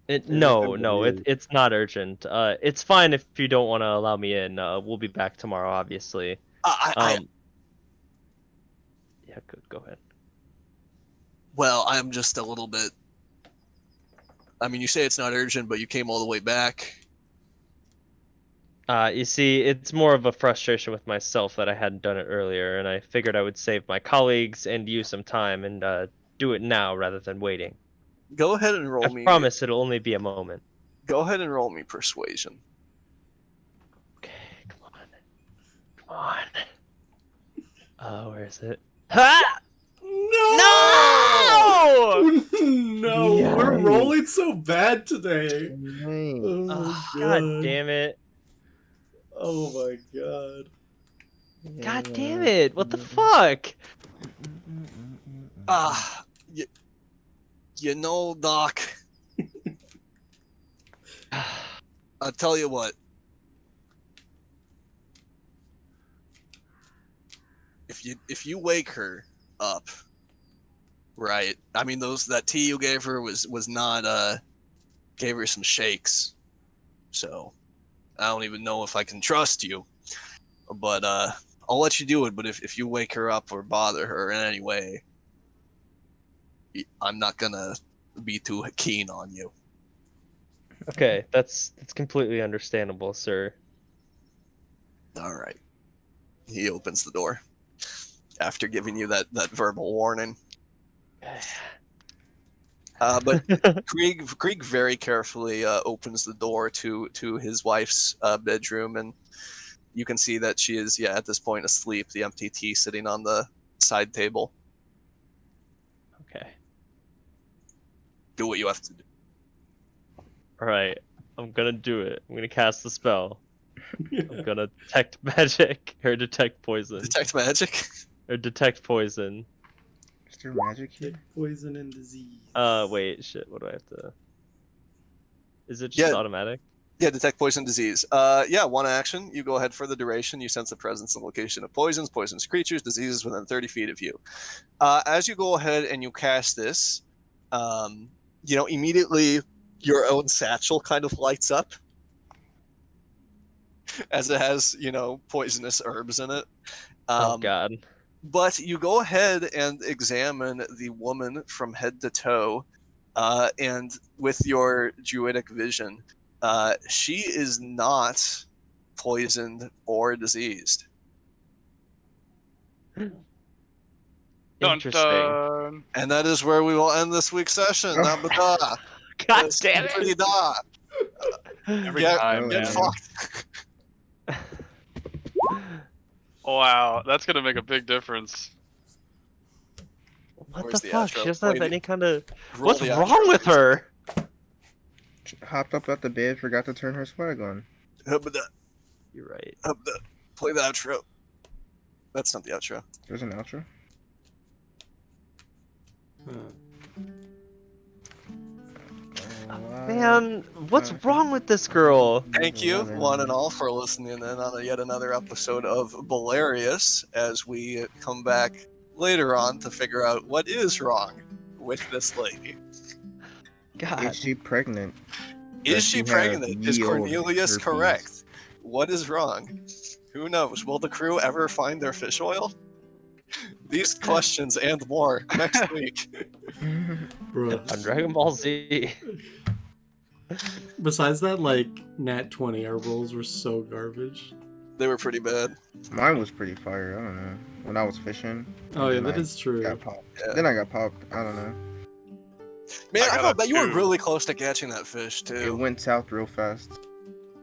It's not urgent. It's fine if you don't want to allow me in. We'll be back tomorrow, obviously. Yeah, go ahead. Well, I'm just a little bit I mean, you say it's not urgent, but you came all the way back. You see, it's more of a frustration with myself that I hadn't done it earlier, and I figured I would save my colleagues and you some time and do it now rather than waiting. Go ahead and roll I me. promise it'll only be a moment. Go ahead and roll me persuasion. Okay, come on. Come on. Where is it? Ha! No! No, we're Yikes. rolling so bad today. Nice. Oh, God damn it. Oh my god. God damn it. What the fuck? Ah, you know, Doc. I'll tell you what. If you wake her up, right? I mean, that tea you gave her was not gave her some shakes, so I don't even know if I can trust you. But I'll let you do it. But if you wake her up or bother her in any way, I'm not gonna be too keen on you. Okay, that's completely understandable, sir. All right. He opens the door after giving you that verbal warning. But Krieg very carefully opens the door to his wife's bedroom, and you can see that she is at this point asleep. The empty tea sitting on the side table. Okay. Do what you have to do. Alright, I'm gonna do it. I'm gonna cast the spell. I'm gonna detect magic or detect poison. Detect magic. Or detect poison. Is there magic here? Poison and disease. Wait, shit, what do I have to... Is it just Yeah. automatic? Yeah, detect poison disease. One action. You go ahead for the duration. You sense the presence and location of poisons, poisonous creatures, diseases within 30 feet of you. As you go ahead and you cast this, immediately your own satchel kind of lights up as it has, poisonous herbs in it. Oh god. But you go ahead and examine the woman from head to toe, and with your druidic vision, she is not poisoned or diseased. Interesting. Dun. And that is where we will end this week's session. Nabada. God damn it! Pretty-da. Every Get- time, get man. fucked. Wow, that's gonna make a big difference. What Where's the the fuck? outro? She doesn't have Play any kind of... Roll What's the wrong outro. with her? Hopped up out the bed, forgot to turn her swag on. Hubba-da, You're right. hubba-da. Play the outro. That's not the outro. There's an outro. Man, what's wrong with this girl? Thank you, one and all, for listening in on yet another episode of BOLARIUS, as we come back later on to figure out what is wrong with this lady. God. Is she pregnant? Is Does she she pregnant? have Is ye olde Cornelius herpes? correct? What is wrong? Who knows? Will the crew ever find their fish oil? These questions and more next week. Bruh. On Dragon Ball Z. Besides that, Nat 20, our rolls were so garbage. They were pretty bad. Mine was pretty fire. I don't know. When I was fishing. Oh yeah, then that I is true. got popped. Yeah. Then I got popped. I don't know. Man, I I got thought a that you were 2. really close to catching that fish It too. went south real fast.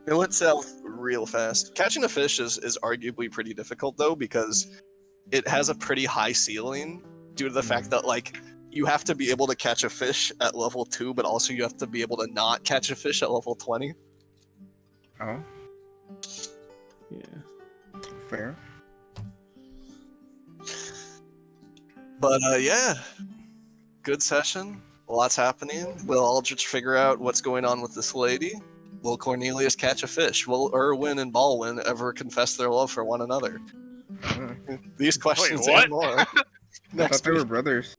It went south real fast. Catching a fish is arguably pretty difficult though, because it has a pretty high ceiling due to the fact that you have to be able to catch a fish at level 2, but also you have to be able to not catch a fish at level 20. Oh, Yeah. fair. But good session. Lots happening. Will Aldrich figure out what's going on with this lady? Will Cornelius catch a fish? Will Irwin and Baldwin ever confess their love for one another? I don't know. These questions what? and more I next thought they were week. brothers.